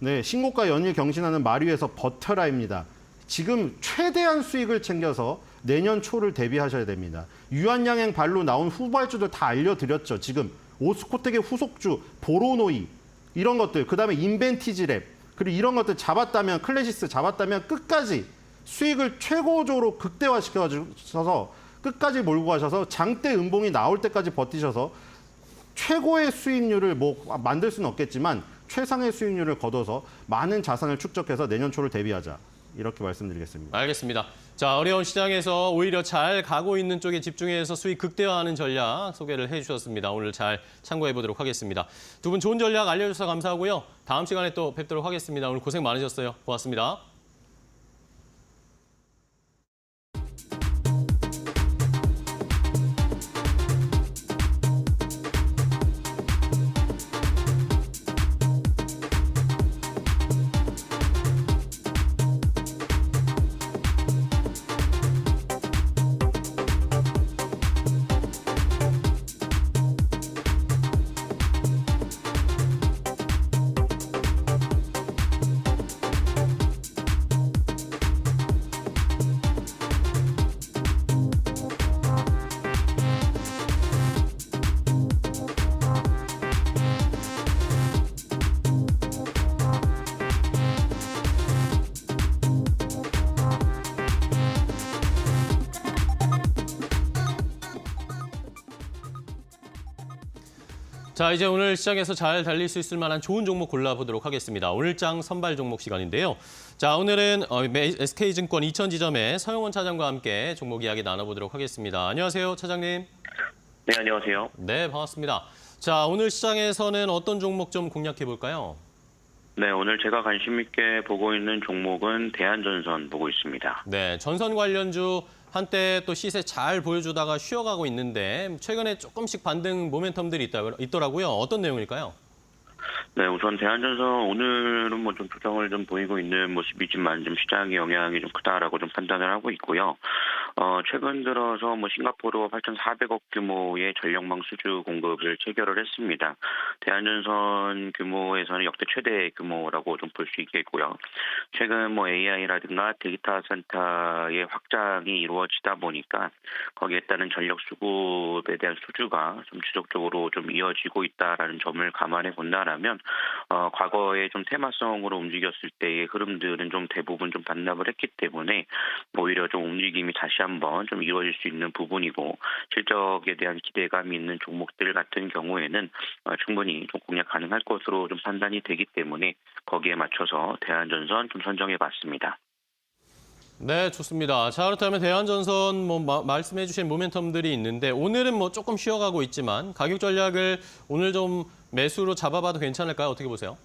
네, 신고가 연일 경신하는 마리에서 버텨라입니다. 지금 최대한 수익을 챙겨서 내년 초를 대비하셔야 됩니다. 유한양행 발로 나온 후발주들 다 알려드렸죠. 지금 오스코텍의 후속주, 보로노이 이런 것들, 그다음에 인벤티지랩 그리고 이런 것들 잡았다면 클래시스 잡았다면 끝까지 수익을 최고조로 극대화시켜서 끝까지 몰고 가셔서 장대 음봉이 나올 때까지 버티셔서 최고의 수익률을 만들 수는 없겠지만 최상의 수익률을 거둬서 많은 자산을 축적해서 내년 초를 대비하자. 이렇게 말씀드리겠습니다. 알겠습니다. 자, 어려운 시장에서 오히려 잘 가고 있는 쪽에 집중해서 수익 극대화하는 전략 소개를 해주셨습니다. 오늘 잘 참고해 보도록 하겠습니다. 두 분 좋은 전략 알려주셔서 감사하고요. 다음 시간에 또 뵙도록 하겠습니다. 오늘 고생 많으셨어요. 고맙습니다. 자, 이제 오늘 시장에서 잘 달릴 수 있을 만한 좋은 종목 골라보도록 하겠습니다. 오늘장 선발 종목 시간인데요. 자, 오늘은 SK증권 2000지점의 서영원 차장과 함께 종목 이야기 나눠보도록 하겠습니다. 안녕하세요, 차장님. 네, 안녕하세요. 네, 반갑습니다. 자, 오늘 시장에서는 어떤 종목 좀 공략해 볼까요? 네, 오늘 제가 관심 있게 보고 있는 종목은 대한전선 보고 있습니다. 네, 전선 관련주 한때 또 시세 잘 보여주다가 쉬어가고 있는데 최근에 조금씩 반등 모멘텀들이 있더라고요. 어떤 내용일까요? 네, 우선 대한전선 오늘은 뭐 좀 조정을 좀 보이고 있는 모습이지만 좀 시장의 영향이 좀 크다라고 좀 판단을 하고 있고요. 최근 들어서 뭐 싱가포르 8,400억 규모의 전력망 수주 공급을 체결을 했습니다. 대한전선 규모에서는 역대 최대 규모라고 좀 볼 수 있겠고요. 최근 뭐 AI라든가 데이터 센터의 확장이 이루어지다 보니까 거기에 따른 전력 수급에 대한 수주가 좀 지속적으로 좀 이어지고 있다라는 점을 감안해 본다라면 과거에 좀 테마성으로 움직였을 때의 흐름들은 좀 대부분 좀 반납을 했기 때문에 오히려 좀 움직임이 다시 한번 좀 이루어질 수 있는 부분이고 실적에 대한 기대감이 있는 종목들 같은 경우에는 충분히 좀 공략 가능할 것으로 좀 판단이 되기 때문에 거기에 맞춰서 대한전선 좀 선정해 봤습니다. 네, 좋습니다. 자, 그렇다면 대한전선 말씀해 주신 모멘텀들이 있는데 오늘은 뭐 조금 쉬어가고 있지만 가격 전략을 오늘 좀 매수로 잡아봐도 괜찮을까요? 어떻게 보세요?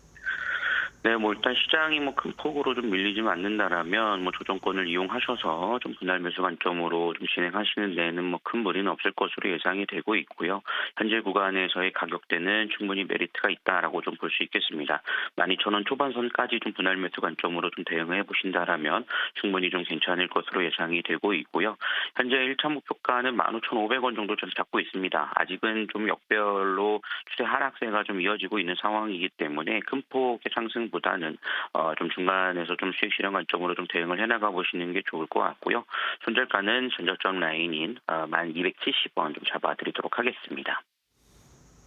네, 뭐 일단 시장이 뭐 큰 폭으로 좀 밀리지만 않는다라면 뭐 조정권을 이용하셔서 좀 분할 매수 관점으로 좀 진행하시는 데에는 뭐 큰 무리는 없을 것으로 예상이 되고 있고요. 현재 구간에서의 가격대는 충분히 메리트가 있다라고 좀 볼 수 있겠습니다. 12,000원 초반선까지 좀 분할 매수 관점으로 좀 대응해 보신다라면 충분히 좀 괜찮을 것으로 예상이 되고 있고요. 현재 1차 목표가는 15,500원 정도 좀 잡고 있습니다. 아직은 좀 역별로 추세 하락세가 좀 이어지고 있는 상황이기 때문에 큰 폭의 상승보다는 좀 중간에서 좀 수익 실현 관점으로 좀 대응을 해나가 보시는 게 좋을 것 같고요. 손절가는 전저점 라인인 1,270원 좀 잡아드리도록 하겠습니다.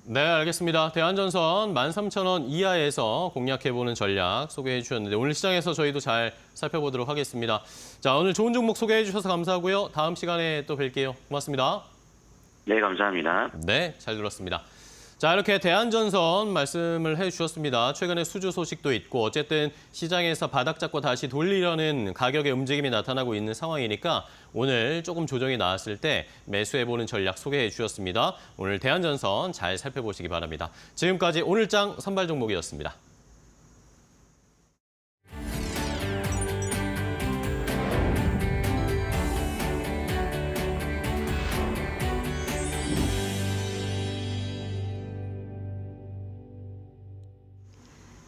네, 알겠습니다. 대한전선 13,000원 이하에서 공략해보는 전략 소개해 주셨는데 오늘 시장에서 저희도 잘 살펴보도록 하겠습니다. 자, 오늘 좋은 종목 소개해 주셔서 감사하고요. 다음 시간에 또 뵐게요. 고맙습니다. 네, 감사합니다. 네, 잘 들었습니다. 자, 이렇게 대한전선 말씀을 해주셨습니다. 최근에 수주 소식도 있고 어쨌든 시장에서 바닥 잡고 다시 돌리려는 가격의 움직임이 나타나고 있는 상황이니까 오늘 조금 조정이 나왔을 때 매수해보는 전략 소개해 주셨습니다. 오늘 대한전선 잘 살펴보시기 바랍니다. 지금까지 오늘장 선발 종목이었습니다.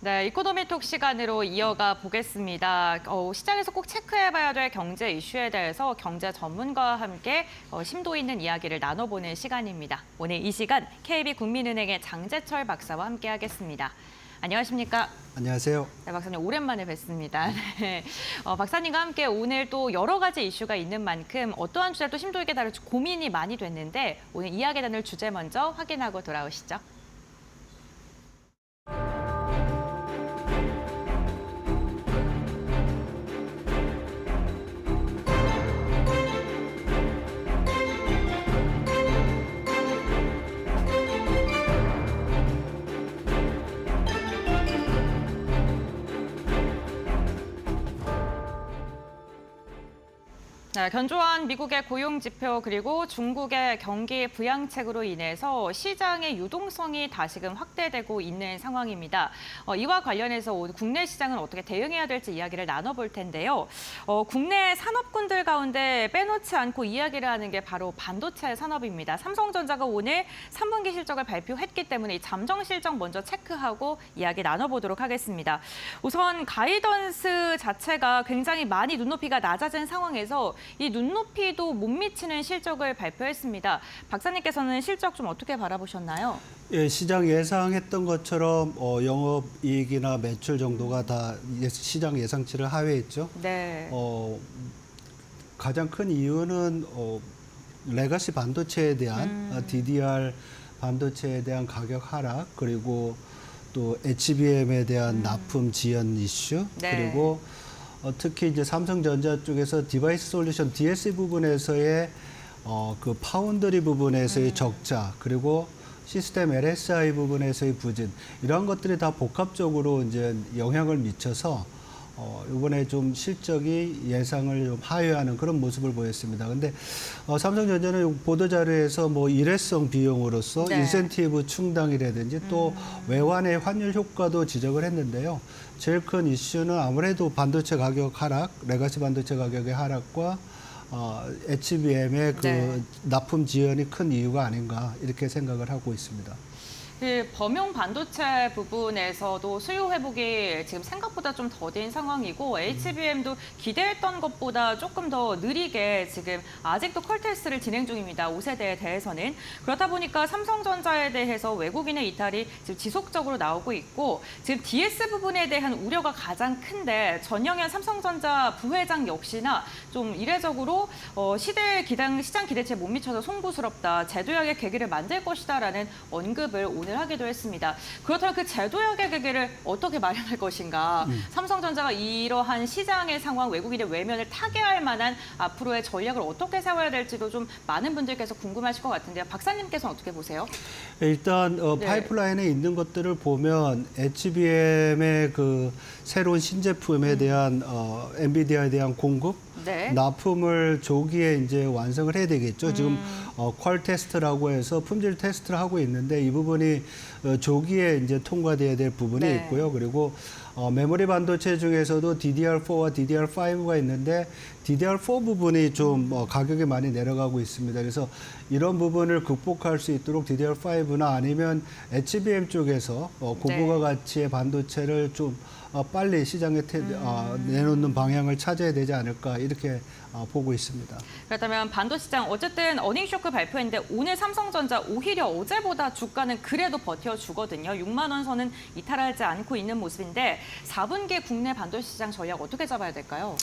네, 이코노미톡 시간으로 이어가 보겠습니다. 시장에서 꼭 체크해봐야 될 경제 이슈에 대해서 경제 전문가와 함께 심도 있는 이야기를 나눠보는 시간입니다. 오늘 이 시간 KB국민은행의 장재철 박사와 함께하겠습니다. 안녕하십니까? 안녕하세요. 네, 박사님 오랜만에 뵙습니다. 네. 박사님과 함께 오늘 또 여러 가지 이슈가 있는 만큼 어떠한 주제를 또 심도 있게 다룰지 고민이 많이 됐는데 오늘 이야기 나눌 주제 먼저 확인하고 돌아오시죠. 네, 견조한 미국의 고용지표 그리고 중국의 경기 부양책으로 인해서 시장의 유동성이 다시금 확대되고 있는 상황입니다. 이와 관련해서 오늘 국내 시장은 어떻게 대응해야 될지 이야기를 나눠볼 텐데요. 국내 산업군들 가운데 빼놓지 않고 이야기를 하는 게 바로 반도체 산업입니다. 삼성전자가 오늘 3분기 실적을 발표했기 때문에 이 잠정 실적 먼저 체크하고 이야기 나눠보도록 하겠습니다. 우선 가이던스 자체가 굉장히 많이 눈높이가 낮아진 상황에서 이 눈높이도 못 미치는 실적을 발표했습니다. 박사님께서는 실적 좀 어떻게 바라보셨나요? 예, 시장 예상했던 것처럼 영업이익이나 매출 정도가 다 시장 예상치를 하회했죠. 네. 가장 큰 이유는 레가시 반도체에 대한 DDR 반도체에 대한 가격 하락 그리고 또 HBM에 대한 납품 지연 이슈 네. 그리고 특히 이제 삼성전자 쪽에서 디바이스 솔루션 DSC 부분에서의 그 파운드리 부분에서의 적자 그리고 시스템 LSI 부분에서의 부진 이러한 것들이 다 복합적으로 이제 영향을 미쳐서 이번에 좀 실적이 예상을 좀 하회하는 그런 모습을 보였습니다. 근데 삼성전자는 보도자료에서 뭐 일회성 비용으로서 네. 인센티브 충당이라든지 또 외환의 환율 효과도 지적을 했는데요. 제일 큰 이슈는 아무래도 반도체 가격 하락, 레가시 반도체 가격의 하락과 HBM의 그 네. 납품 지연이 큰 이유가 아닌가 이렇게 생각을 하고 있습니다. 그 범용 반도체 부분에서도 수요 회복이 지금 생각보다 좀 더딘 상황이고 HBM도 기대했던 것보다 조금 더 느리게 지금 아직도 컬 테스트를 진행 중입니다. 5세대에 대해서는. 그렇다 보니까 삼성전자에 대해서 외국인의 이탈이 지금 지속적으로 나오고 있고 지금 DS 부분에 대한 우려가 가장 큰데 전영현 삼성전자 부회장 역시나 좀 이례적으로 시장 기대치에 못 미쳐서 송구스럽다. 제도약의 계기를 만들 것이다라는 언급을 오늘 하기도 했습니다. 그렇다면 그 제도약의 계기를 어떻게 마련할 것인가? 삼성전자가 이러한 시장의 상황, 외국인의 외면을 타개할 만한 앞으로의 전략을 어떻게 세워야 될지도 좀 많은 분들께서 궁금하실 것 같은데요. 박사님께서는 어떻게 보세요? 일단 네. 파이프라인에 있는 것들을 보면 HBM의 그 새로운 신제품에 대한 엔비디아에 대한 공급, 네. 납품을 조기에 이제 완성을 해야 되겠죠. 지금 퀄 테스트라고 해서 품질 테스트를 하고 있는데 이 부분이 조기에 이제 통과돼야 될 부분이 네. 있고요. 그리고 메모리 반도체 중에서도 DDR4와 DDR5가 있는데 DDR4 부분이 좀 가격이 많이 내려가고 있습니다. 그래서 이런 부분을 극복할 수 있도록 DDR5나 아니면 HBM 쪽에서 고부가 가치의 반도체를 좀 빨리 시장에 내놓는 방향을 찾아야 되지 않을까 이렇게 보고 있습니다. 그렇다면 반도체 시장 어쨌든 어닝쇼크 발표했는데 오늘 삼성전자 오히려 어제보다 주가는 그래도 버텨주거든요. 6만 원 선은 이탈하지 않고 있는 모습인데 4분기 국내 반도체 시장 전략 어떻게 잡아야 될까요?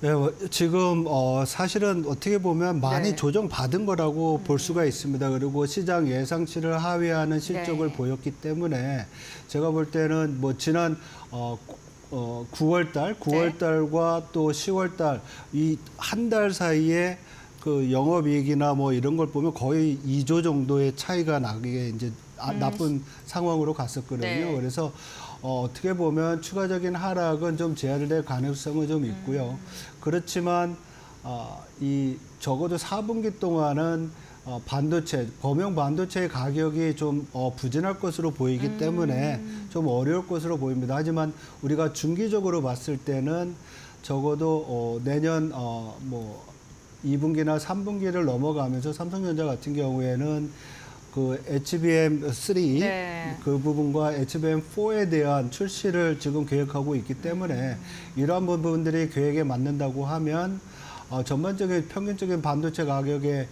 네, 지금 사실은 어떻게 보면 많이 네. 조정받은 거라고 볼 수가 있습니다. 그리고 시장 예상치를 하회하는 실적을 네. 보였기 때문에 제가 볼 때는 뭐 지난 9월달과 또 10월달 이 한 달 사이에 그 영업이익이나 뭐 이런 걸 보면 거의 2조 정도의 차이가 나게 이제 나쁜 상황으로 갔었거든요. 네. 그래서 어떻게 보면 추가적인 하락은 좀 제한될 가능성은 좀 있고요. 그렇지만 이 적어도 4분기 동안은 범용 반도체 가격이 좀 부진할 것으로 보이기 때문에 좀 어려울 것으로 보입니다. 하지만 우리가 중기적으로 봤을 때는 적어도 내년 뭐 2분기나 3분기를 넘어가면서 삼성전자 같은 경우에는 그 HBM3 네. 그 부분과 HBM4에 대한 출시를 지금 계획하고 있기 때문에 이러한 부분들이 계획에 맞는다고 하면 전반적인 평균적인 반도체 가격의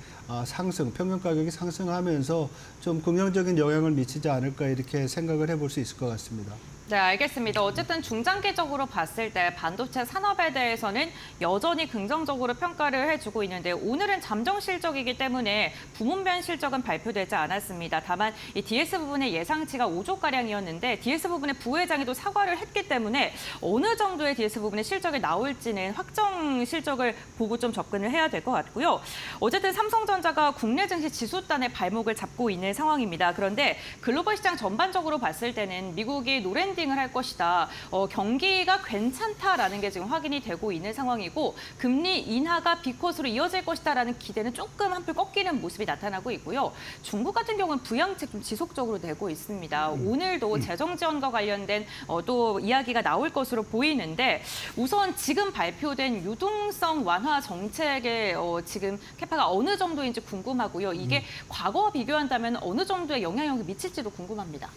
상승, 평균 가격이 상승하면서 좀 긍정적인 영향을 미치지 않을까 이렇게 생각을 해볼 수 있을 것 같습니다. 네, 알겠습니다. 어쨌든 중장기적으로 봤을 때 반도체 산업에 대해서는 여전히 긍정적으로 평가를 해주고 있는데 오늘은 잠정 실적이기 때문에 부문별 실적은 발표되지 않았습니다. 다만 이 DS 부분의 예상치가 5조가량이었는데 DS 부분의 부회장이 또 사과를 했기 때문에 어느 정도의 DS 부분의 실적이 나올지는 확정 실적을 보고 좀 접근을 해야 될 것 같고요. 어쨌든 삼성전자가 국내 증시 지수단의 발목을 잡고 있는 상황입니다. 그런데 글로벌 시장 전반적으로 봤을 때는 미국이 노랜딩을 할 것이다. 경기가 괜찮다라는 게 지금 확인이 되고 있는 상황이고 금리 인하가 비컷으로 이어질 것이다라는 기대는 조금 한풀 꺾이는 모습이 나타나고 있고요. 중국 같은 경우는 부양책 좀 지속적으로 내고 있습니다. 오늘도 재정 지원과 관련된 또 이야기가 나올 것으로 보이는데 우선 지금 발표된 유동성 완화 정책의 지금 캐파가 어느 정도인지 궁금하고요. 이게 과거와 비교한다면 어느 정도의 영향력이 미칠지도 궁금합니다.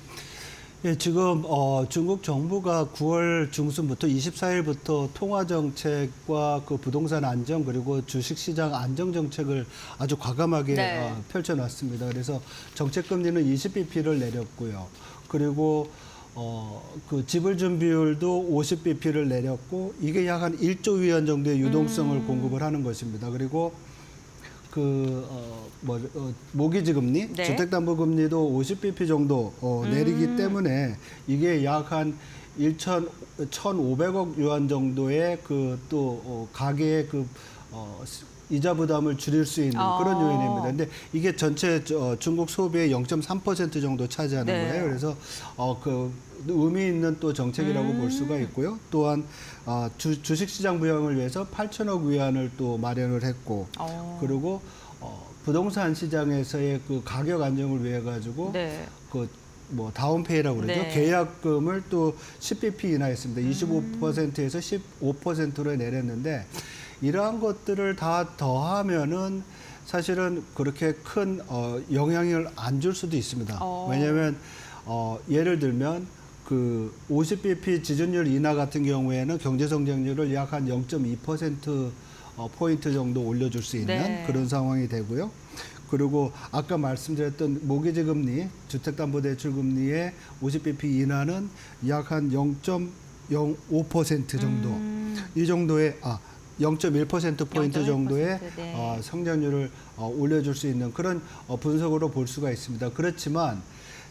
예, 지금 중국 정부가 9월 중순부터 24일부터 통화 정책과 그 부동산 안정 그리고 주식 시장 안정 정책을 아주 과감하게 네. 펼쳐놨습니다. 그래서 정책 금리는 20bp를 내렸고요. 그리고 그 지불 준비율도 50bp를 내렸고 이게 약 한 1조 위안 정도의 유동성을 공급을 하는 것입니다. 그리고 모기지 금리, 네. 주택담보금리도 50bp 정도 내리기 때문에 이게 약 한 1,500억 유안 정도의 가계의 이자 부담을 줄일 수 있는 그런 요인입니다. 근데 이게 전체 중국 소비의 0.3% 정도 차지하는 네. 거예요. 그래서 의미 있는 또 정책이라고 볼 수가 있고요. 또한 주식시장 부양을 위해서 8천억 위안을 또 마련을 했고 그리고 부동산 시장에서의 그 가격 안정을 위해 가지고 네. 다운페이라고 그러죠. 네. 계약금을 또 10bp 인하했습니다. 25%에서 15%로 내렸는데 이러한 것들을 다 더하면은 사실은 그렇게 큰 영향을 안 줄 수도 있습니다. 왜냐하면 예를 들면 그 50bp 지준율 인하 같은 경우에는 경제 성장률을 약 한 0.2% 포인트 정도 올려줄 수 있는 네. 그런 상황이 되고요. 그리고 아까 말씀드렸던 모기지 금리, 주택담보대출 금리의 50bp 인하는 약 한 0.05% 정도, 이 정도의 0.1%포인트 정도의 네. 성장률을 올려줄 수 있는 그런 분석으로 볼 수가 있습니다. 그렇지만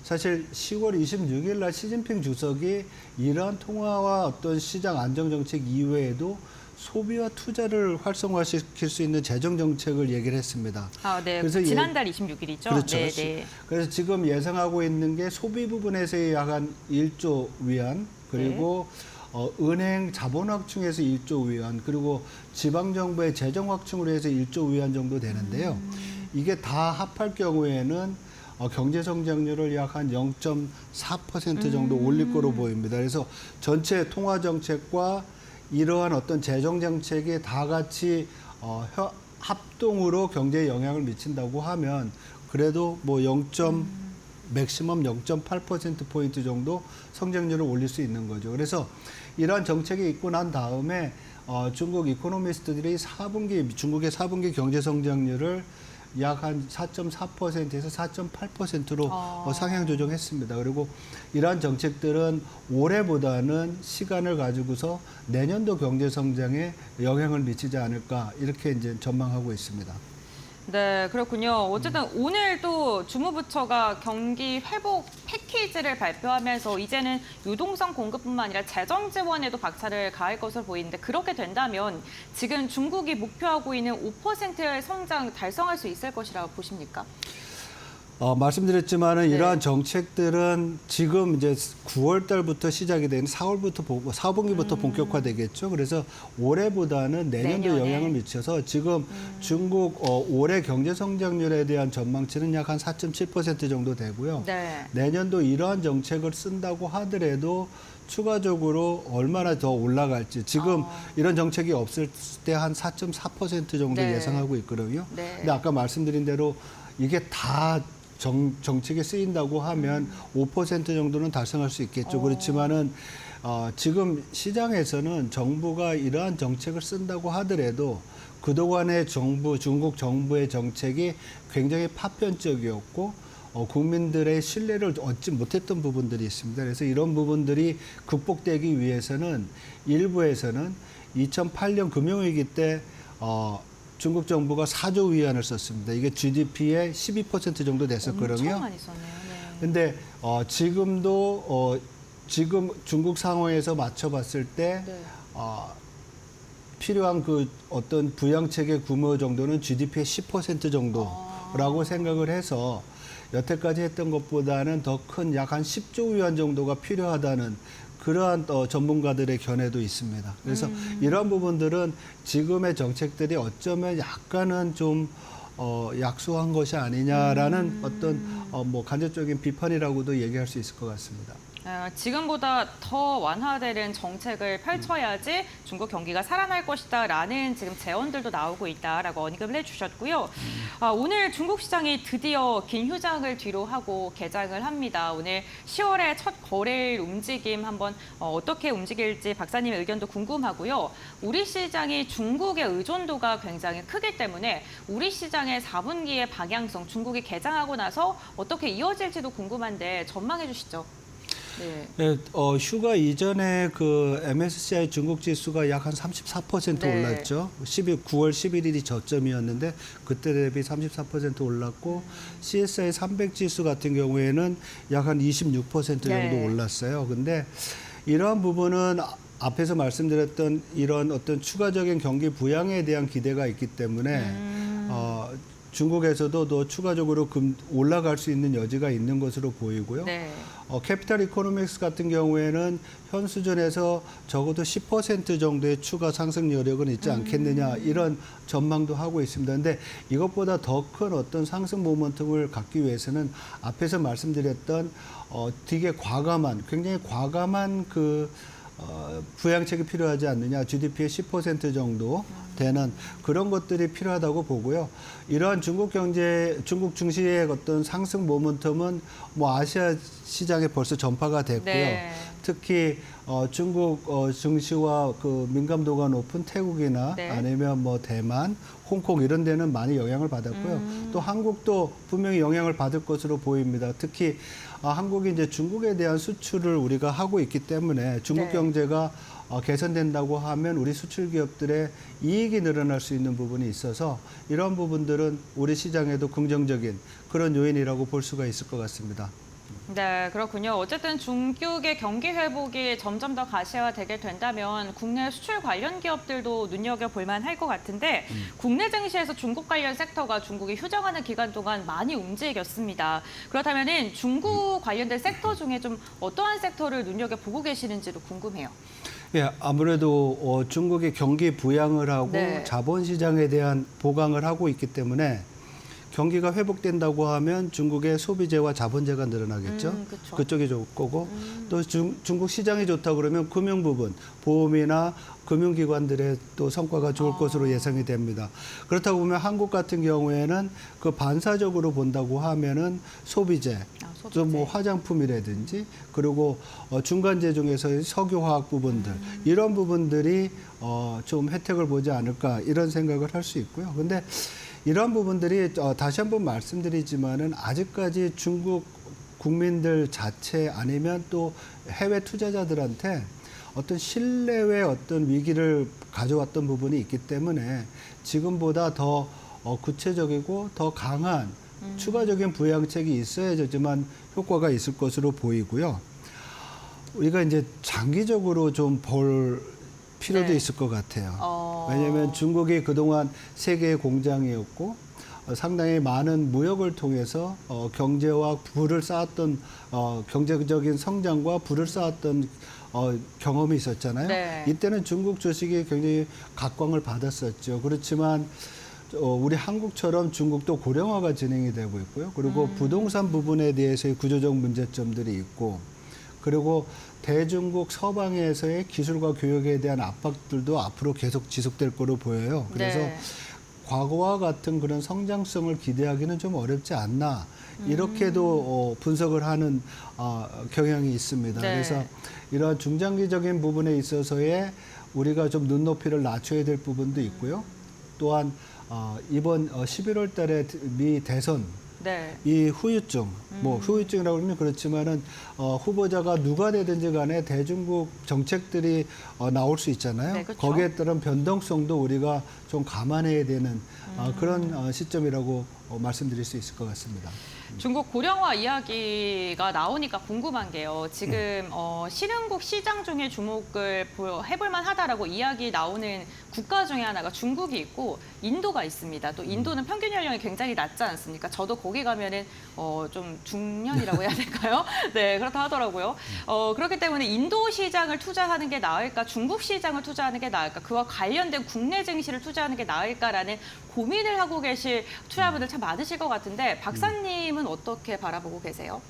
사실 10월 26일 날 시진핑 주석이 이러한 통화와 어떤 시장 안정정책 이외에도 소비와 투자를 활성화시킬 수 있는 재정 정책을 얘기를 했습니다. 네. 그래서 지난달 26일이죠. 그렇죠. 네, 네. 그래서 지금 예상하고 있는 게 소비 부분에서의 약 한 1조 위안 그리고 은행 자본 확충에서 1조 위안 그리고 지방 정부의 재정 확충으로 해서 1조 위안 정도 되는데요. 이게 다 합할 경우에는 경제 성장률을 약 한 0.4% 정도 올릴 거로 보입니다. 그래서 전체 통화 정책과 이러한 어떤 재정 정책이 다 같이 합동으로 경제에 영향을 미친다고 하면 그래도 맥시멈 0.8%포인트 정도 성장률을 올릴 수 있는 거죠. 그래서 이러한 정책이 있고 난 다음에 중국 이코노미스트들이 중국의 4분기 경제 성장률을 약 한 4.4%에서 4.8%로 상향 조정했습니다. 그리고 이러한 정책들은 올해보다는 시간을 가지고서 내년도 경제 성장에 영향을 미치지 않을까 이렇게 이제 전망하고 있습니다. 네, 그렇군요. 어쨌든 오늘도 주무부처가 경기 회복 패키지를 발표하면서 이제는 유동성 공급뿐만 아니라 재정 지원에도 박차를 가할 것으로 보이는데 그렇게 된다면 지금 중국이 목표하고 있는 5%의 성장 달성할 수 있을 것이라고 보십니까? 말씀드렸지만은 네. 이러한 정책들은 지금 이제 9월 달부터 시작이 되는 4분기부터 본격화되겠죠. 그래서 올해보다는 내년도 내년에. 영향을 미쳐서 지금 중국 올해 경제 성장률에 대한 전망치는 약 한 4.7% 정도 되고요. 네. 내년도 이러한 정책을 쓴다고 하더라도 추가적으로 얼마나 더 올라갈지 지금 이런 정책이 없을 때 한 4.4% 정도 네. 예상하고 있거든요. 네. 근데 아까 말씀드린 대로 이게 다 정책에 쓰인다고 하면 5% 정도는 달성할 수 있겠죠. 그렇지만은 지금 시장에서는 정부가 이러한 정책을 쓴다고 하더라도 그동안의 중국 정부의 정책이 굉장히 파편적이었고 국민들의 신뢰를 얻지 못했던 부분들이 있습니다. 그래서 이런 부분들이 극복되기 위해서는 일부에서는 2008년 금융위기 때 중국 정부가 4조 위안을 썼습니다. 이게 GDP의 12% 정도 됐었거든요. 엄청 많이 썼네요. 네. 근데 지금도 지금 중국 상황에서 맞춰봤을 때 네. 필요한 그 어떤 부양책의 규모 정도는 GDP의 10% 정도라고 생각을 해서 여태까지 했던 것보다는 더 큰 약 한 10조 위안 정도가 필요하다는 그러한 전문가들의 견해도 있습니다. 그래서 이러한 부분들은 지금의 정책들이 어쩌면 약간은 좀 약소한 것이 아니냐라는 어떤 뭐 간접적인 비판이라고도 얘기할 수 있을 것 같습니다. 지금보다 더 완화되는 정책을 펼쳐야지 중국 경기가 살아날 것이다라는 지금 제언들도 나오고 있다라고 언급을 해주셨고요. 오늘 중국 시장이 드디어 긴 휴장을 뒤로 하고 개장을 합니다. 오늘 10월의 첫 거래일 움직임 한번 어떻게 움직일지 박사님의 의견도 궁금하고요. 우리 시장이 중국의 의존도가 굉장히 크기 때문에 우리 시장의 4분기의 방향성, 중국이 개장하고 나서 어떻게 이어질지도 궁금한데 전망해 주시죠. 네, 휴가 이전에 그 MSCI 중국 지수가 약 한 34% 네. 올랐죠. 9월 11일이 저점이었는데 그때 대비 34% 올랐고 CSI 300 지수 같은 경우에는 약 한 26% 정도 네. 올랐어요. 근데 이러한 부분은 앞에서 말씀드렸던 이런 어떤 추가적인 경기 부양에 대한 기대가 있기 때문에 중국에서도 더 추가적으로 올라갈 수 있는 여지가 있는 것으로 보이고요. 네. 캐피탈 이코노믹스 같은 경우에는 현 수준에서 적어도 10% 정도의 추가 상승 여력은 있지 않겠느냐 이런 전망도 하고 있습니다. 그런데 이것보다 더 큰 어떤 상승 모멘텀을 갖기 위해서는 앞에서 말씀드렸던 되게 굉장히 과감한 그 부양책이 필요하지 않느냐. GDP의 10% 정도 되는 그런 것들이 필요하다고 보고요. 이러한 중국 증시의 어떤 상승 모멘텀은 뭐 아시아 시장에 벌써 전파가 됐고요. 네. 특히 중국 증시와 그 민감도가 높은 태국이나 네. 아니면 뭐 대만, 홍콩 이런 데는 많이 영향을 받았고요. 또 한국도 분명히 영향을 받을 것으로 보입니다. 특히 한국이 이제 중국에 대한 수출을 우리가 하고 있기 때문에 중국 네. 경제가 개선된다고 하면 우리 수출 기업들의 이익이 늘어날 수 있는 부분이 있어서 이런 부분들은 우리 시장에도 긍정적인 그런 요인이라고 볼 수가 있을 것 같습니다. 네, 그렇군요. 어쨌든 중국의 경기 회복이 점점 더 가시화되게 된다면 국내 수출 관련 기업들도 눈여겨볼 만할 것 같은데 국내 증시에서 중국 관련 섹터가 중국이 휴정하는 기간 동안 많이 움직였습니다. 그렇다면 중국 관련된 섹터 중에 좀 어떠한 섹터를 눈여겨보고 계시는지도 궁금해요. 예, 아무래도 중국이 경기 부양을 하고 네. 자본시장에 대한 보강을 하고 있기 때문에 경기가 회복된다고 하면 중국의 소비재와 자본재가 늘어나겠죠. 그쵸. 그쪽이 좋을 거고 또 중국 시장이 좋다 그러면 금융 부분, 보험이나 금융기관들의 또 성과가 좋을 것으로 예상이 됩니다. 그렇다고 보면 한국 같은 경우에는 그 반사적으로 본다고 하면은 소비재, 좀 뭐 화장품이라든지 그리고 중간재 중에서의 석유화학 부분들 이런 부분들이 좀 혜택을 보지 않을까 이런 생각을 할 수 있고요. 근데 이런 부분들이 다시 한번 말씀드리지만은 아직까지 중국 국민들 자체 아니면 또 해외 투자자들한테 어떤 신뢰의 어떤 위기를 가져왔던 부분이 있기 때문에 지금보다 더 구체적이고 더 강한 추가적인 부양책이 있어야지만 효과가 있을 것으로 보이고요. 우리가 이제 장기적으로 좀 볼 필요도 네. 있을 것 같아요. 왜냐하면 중국이 그동안 세계의 공장이었고 상당히 많은 무역을 통해서 경제와 부를 쌓았던 경제적인 성장과 부를 쌓았던 경험이 있었잖아요. 네. 이때는 중국 주식이 굉장히 각광을 받았었죠. 그렇지만 우리 한국처럼 중국도 고령화가 진행이 되고 있고요. 그리고 부동산 부분에 대해서의 구조적 문제점들이 있고, 그리고 대중국 서방에서의 기술과 교육에 대한 압박들도 앞으로 계속 지속될 거로 보여요. 그래서 네. 과거와 같은 그런 성장성을 기대하기는 좀 어렵지 않나, 이렇게도 분석을 하는 경향이 있습니다. 네. 그래서 이러한 중장기적인 부분에 있어서의 우리가 좀 눈높이를 낮춰야 될 부분도 있고요. 또한 이번 11월 달에 미 대선 네. 이 후유증, 뭐 후유증이라고 하면 그렇지만은 후보자가 누가 되든지 간에 대중국 정책들이 나올 수 있잖아요. 네, 그렇죠. 거기에 따른 변동성도 우리가 좀 감안해야 되는 그런 시점이라고 말씀드릴 수 있을 것 같습니다. 중국 고령화 이야기가 나오니까 궁금한 게요. 지금 신흥국 시장 중에 주목을 해볼 만하다라고 이야기 나오는 국가 중에 하나가 중국이 있고 인도가 있습니다. 또 인도는 평균 연령이 굉장히 낮지 않습니까? 저도 거기 가면은 좀 중년이라고 해야 될까요? 네, 그렇다 하더라고요. 그렇기 때문에 인도 시장을 투자하는 게 나을까, 중국 시장을 투자하는 게 나을까, 그와 관련된 국내 증시를 투자하는 게 나을까라는 고민을 하고 계실 투자분들 참 많으실 것 같은데 박사님은 어떻게 바라보고 계세요?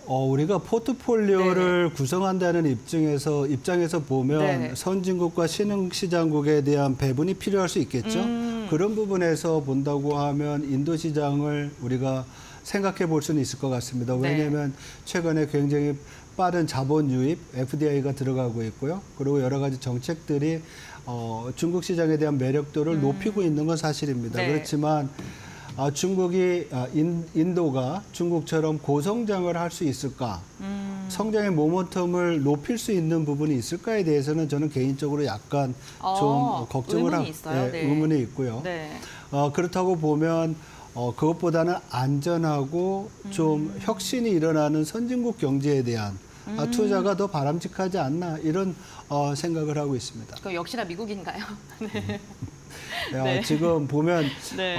우리가 포트폴리오를 구성한다는 입장에서 보면 네. 선진국과 신흥시장국에 대한 배분이 필요할 수 있겠죠. 그런 부분에서 본다고 하면 인도 시장을 우리가 생각해 볼 수는 있을 것 같습니다. 네. 왜냐하면 최근에 굉장히 빠른 자본 유입, FDI가 들어가고 있고요. 그리고 여러 가지 정책들이 중국 시장에 대한 매력도를 높이고 있는 건 사실입니다. 네. 그렇지만 인도가 중국처럼 고성장을 할 수 있을까? 성장의 모멘텀을 높일 수 있는 부분이 있을까에 대해서는 저는 개인적으로 약간 좀 걱정을 의문이 있어요. 네. 의문이 있고요. 네. 그렇다고 보면 그것보다는 안전하고 좀 혁신이 일어나는 선진국 경제에 대한 투자가 더 바람직하지 않나, 이런 생각을 하고 있습니다. 그 역시나 미국인가요? 네. 네. 지금 보면 네.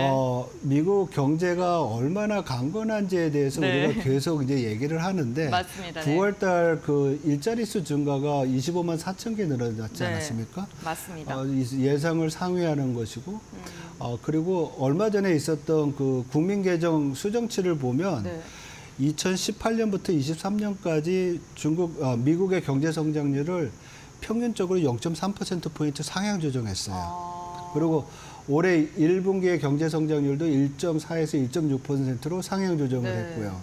미국 경제가 얼마나 강건한지에 대해서 네. 우리가 계속 이제 얘기를 하는데, 맞습니다. 네. 9월달 그 일자리수 증가가 25만 4천 개 늘어났지 네. 않았습니까? 맞습니다. 예상을 상회하는 것이고, 그리고 얼마 전에 있었던 그 국민개정 수정치를 보면 네. 2018년부터 23년까지 미국의 경제 성장률을 평균적으로 0.3%포인트 상향 조정했어요. 그리고 올해 1분기의 경제 성장률도 1.4에서 1.6%로 상향 조정을 네. 했고요.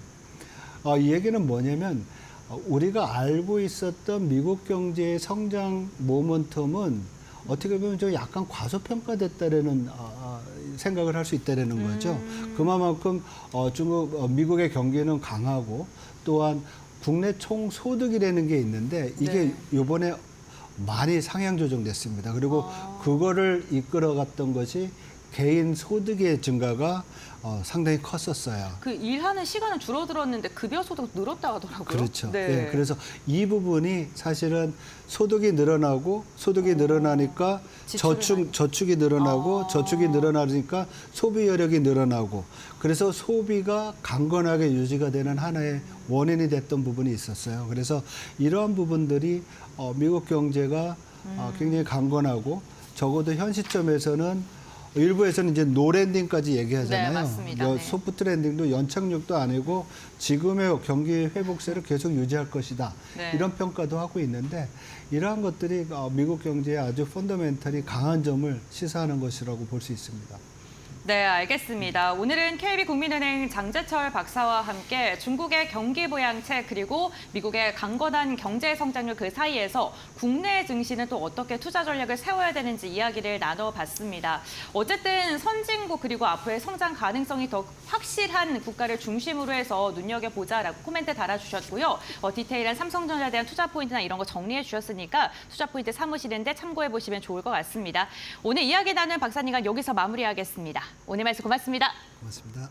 이 얘기는 뭐냐면 우리가 알고 있었던 미국 경제의 성장 모멘텀은 어떻게 보면 좀 약간 과소평가됐다라는 생각을 할 수 있다라는 거죠. 그만큼 미국의 경기는 강하고, 또한 국내 총 소득이라는 게 있는데 이게 네. 이번에 많이 상향 조정됐습니다. 그리고 그거를 이끌어갔던 것이 개인 소득의 증가가 상당히 컸었어요. 그 일하는 시간은 줄어들었는데 급여 소득 늘었다 하더라고요. 그렇죠. 네. 네, 그래서 이 부분이 사실은 소득이 늘어나니까 저축이 늘어나고, 저축이 늘어나니까 소비 여력이 늘어나고, 그래서 소비가 강건하게 유지가 되는 하나의 원인이 됐던 부분이 있었어요. 그래서 이러한 부분들이 미국 경제가 굉장히 강건하고, 적어도 현 시점에서는 일부에서는 이제 노랜딩까지 얘기하잖아요. 네, 맞습니다. 네. 소프트 랜딩도 연착륙도 아니고 지금의 경기 회복세를 계속 유지할 것이다. 네. 이런 평가도 하고 있는데, 이러한 것들이 미국 경제의 아주 펀더멘털이 강한 점을 시사하는 것이라고 볼 수 있습니다. 네, 알겠습니다. 오늘은 KB국민은행 장재철 박사와 함께 중국의 경기 부양책 그리고 미국의 강건한 경제 성장률 그 사이에서 국내 증시는 또 어떻게 투자 전략을 세워야 되는지 이야기를 나눠봤습니다. 어쨌든 선진국 그리고 앞으로의 성장 가능성이 더 확실한 국가를 중심으로 해서 눈여겨보자라고 코멘트 달아주셨고요. 디테일한 삼성전자에 대한 투자 포인트나 이런 거 정리해 주셨으니까 투자 포인트 삼으시는데 참고해보시면 좋을 것 같습니다. 오늘 이야기 나눈 박사님과 여기서 마무리하겠습니다. 오늘 말씀 고맙습니다. 고맙습니다.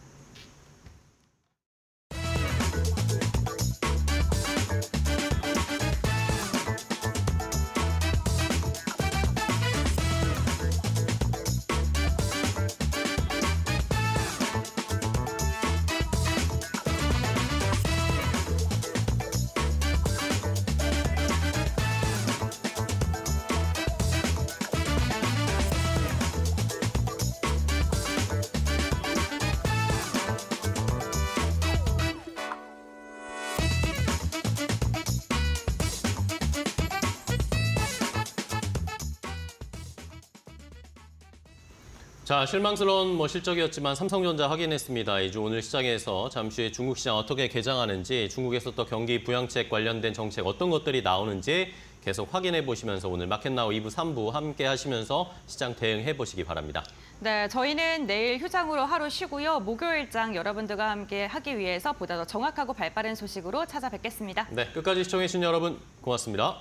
자, 실망스러운 실적이었지만 삼성전자 확인했습니다. 이주 오늘 시장에서 잠시 후에 중국 시장 어떻게 개장하는지, 중국에서 또 경기 부양책 관련된 정책 어떤 것들이 나오는지 계속 확인해 보시면서 오늘 마켓나우 2부, 3부 함께 하시면서 시장 대응해 보시기 바랍니다. 네, 저희는 내일 휴장으로 하루 쉬고요. 목요일장 여러분들과 함께 하기 위해서 보다 더 정확하고 발빠른 소식으로 찾아뵙겠습니다. 네, 끝까지 시청해 주신 여러분 고맙습니다.